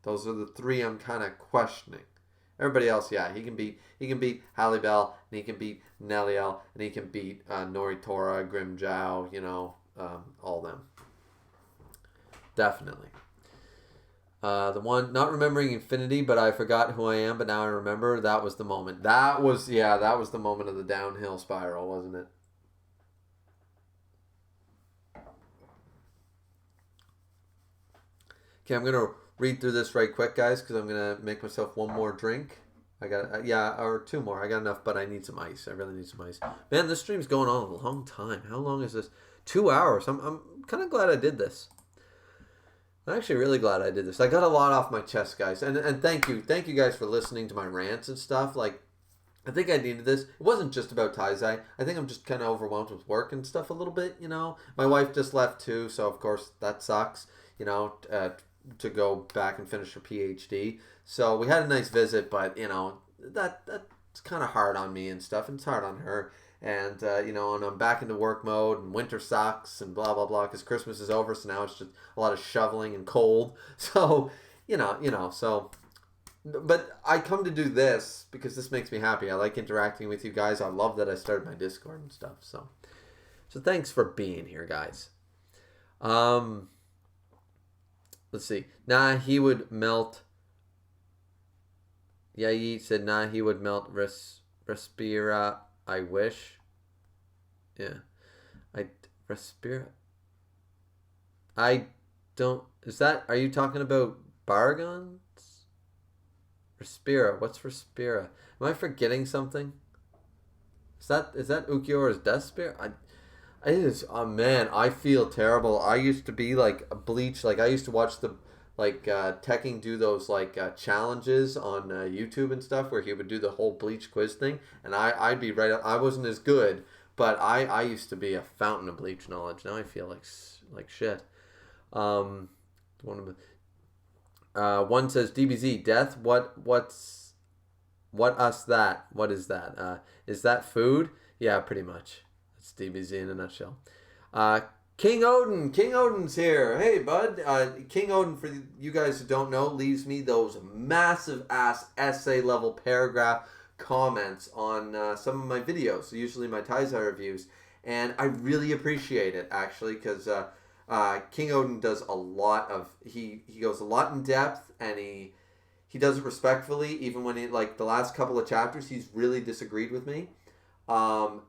Those are the three I'm kind of questioning. Everybody else, yeah, he can beat Halibel, and he can beat Neliel, and he can beat Noritora, Grimjow, you know, all them. Definitely. The one, not remembering Infinity, but I forgot who I am, but now I remember. That was the moment. That was the moment of the downhill spiral, wasn't it? Okay, I'm going to read through this right quick, guys, because I'm going to make myself one more drink. I got, or two more. I got enough, but I need some ice. I really need some ice. Man, this stream's going on a long time. How long is this? 2 hours. I'm kind of glad I did this. I'm actually really glad I did this. I got a lot off my chest, guys. And thank you guys for listening to my rants and stuff. Like, I think I needed this. It wasn't just about Taizai. I think I'm just kind of overwhelmed with work and stuff a little bit, you know. My wife just left too, so of course that sucks, you know, to go back and finish her PhD. So we had a nice visit, but, you know, that's kind of hard on me and stuff, and it's hard on her. And, you know, and I'm back into work mode, and winter sucks, and blah, blah, blah, because Christmas is over, so now it's just a lot of shoveling and cold. So, you know, so... But I come to do this because this makes me happy. I like interacting with you guys. I love that I started my Discord and stuff. So thanks for being here, guys. Let's see. Nah, he would melt... Yayi said, nah, he would melt Respira... I wish. Yeah. Respira. I don't... Are you talking about Bargons? Respira. What's Respira? Am I forgetting something? Is that Ukiora's death spear? It is... Oh, man. I feel terrible. I used to be, like, a Bleach. Like, I used to watch the... Like, Tekking do those, like, challenges on YouTube and stuff where he would do the whole Bleach quiz thing. And I'd be right up. I wasn't as good, but I used to be a fountain of Bleach knowledge. Now I feel like shit. One says, DBZ, death? What us that? What is that? Is that food? Yeah, pretty much. That's DBZ in a nutshell. King Odin's here. Hey, bud. King Odin, for you guys who don't know, leaves me those massive ass essay level paragraph comments on some of my videos, so usually my Taizai reviews, and I really appreciate it, actually, because King Odin does a lot of, he goes a lot in depth, and he does it respectfully, even when he, like, the last couple of chapters, he's really disagreed with me. I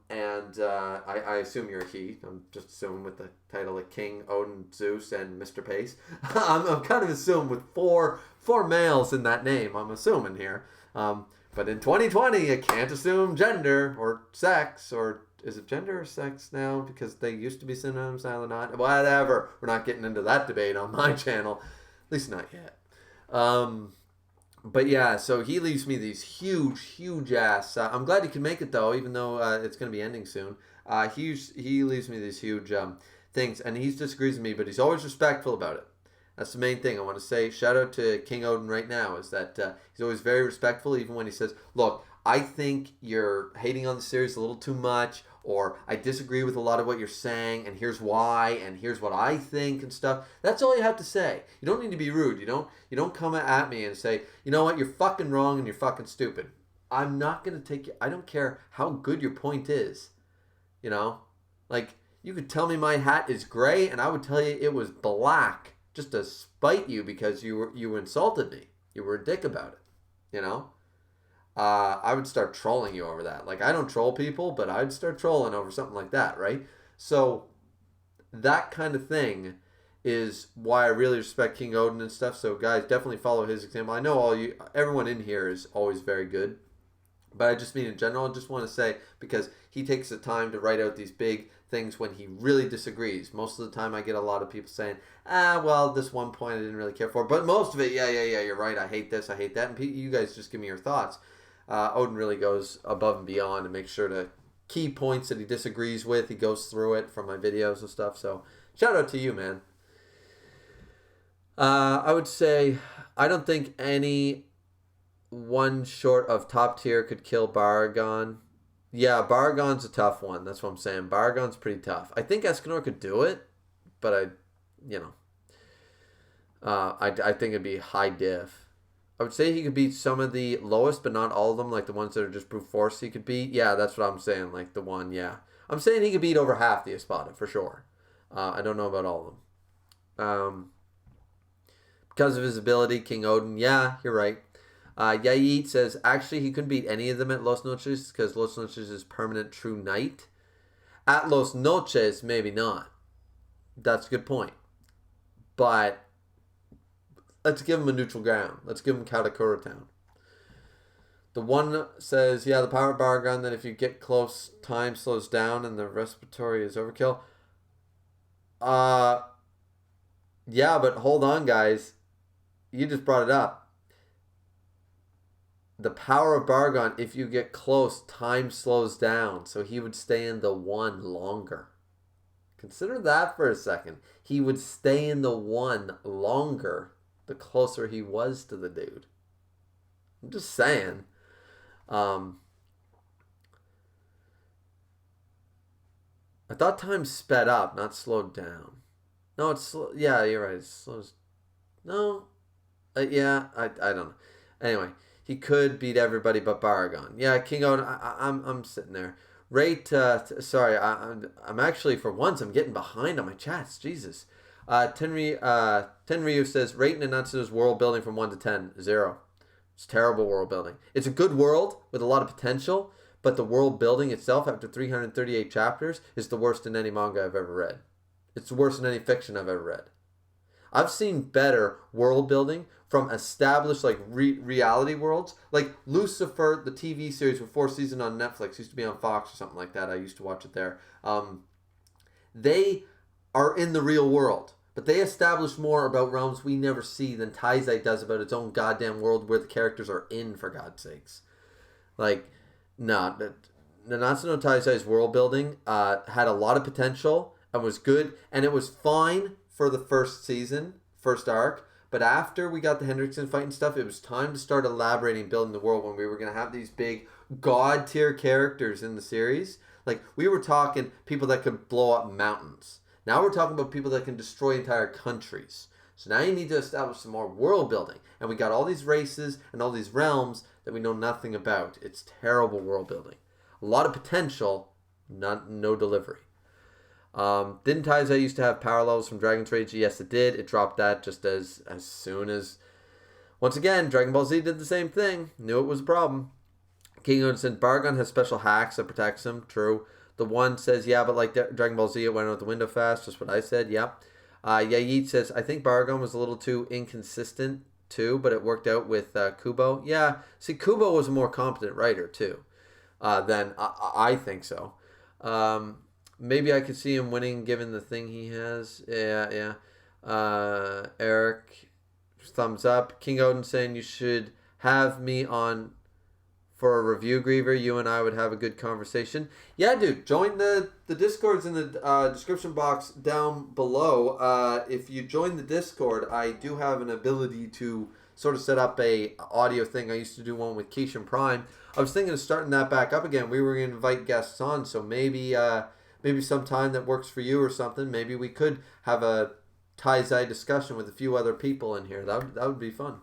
assume you're a he. I'm just assuming with the title of King, Odin, Zeus, and Mr. Pace. I'm kind of assuming with four males in that name. I'm assuming here. But in 2020, you can't assume gender or sex, or is it gender or sex now? Because they used to be synonyms, now they're not. Whatever. We're not getting into that debate on my channel. At least not yet. But yeah, so he leaves me these huge ass. I'm glad he can make it though, even though it's going to be ending soon. He leaves me these huge things, and he disagrees with me, but he's always respectful about it. That's the main thing I want to say. Shout out to King Odin right now, is that he's always very respectful, even when he says, "Look, I think you're hating on the series a little too much," or "I disagree with a lot of what you're saying, and here's why, and here's what I think," and stuff. That's all you have to say. You don't need to be rude. You don't come at me and say, "You know what, you're fucking wrong and you're fucking stupid." I'm not gonna take you. I don't care how good your point is. You know, like you could tell me my hat is gray, and I would tell you it was black just to spite you because you insulted me. You were a dick about it. You know. I would start trolling you over that. Like, I don't troll people, but I'd start trolling over something like that, right? So that kind of thing is why I really respect King Odin and stuff. So guys, definitely follow his example. I know everyone in here is always very good, but I just mean in general. I just want to say, because he takes the time to write out these big things when he really disagrees. Most of the time I get a lot of people saying, well, this one point I didn't really care for, but most of it, yeah, you're right, I hate this, I hate that, and you guys just give me your thoughts. Odin really goes above and beyond and makes sure to key points that he disagrees with. He goes through it from my videos and stuff. So shout out to you, man. I would say I don't think any one short of top tier could kill Baragon. Yeah, Baragon's a tough one. That's what I'm saying. Baragon's pretty tough. I think Escanor could do it, but I think it'd be high diff. I would say he could beat some of the lowest, but not all of them, like the ones that are just brute force he could beat. Yeah, that's what I'm saying, like the one, yeah. I'm saying he could beat over half the Espada, for sure. I don't know about all of them. Because of his ability, King Odin, yeah, you're right. Yait says, actually, he couldn't beat any of them at Los Noches, because Los Noches is permanent true knight. At Los Noches, maybe not. That's a good point. But let's give him a neutral ground. Let's give him Katakura Town. The one says, yeah, the power of Baragon, that if you get close, time slows down and the respiratory is overkill. Yeah, but hold on, guys. You just brought it up. The power of Baragon, if you get close, time slows down. So he would stay in the one longer. Consider that for a second. He would stay in the one longer the closer he was to the dude. I'm just saying. I thought time sped up, not slowed down. No, it's slow. Yeah, you're right. It slows. No. Yeah, I don't know. Anyway, he could beat everybody but Baragon. Yeah, King Odin. I'm sitting there. Rate. Sorry, I'm actually, for once, I'm getting behind on my chats. Jesus. Tenryu says, rate Nanatsu's world building from 1 to 10. 0. It's terrible world building. It's a good world with a lot of potential, but the world building itself after 338 chapters is the worst in any manga I've ever read. It's the worst in any fiction I've ever read. I've seen better world building from established reality worlds. Like Lucifer, the TV series with 4 seasons on Netflix, used to be on Fox or something like that. I used to watch it there. They are in the real world, but they establish more about realms we never see than Taizai does about its own goddamn world where the characters are in, for God's sakes. Like, nah, Nanatsu no Taizai's world building had a lot of potential and was good, and it was fine for the first season, first arc, but after we got the Hendrickson fight and stuff, it was time to start elaborating, building the world when we were going to have these big god tier characters in the series. Like, we were talking people that could blow up mountains. Now we're talking about people that can destroy entire countries. So now you need to establish some more world building. And we got all these races and all these realms that we know nothing about. It's terrible world building. A lot of potential, no delivery. Didn't Taizai used to have power levels from Dragon's Rage? Yes, it did. It dropped that just as soon as... Once again, Dragon Ball Z did the same thing. Knew it was a problem. King Odin said Bargon has special hacks that protects him. True. The one says, yeah, but like Dragon Ball Z, it went out the window fast. Just what I said. Yep. Yayeet says, I think Bargon was a little too inconsistent too, but it worked out with Kubo. Yeah. See, Kubo was a more competent writer too. Than I think so. Maybe I could see him winning given the thing he has. Yeah. Eric, thumbs up. King Odin saying you should have me on for a review, Griever. You and I would have a good conversation. Yeah, dude. Join the Discords in the description box down below. If you join the Discord, I do have an ability to sort of set up a audio thing. I used to do one with Keishan Prime. I was thinking of starting that back up again. We were going to invite guests on, so maybe some time that works for you or something. Maybe we could have a Taizai discussion with a few other people in here. That would be fun.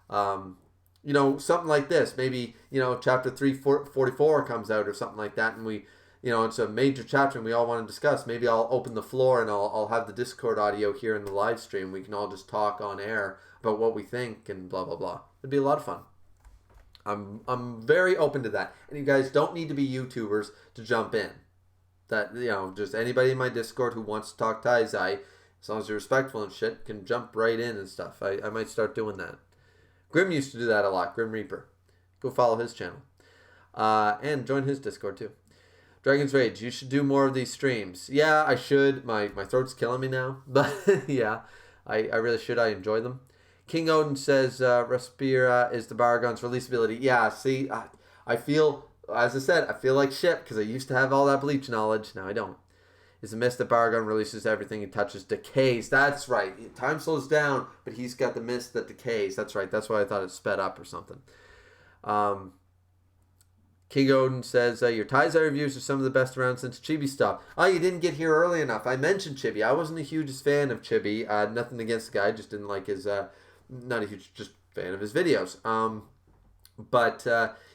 Something like this. Maybe, chapter 344 comes out or something like that, and we, it's a major chapter and we all want to discuss. Maybe I'll open the floor and I'll have the Discord audio here in the live stream. We can all just talk on air about what we think and blah, blah, blah. It'd be a lot of fun. I'm very open to that. And you guys don't need to be YouTubers to jump in. That, just anybody in my Discord who wants to talk Taizai, as long as you're respectful and shit, can jump right in and stuff. I might start doing that. Grim used to do that a lot. Grim Reaper. Go follow his channel. And join his Discord too. Dragon's Rage. You should do more of these streams. Yeah, I should. My throat's killing me now. But yeah, I really should. I enjoy them. King Odin says Respira is the Baragon's release ability. Yeah, see, I feel, as I said, I feel like shit because I used to have all that Bleach knowledge. Now I don't. Is a mist that Baragon releases everything he touches decays. That's right. Time slows down, but he's got the mist that decays. That's right. That's why I thought it sped up or something. King Odin says, your Taizai reviews are some of the best around since Chibi stopped. Oh, you didn't get here early enough. I mentioned Chibi. I wasn't the hugest fan of Chibi. Nothing against the guy. Just didn't like his, not a huge just fan of his videos. But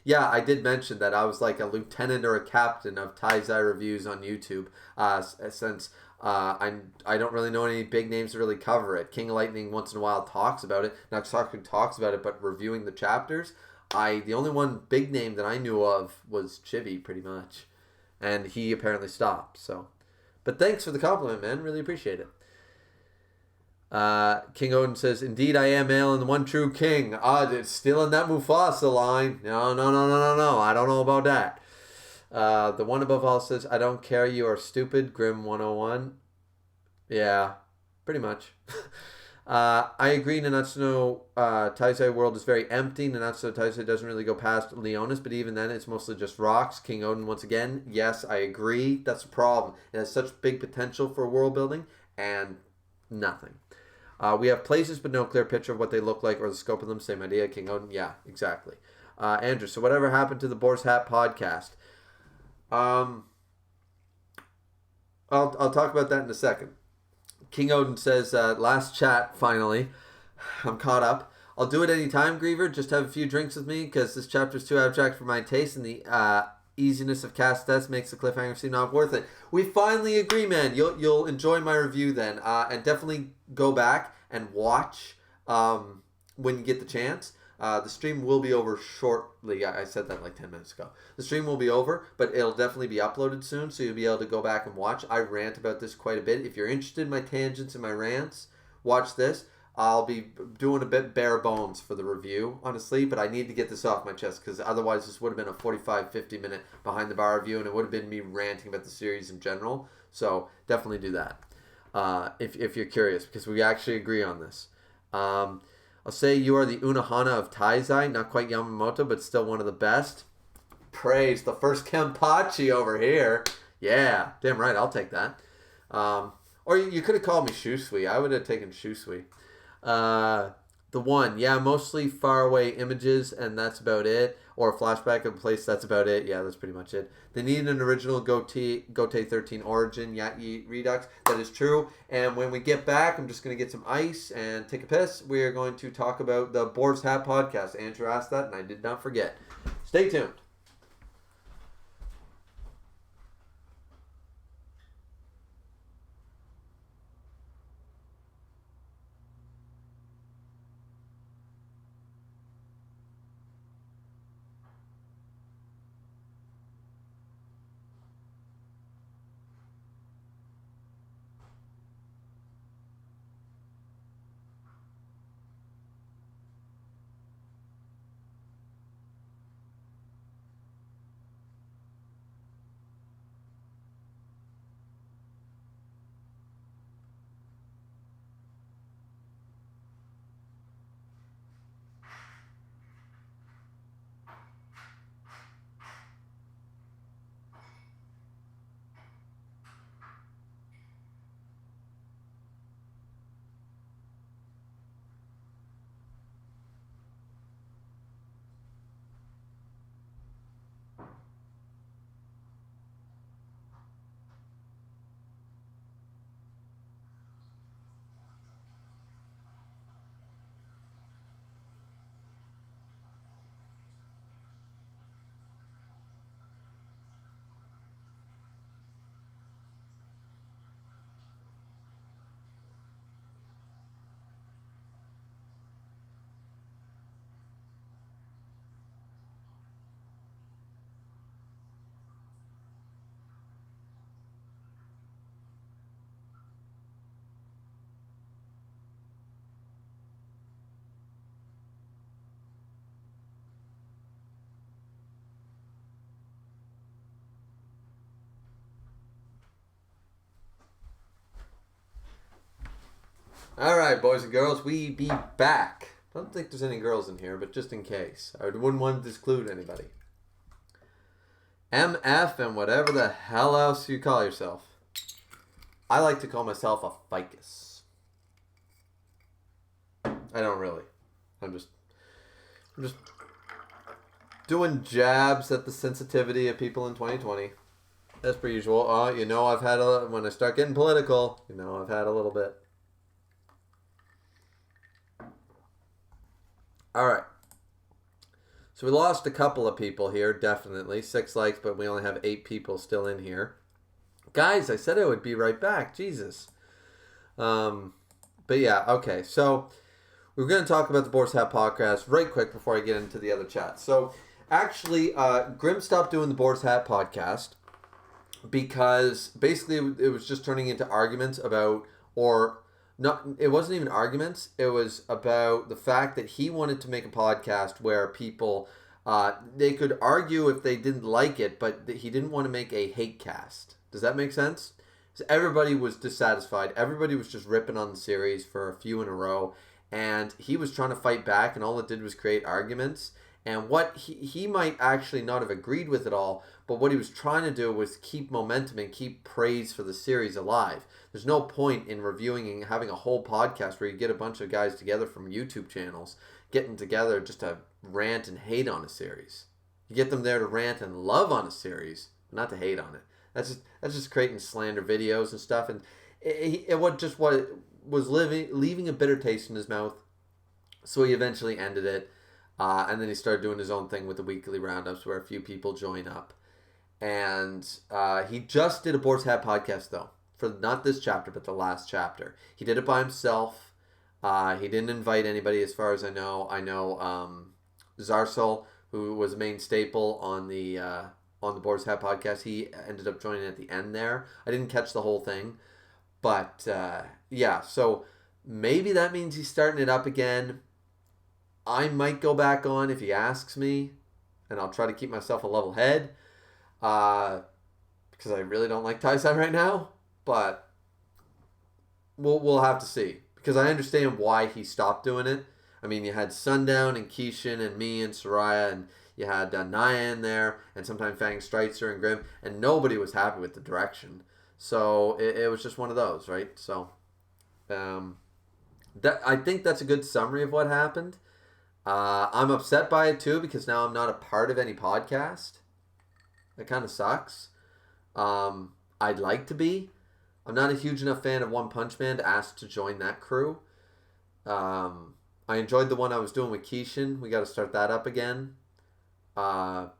yeah, I did mention that I was like a lieutenant or a captain of Taizai reviews on YouTube, since I don't really know any big names to really cover it. King of Lightning once in a while talks about it. Naxaku talks about it, but reviewing the chapters, the only one big name that I knew of was Chibi, pretty much, and he apparently stopped. So, but thanks for the compliment, man. Really appreciate it. King Odin says, indeed I am male and the one true king. It's stealing that Mufasa line. No. I don't know about that. The one above all says, I don't care, you are stupid. Grim 101. Yeah, pretty much. I agree, Nanatsuno Taizai world is very empty. Nanatsuno Taizai doesn't really go past Leonis, but even then it's mostly just rocks. King Odin once again. Yes, I agree. That's a problem. It has such big potential for world building and nothing. We have places but no clear picture of what they look like or the scope of them. Same idea. King Odin. Yeah, exactly. Andrew, so whatever happened to the Boar's Hat podcast? I'll talk about that in a second. King Odin says, last chat, finally. I'm caught up. I'll do it anytime, Griever. Just have a few drinks with me because this chapter is too abstract for my taste and the easiness of cast deaths makes the cliffhanger seem not worth it. We finally agree, man. You'll enjoy my review then, and definitely go back and watch when you get the chance. The stream will be over shortly. I said that like 10 minutes ago. The stream will be over, but it'll definitely be uploaded soon, so you'll be able to go back and watch. I rant about this quite a bit. If you're interested in my tangents and my rants, watch this. I'll be doing a bit bare bones for the review, honestly, but I need to get this off my chest because otherwise this would have been a 45, 50 minute behind the bar review and it would have been me ranting about the series in general. So definitely do that if you're curious because we actually agree on this. I'll say you are the Unohana of Taizai, not quite Yamamoto, but still one of the best. Praise the first Kenpachi over here. Yeah, damn right, I'll take that. Or you could have called me Shusui. I would have taken Shusui. The one, yeah, mostly faraway images, and that's about it. Or a flashback of a place, that's about it. Yeah, that's pretty much it. They need an original Gotei 13 origin, Yat-Yi Redux. That is true. And when we get back, I'm just going to get some ice and take a piss. We are going to talk about the Boar's Hat podcast. Andrew asked that, and I did not forget. Stay tuned. All right, boys and girls, we be back. I don't think there's any girls in here, but just in case. I wouldn't want to disclude anybody. MF and whatever the hell else you call yourself. I like to call myself a ficus. I don't really. I'm just doing jabs at the sensitivity of people in 2020. As per usual. I've had when I start getting political, I've had a little bit. All right. So we lost a couple of people here, definitely. 6 likes, but we only have 8 people still in here. Guys, I said I would be right back. Jesus. But yeah, okay. So we're going to talk about the Boar's Hat podcast right quick before I get into the other chat. So actually, Grim stopped doing the Boar's Hat podcast because basically it was just turning into arguments about, or not, it wasn't even arguments. It was about the fact that he wanted to make a podcast where people, they could argue if they didn't like it, but he didn't want to make a hate cast. Does that make sense? So everybody was dissatisfied. Everybody was just ripping on the series for a few in a row. And he was trying to fight back, and all it did was create arguments. And what he might actually not have agreed with it all, but what he was trying to do was keep momentum and keep praise for the series alive. There's no point in reviewing and having a whole podcast where you get a bunch of guys together from YouTube channels getting together just to rant and hate on a series. You get them there to rant and love on a series, but not to hate on it. That's just creating slander videos and stuff, and it was leaving a bitter taste in his mouth. So he eventually ended it, and then he started doing his own thing with the weekly roundups, where a few people join up. And he just did a Boar's Hat podcast though, for not this chapter but the last chapter. He did it by himself. He didn't invite anybody, as far as I know. I know Zarsel, who was a main staple on the Boar's Hat podcast, he ended up joining at the end there. I didn't catch the whole thing, but yeah. So maybe that means he's starting it up again. I might go back on if he asks me, and I'll try to keep myself a level head, because I really don't like Tai-San right now. But we'll have to see, because I understand why he stopped doing it. I mean, you had Sundown and Keishan and me and Soraya, and you had Naya in there, and sometimes Fang Streitzer and Grim, and nobody was happy with the direction. So it was just one of those, right? So I think that's a good summary of what happened. I'm upset by it too, because now I'm not a part of any podcast. That kind of sucks. I'd like to be. I'm not a huge enough fan of One Punch Man to ask to join that crew. I enjoyed the one I was doing with Keishan. We got to start that up again. But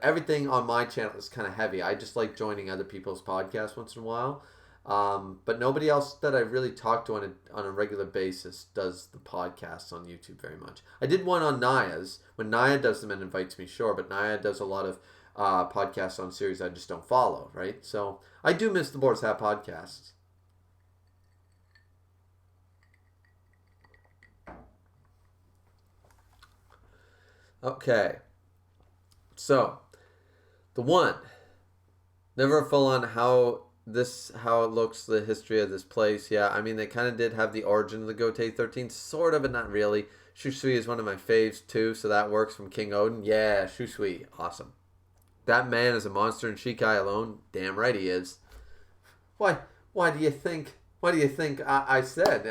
everything on my channel is kind of heavy. I just like joining other people's podcasts once in a while. But nobody else that I really talk to on a regular basis does the podcasts on YouTube very much. I did one on Naya's. When Naya does them and invites me, sure. But Naya does a lot of podcasts on series I just don't follow, right? So I do miss the Boar's Hat podcasts. Okay. So, the one. Never a full on how it looks, the history of this place. Yeah, I mean, they kind of did have the origin of the Gotei 13, sort of, but not really. Shusui is one of my faves, too, so that works, from King Odin. Yeah, Shusui, awesome. That man is a monster in Shikai alone. Damn right he is. Why do you think I said,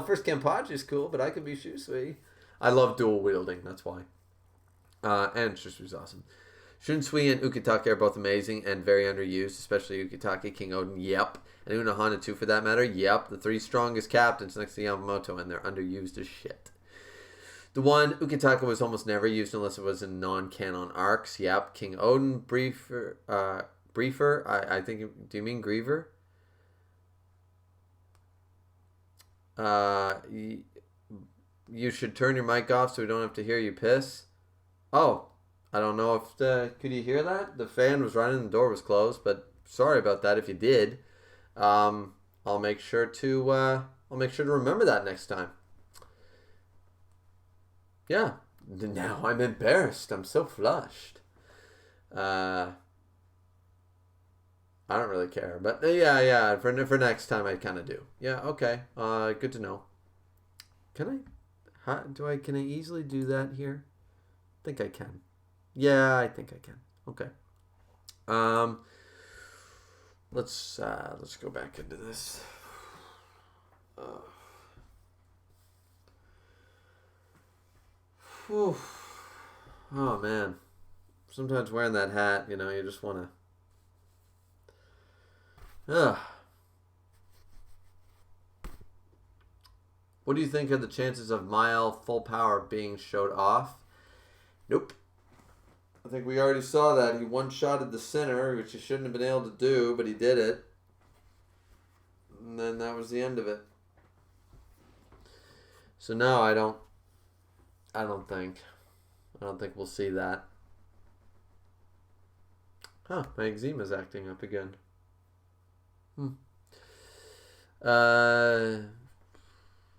first Kenpachi is cool, but I could be Shusui. I love dual wielding, that's why. And Shusui's awesome. Shunsui and Ukitake are both amazing and very underused, especially Ukitake, King Odin, yep. And Unohana too, for that matter, yep. The 3 strongest captains next to Yamamoto, and they're underused as shit. The one, Ukitake was almost never used unless it was in non-canon arcs, yep. King Odin, Briefer, I think, do you mean Griever? You should turn your mic off so we don't have to hear you piss. Oh, I don't know if could you hear that? The fan was running, the door was closed, but sorry about that if you did. I'll make sure to remember that next time. Yeah. Now I'm embarrassed. I'm so flushed. I don't really care, but yeah. For next time, I kind of do. Yeah, okay. Good to know. Can I? How do I? Can I easily do that here? I think I can. Yeah, I think I can. Okay. Um, let's go back into this. Uh, whew. Oh man. Sometimes wearing that hat, you just want to. What do you think of the chances of Mile full power being showed off? Nope. I think we already saw that. He one-shotted the center, which he shouldn't have been able to do, but he did it. And then that was the end of it. So no, I don't think we'll see that. Huh, my eczema's acting up again. Uh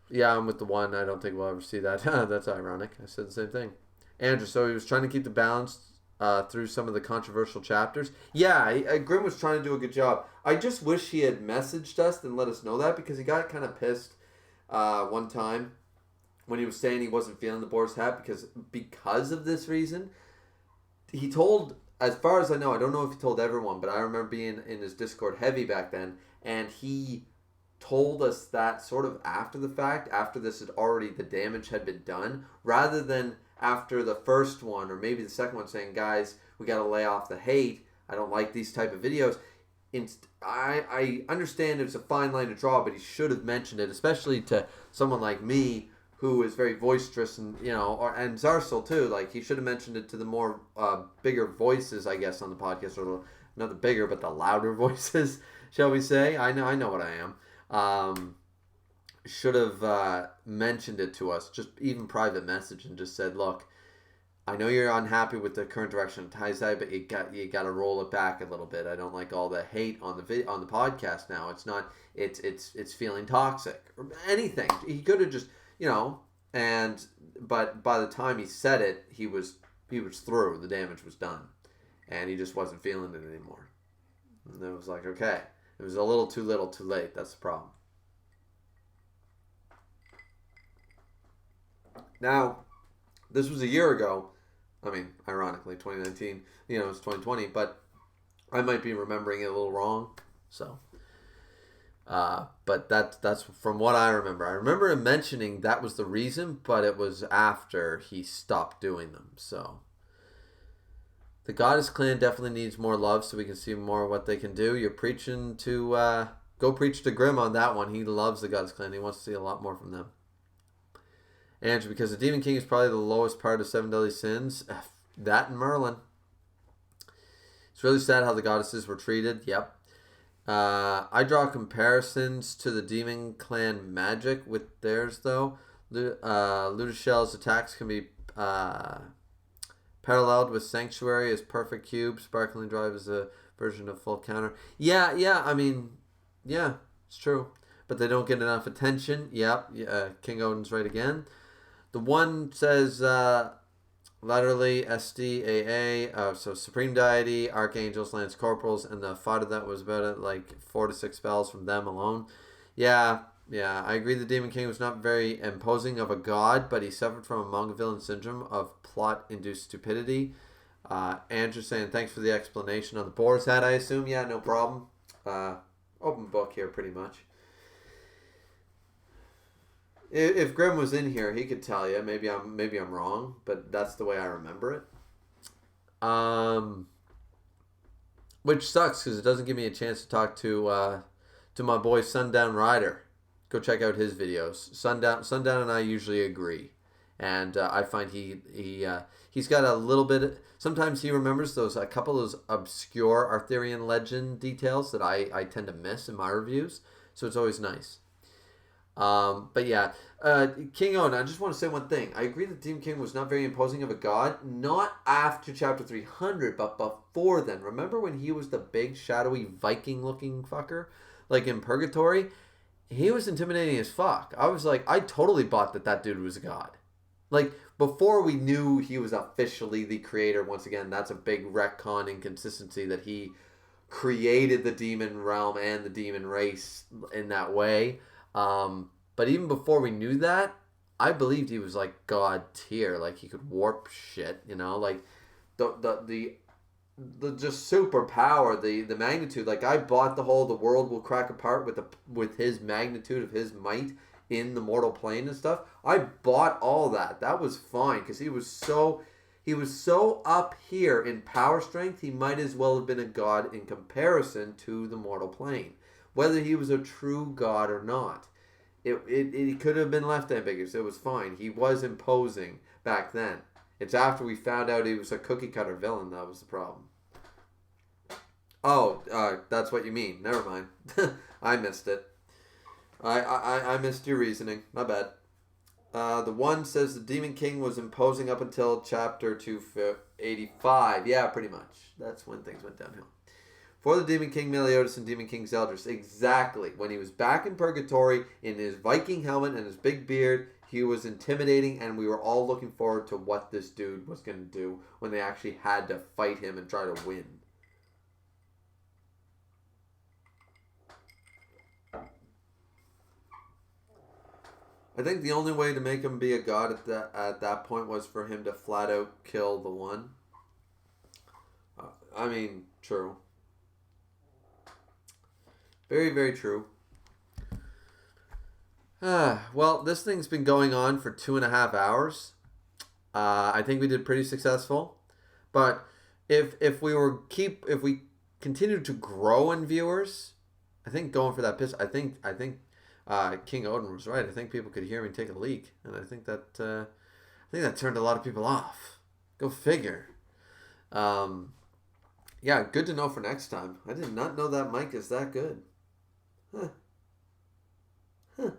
Yeah, I'm with the one. I don't think we'll ever see that. That's ironic. I said the same thing. Andrew, so he was trying to keep the balance through some of the controversial chapters. Yeah, Grimm was trying to do a good job. I just wish he had messaged us and let us know that, because he got kind of pissed one time when he was saying he wasn't feeling the Boar's hat because of this reason. He told, as far as I know, I don't know if he told everyone, but I remember being in his Discord heavy back then, and he told us that sort of after the fact, after the damage had been done, rather than after the first one or maybe the second one saying, guys, we got to lay off the hate, I don't like these type of videos. I understand it's a fine line to draw, but he should have mentioned it, especially to someone like me who is very boisterous, and and Zarsel too. Like, he should have mentioned it to the more bigger voices, I guess, on the podcast, or not the bigger, but the louder voices, shall we say? I know what I am. Should have mentioned it to us, just even private message, and just said, look, I know you're unhappy with the current direction of Taizai, but you got to roll it back a little bit. I don't like all the hate on the podcast now. It's not, it's feeling toxic or anything. He could have just, but by the time he said it, he was through. The damage was done, and he just wasn't feeling it anymore. And it was like, okay, it was a little too little, too late. That's the problem. Now, this was a year ago. I mean, ironically, 2019. It's 2020, but I might be remembering it a little wrong. So, but that's from what I remember. I remember him mentioning that was the reason, but it was after he stopped doing them. So, the Goddess Clan definitely needs more love, so we can see more of what they can do. You're preaching to go preach to Grimm on that one. He loves the Goddess Clan. He wants to see a lot more from them. Andrew, because the Demon King is probably the lowest part of Seven Deadly Sins. That and Merlin. It's really sad how the goddesses were treated. Yep. I draw comparisons to the Demon Clan magic with theirs, though. Ludichel's attacks can be paralleled with Sanctuary as perfect cube. Sparkling Drive is a version of full counter. Yeah. I mean, yeah, it's true. But they don't get enough attention. Yep. King Odin's right again. The one says laterally SDAA, so Supreme Deity, Archangels, Lance Corporals, and the fight of that was about like 4 to 6 spells from them alone. Yeah, I agree the Demon King was not very imposing of a god, but he suffered from a manga villain syndrome of plot-induced stupidity. Andrew saying, thanks for the explanation on the Boar's hat, I assume. Yeah, no problem. Open book here, pretty much. If Grimm was in here, he could tell you. Maybe I'm wrong, but that's the way I remember it. Which sucks because it doesn't give me a chance to talk to my boy Sundown Rider. Go check out his videos. Sundown and I usually agree, and I find he's got a little bit. Sometimes he remembers a couple of those obscure Arthurian legend details that I tend to miss in my reviews. So it's always nice. But yeah, King Odin, I just want to say one thing. I agree that Demon King was not very imposing of a god, not after chapter 300, but before then. Remember when he was the big, shadowy, Viking-looking fucker? Like in Purgatory? He was intimidating as fuck. I was like, I totally bought that dude was a god. Like, before we knew he was officially the creator, once again, that's a big retcon inconsistency that he created the demon realm and the demon race in that way. But even before we knew that, I believed he was like God tier, like he could warp shit, like the just superpower, the magnitude. Like I bought the world will crack apart with his magnitude of his might in the mortal plane and stuff. I bought all that. That was fine because he was so up here in power strength. He might as well have been a god in comparison to the mortal plane, whether he was a true god or not. It could have been left ambiguous. It was fine. He was imposing back then. It's after we found out he was a cookie cutter villain that was the problem. Oh, that's what you mean. Never mind. I missed it. I missed your reasoning. My bad. The one says the Demon King was imposing up until chapter 285. Yeah, pretty much. That's when things went downhill. For the Demon King Meliodas and Demon King Zeldris, exactly. When he was back in Purgatory in his Viking helmet and his big beard, he was intimidating, and we were all looking forward to what this dude was going to do when they actually had to fight him and try to win. I think the only way to make him be a god at that point was for him to flat out kill the one. I mean, true. Very, very true. Well, this thing's been going on for 2.5 hours. I think we did pretty successful, but if we continue to grow in viewers, I think going for that piss. I think King Odin was right. I think people could hear me take a leak, and I think that turned a lot of people off. Go figure. Yeah, good to know for next time. I did not know that mic is that good. Huh.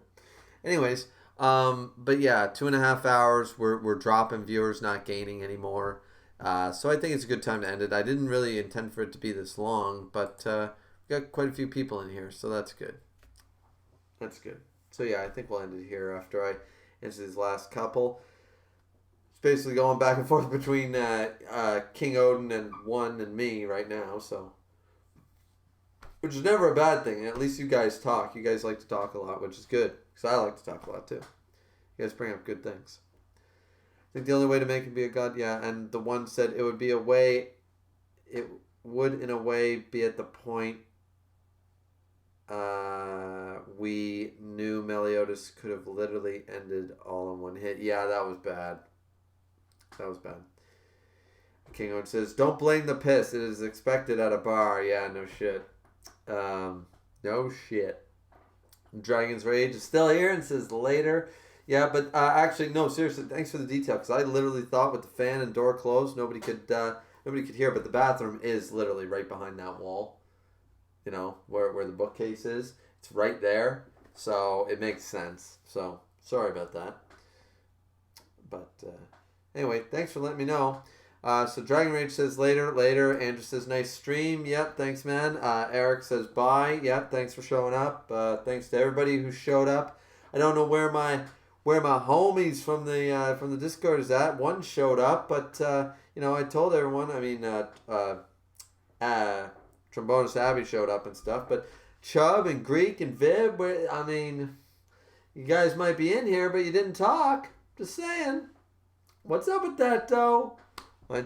Anyways, but yeah, 2.5 hours. We're dropping viewers, not gaining anymore. So I think it's a good time to end it. I didn't really intend for it to be this long, but we got quite a few people in here, so that's good. That's good. So yeah, I think we'll end it here after I answer these last couple. It's basically going back and forth between King Odin and one and me right now, so. Which is never a bad thing. At least you guys talk. You guys like to talk a lot, which is good. Because I like to talk a lot too. You guys bring up good things. I think the only way to make him be a god, yeah. And the one said it would be a way. It would, in a way, be at the point we knew Meliodas could have literally ended all in one hit. Yeah, that was bad. That was bad. King Odin says, "Don't blame the piss. It is expected at a bar." Yeah, no shit. No shit. Dragon's Rage is still here and says later. Yeah, but actually, no, seriously, thanks for the detail, because I literally thought with the fan and door closed, nobody could hear, but the bathroom is literally right behind that wall. You know, where the bookcase is. It's right there, so it makes sense. So, sorry about that. But, anyway, thanks for letting me know. So Dragon Rage says later. Andrew says nice stream. Yep, thanks man. Eric says bye. Yep, thanks for showing up. Thanks to everybody who showed up. I don't know where my homies from the Discord is at. One showed up, but I told everyone. I mean, Trombonist Abby showed up and stuff, but Chubb and Greek and Vib. I mean, you guys might be in here, but you didn't talk. Just saying. What's up with that though? I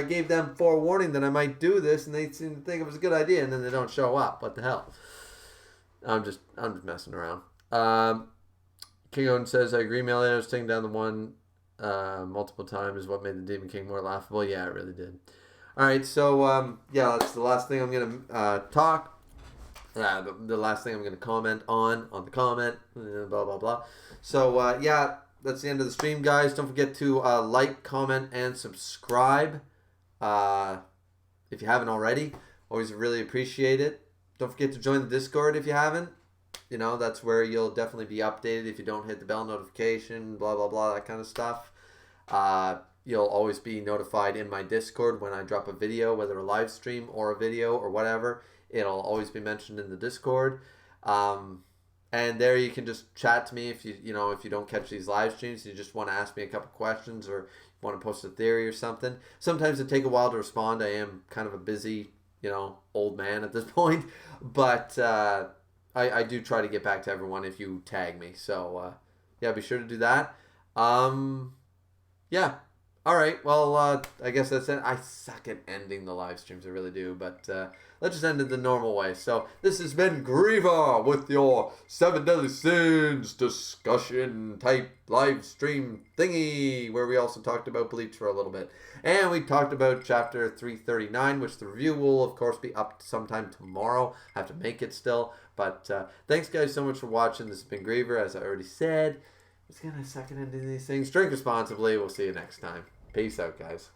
gave them forewarning that I might do this, and they seem to think it was a good idea, and then they don't show up. What the hell? I'm just messing around. King Odin says, I agree, Meliodas taking down the one multiple times is what made the Demon King more laughable. Yeah, it really did. All right, so yeah, that's the last thing I'm gonna talk. The last thing I'm gonna comment on the comment. Blah blah blah. So yeah. That's the end of the stream, guys. Don't forget to like, comment, and subscribe if you haven't already. Always really appreciate it. Don't forget to join the Discord if you haven't. That's where you'll definitely be updated if you don't hit the bell notification, blah, blah, blah, that kind of stuff. You'll always be notified in my Discord when I drop a video, whether a live stream or a video or whatever. It'll always be mentioned in the Discord. And there you can just chat to me if you don't catch these live streams, you just want to ask me a couple questions or want to post a theory or something. Sometimes it take a while to respond. I am kind of a busy old man at this point. But I do try to get back to everyone if you tag me. So yeah, be sure to do that. Yeah. All right. Well, I guess that's it. I suck at ending the live streams. I really do. But let's just end it the normal way. So this has been Griever with your 7 Deadly Sins discussion type live stream thingy, where we also talked about Bleach for a little bit. And we talked about chapter 339, which the review will, of course, be up sometime tomorrow. I have to make it still. But thanks, guys, so much for watching. This has been Griever, as I already said. It's gonna suck at ending these things. Drink responsibly. We'll see you next time. Peace out, guys.